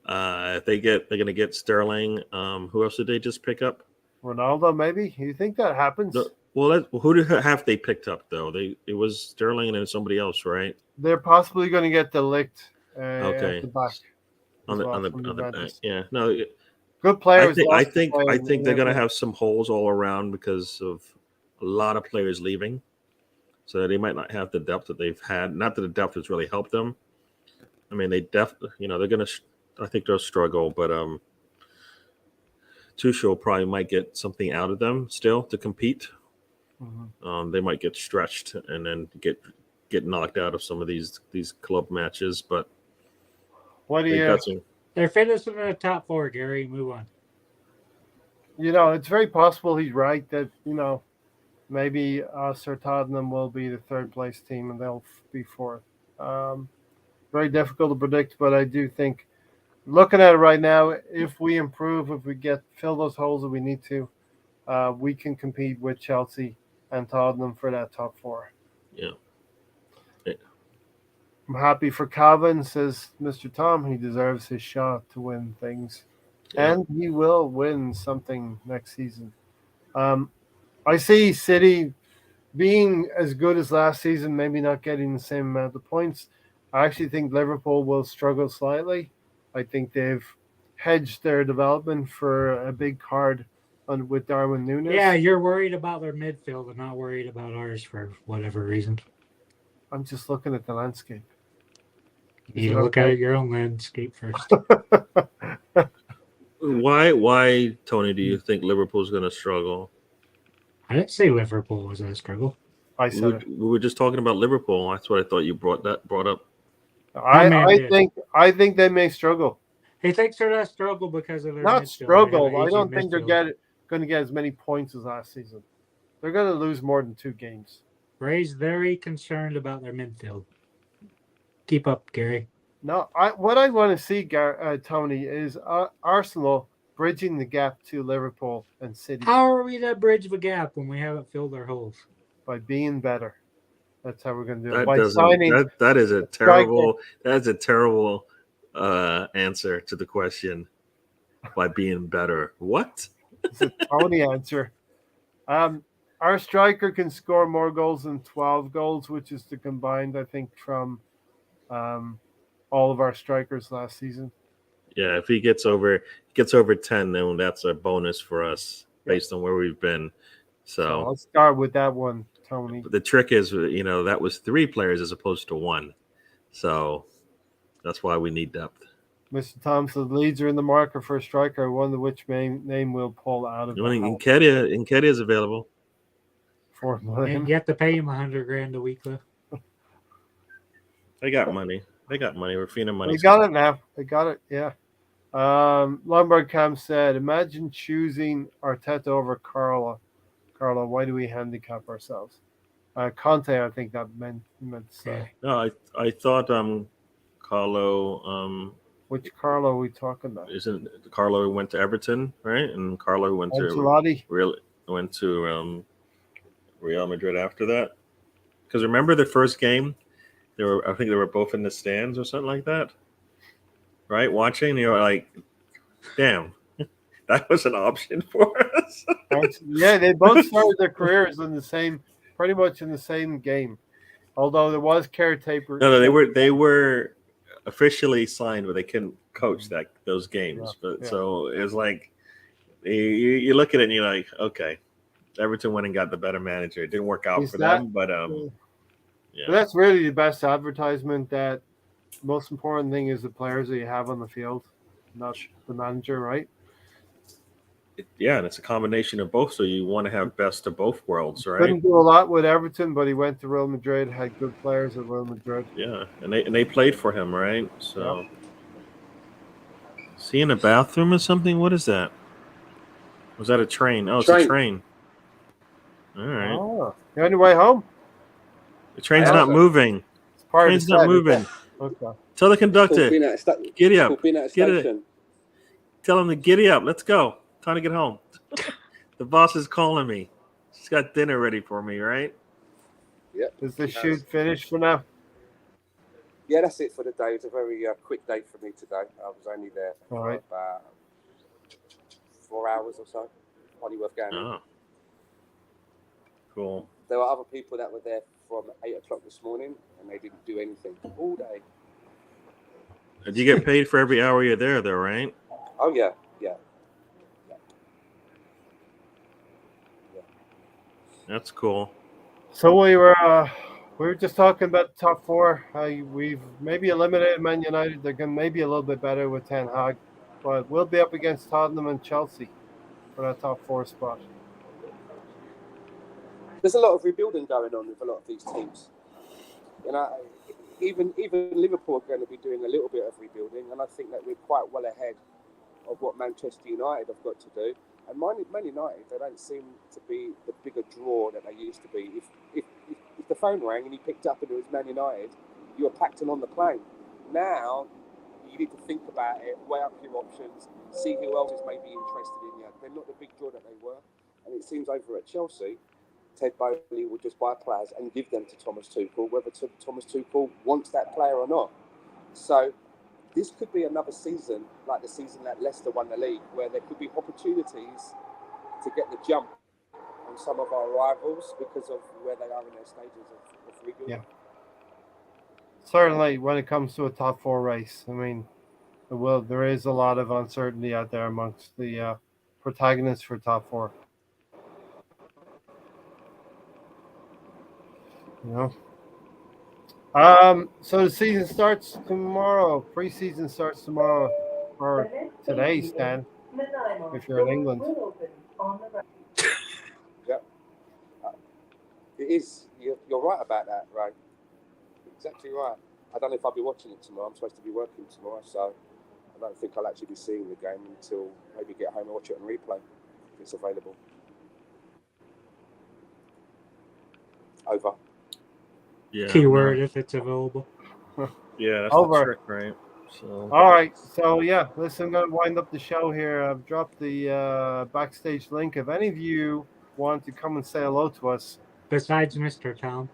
If they're going to get Sterling. Who else did they just pick up? Ronaldo, maybe. You think that happens? Who have they picked up though? It was Sterling and then somebody else, right? They're possibly going to get the licked Okay. at the back. On the back. Yeah. No. Good players. I think they're going to have some holes all around because of a lot of players leaving, so they might not have the depth that they've had. Not that the depth has really helped them. I mean, they're going to. I think they'll struggle, but Tuchel probably might get something out of them still to compete. Mm-hmm. They might get stretched and then get knocked out of some of these club matches, but what do you? They're finishing in the top 4, Gary. Move on. It's very possible he's right that maybe Sir Tottenham will be the third place team and they'll be fourth. Very difficult to predict, but I do think, looking at it right now, if we improve, if we fill those holes that we need to, we can compete with Chelsea and Tottenham for that top 4. Yeah. I'm happy for Calvin, says Mr. Tom. He deserves his shot to win things. Yeah. And he will win something next season. I see City being as good as last season, maybe not getting the same amount of points. I actually think Liverpool will struggle slightly. I think they've hedged their development for a big card with Darwin Núñez. Yeah, you're worried about their midfield and not worried about ours for whatever reason. I'm just looking at the landscape. You need to look at your own landscape first. Why, Tony, do you think Liverpool's going to struggle? I didn't say Liverpool was a struggle. I said we were just talking about Liverpool. That's what I thought you brought up. I think they may struggle. He thinks they're not struggle because of their not midfield. Struggle. I don't think they're going to get as many points as last season. They're going to lose more than 2 games. Ray's very concerned about their midfield. Keep up, Gary. No, what I want to see, Tony, is Arsenal bridging the gap to Liverpool and City. How are we to bridge the gap when we haven't filled our holes? By being better. That's how we're going to do That it. By signing that is a terrible. That's a terrible answer to the question. By being better, what? It's a Tony answer. Our striker can score more goals than 12 goals, which is the combined, I think, from all of our strikers last season. Yeah, if he gets over 10, then that's a bonus for us based on where we've been. So I'll start with that one, Tony. The trick is, that was 3 players as opposed to 1. So that's why we need depth. Mr. Thompson, Leeds are in the market for a striker. I wonder which name will pull out of Nketiah is available. $4 million. And you have to pay him $100,000 a week, though. They got money. We're feeding money. They got it now. They got it. Yeah. Lombard Cam said, imagine choosing Arteta over Carlo. Carlo, why do we handicap ourselves? Conte, I think that meant to say. No, I thought Carlo. Which Carlo are we talking about? Isn't Carlo who went to Everton, right? And Carlo who went to Real Madrid after that. Because remember the first game, I think they were both in the stands or something like that, right? Watching, you're like, damn, that was an option for us. Yeah, they both started their careers pretty much in the same game. Although there was caretaker. No, they were officially signed, but they couldn't coach those games. So it was like you look at it and you're like, okay, Everton went and got the better manager. It didn't work out for them, but Yeah. But that's really the best advertisement. That most important thing is the players that you have on the field, not the manager, right? Yeah, and it's a combination of both. So you want to have best of both worlds, right? Couldn't do a lot with Everton, but he went to Real Madrid, had good players at Real Madrid. Yeah, and they played for him, right? So, Yep. is he in a bathroom or something? What is that? Was that a train? Oh, it's a Train. train. All right, Oh, you're on your way home? the train's Yeah, not so- moving. It's part Train's of the not set. moving. Okay. Tell the It's called conductor, being at a giddy it's up, called being at a get it. station. Tell him to giddy up. Let's go. Time to get home. The boss is calling me. She's got dinner ready for me, right? Yeah. Is the Yes. shoot finished for now? Yeah, that's it for the day. It's a very quick day for me today. I was only there All for right. about 4 hours or so. Hardly worth going in. Oh, cool. There were other people that were there from 8 o'clock this morning, and they didn't do anything all day. And you get paid for every hour you're there, though, right? Oh yeah, yeah. That's cool. So we were just talking about the top four. We've maybe eliminated Man United. They're going maybe a little bit better with Ten Hag, but we'll be up against Tottenham and Chelsea for that top four spot. There's a lot of rebuilding going on with a lot of these teams. You know, even Liverpool are going to be doing a little bit of rebuilding, and I think that we're quite well ahead of what Manchester United have got to do. And Man United, they don't seem to be the bigger draw that they used to be. If the phone rang and you picked up and it was Man United, you were packed and on the plane. Now, you need to think about it, weigh up your options, see who else is maybe interested in you. They're not the big draw that they were. And it seems over at Chelsea, Ted Bowley will just buy players and give them to Thomas Tuchel, whether Thomas Tuchel wants that player or not. So this could be another season, like the season that Leicester won the league, where there could be opportunities to get the jump on some of our rivals because of where they are in their stages of rebuilding. Yeah. Certainly, when it comes to a top four race, I mean, there is a lot of uncertainty out there amongst the protagonists for top four. You know. So the season starts tomorrow. Preseason starts tomorrow, or today, Stan, if you're in England. Yeah. It is. You're right about that, Ray. Exactly right. I don't know if I'll be watching it tomorrow. I'm supposed to be working tomorrow, so I don't think I'll actually be seeing the game until maybe get home and watch it on replay if it's available. Over. Yeah. Keyword if it's available. Yeah, that's Over. the trick, right? So. All right. So yeah, listen, I'm gonna wind up the show here. I've dropped the backstage link. If any of you want to come and say hello to us, Besides Mr. Tom.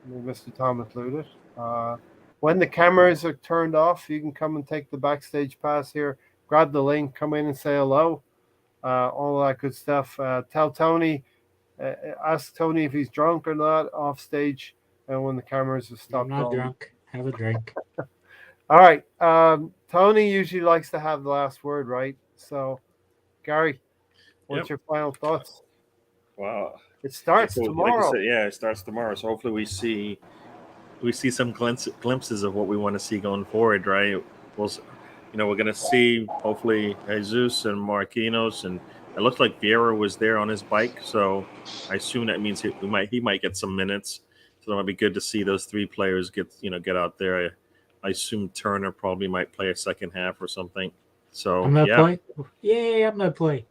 Mr. Tom included. When the cameras are turned off, you can come and take the backstage pass here. Grab the link, come in and say hello. All that good stuff. Tell Tony, ask Tony if he's drunk or not off stage, and when the cameras are stopped. I'm not rolling. drunk. Have a drink. All right. Tony usually likes to have the last word, right? So, Gary, what's Yep. your final thoughts? Wow. It starts So, tomorrow. Like you said, yeah, it starts tomorrow. So hopefully we see some glimpses of what we want to see going forward, right? We're going to see hopefully Jesus and Marquinhos, and it looks like Vieira was there on his bike, so I assume that means he might get some minutes. So it might be good to see those three players get out there. I assume Turner probably might play a second half or something. So I'm gonna play. Yay! I'm gonna play.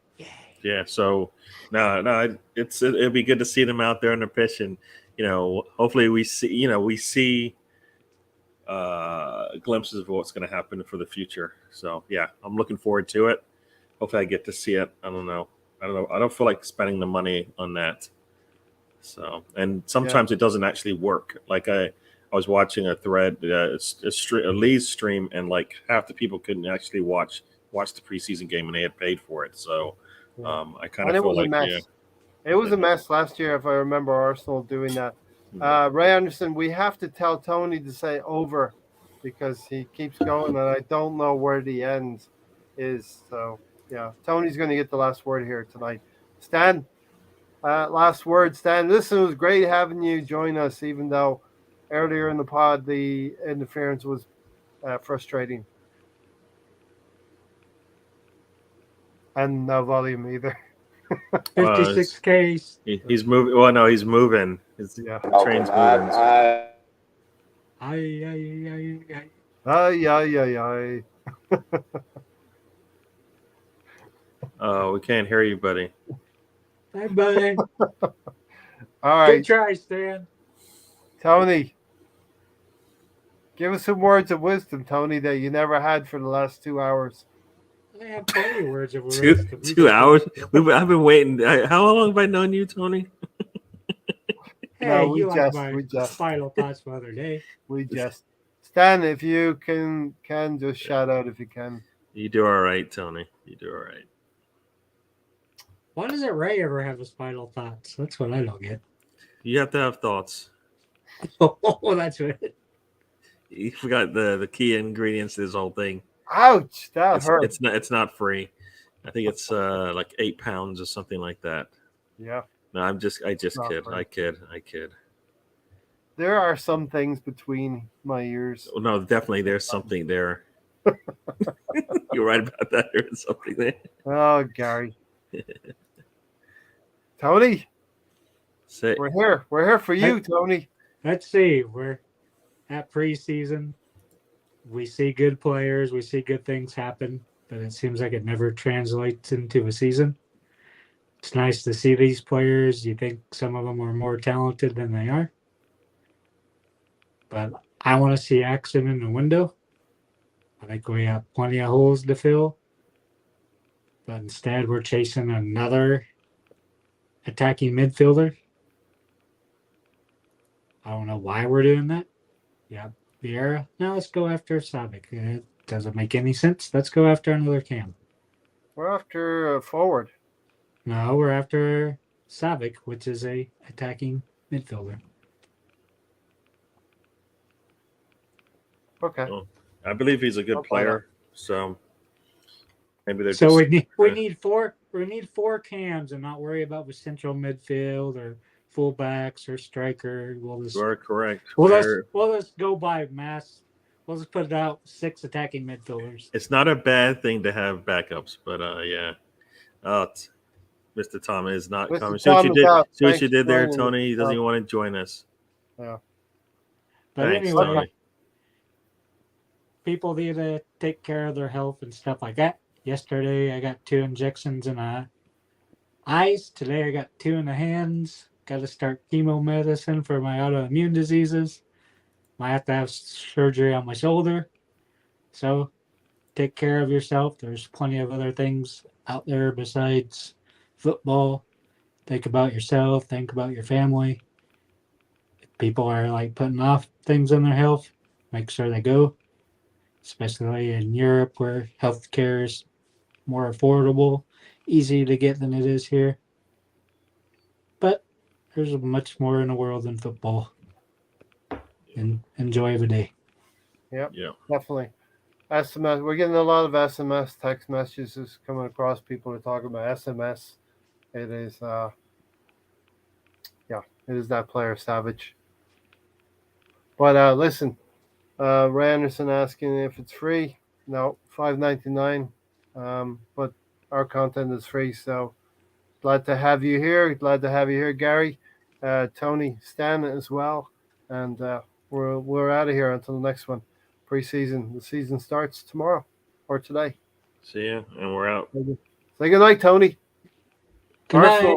Yeah. So no, it'll be good to see them out there on the pitch, and hopefully we see glimpses of what's going to happen for the future. So yeah, I'm looking forward to it. Hopefully I get to see it. I don't know. I don't feel like spending the money on that. So, and sometimes it doesn't actually work. Like I was watching a thread, a Lee's stream, and like half the people couldn't actually watch the preseason game, and they had paid for it. So I kind of feel like it was a mess last year, if I remember Arsenal doing that. Ray Anderson, we have to tell Tony to say over because he keeps going, and I don't know where the end is. So yeah, Tony's going to get the last word here tonight. Stan, last word, Stan. Listen, it was great having you join us, even though earlier in the pod the interference was frustrating. And no volume either. 56 case. He's moving. Well, no, he's moving. His Yeah. train's moving. Ay, ay, ay, ay. Ay, ay, ay, ay. Oh, we can't hear you, buddy. Hey, buddy. All Good right, try, Stan. Tony. Give us some words of wisdom, Tony, that you never had for the last 2 hours. I have plenty of words of Two, wisdom. 2 hours. I've been waiting. How long have I known you, Tony? Hey, No, we you like just- my we just- final thoughts the other day. We just Stan, if you can just shout out if you can. You do all right, Tony. You do all right. Why doesn't Ray ever have his final thoughts? That's what I don't get. You have to have thoughts. Oh, that's it. You forgot the key ingredients to this whole thing. Ouch, that hurt. It's not free. I think it's like 8 pounds or something like that. Yeah. No, I just Not kid. free. I kid. There are some things between my ears. Oh, no, definitely there's something there. You're right about that. There's something there. Oh, Gary. Tony, Say, we're here. We're here for you, Tony. Let's see. We're at preseason. We see good players. We see good things happen, but it seems like it never translates into a season. It's nice to see these players. You think some of them are more talented than they are. But I want to see action in the window. I think we have plenty of holes to fill. But instead, we're chasing another attacking midfielder. I don't know why we're doing that. Yeah, Vieira. Now let's go after Savic. It doesn't make any sense. Let's go after another cam. We're after forward. No, we're after Savic, which is a attacking midfielder. Okay. oh, I believe he's a good Okay. player. So maybe they're So just, we need four cams and not worry about the central midfield or fullbacks or striker. you are correct. We'll just go by mass. We'll just put it out 6 attacking midfielders. It's not a bad thing to have backups, but yeah. Mr. Tom is not Mr. coming. See what Tom you is did. out. See what Thanks you did for there, joining, Tony. He Mr. doesn't Tom. even want to join us. But Thanks, anyway, Tony. people need to take care of their health and stuff like that. Yesterday, I got 2 injections in the eyes. Today, I got 2 in the hands. Got to start chemo medicine for my autoimmune diseases. Might have to have surgery on my shoulder. So, take care of yourself. There's plenty of other things out there besides football. Think about yourself. Think about your family. If people are like putting off things in their health, make sure they go. Especially in Europe where healthcare is more affordable, easy to get than it is here. But there's much more in the world than football. And enjoy the day. Yeah. Definitely. SMS. We're getting a lot of SMS text messages coming across. People are talking about SMS. It is, it is that player Savage. But listen, Ray Anderson asking if it's free. No, $5.99. But our content is free, so glad to have you here. Glad to have you here, Gary, Tony, Stan as well, and we're out of here until the next one. Preseason. The season starts tomorrow or today. See ya, and we're out. Say good night, Tony. Good night. Arsenal.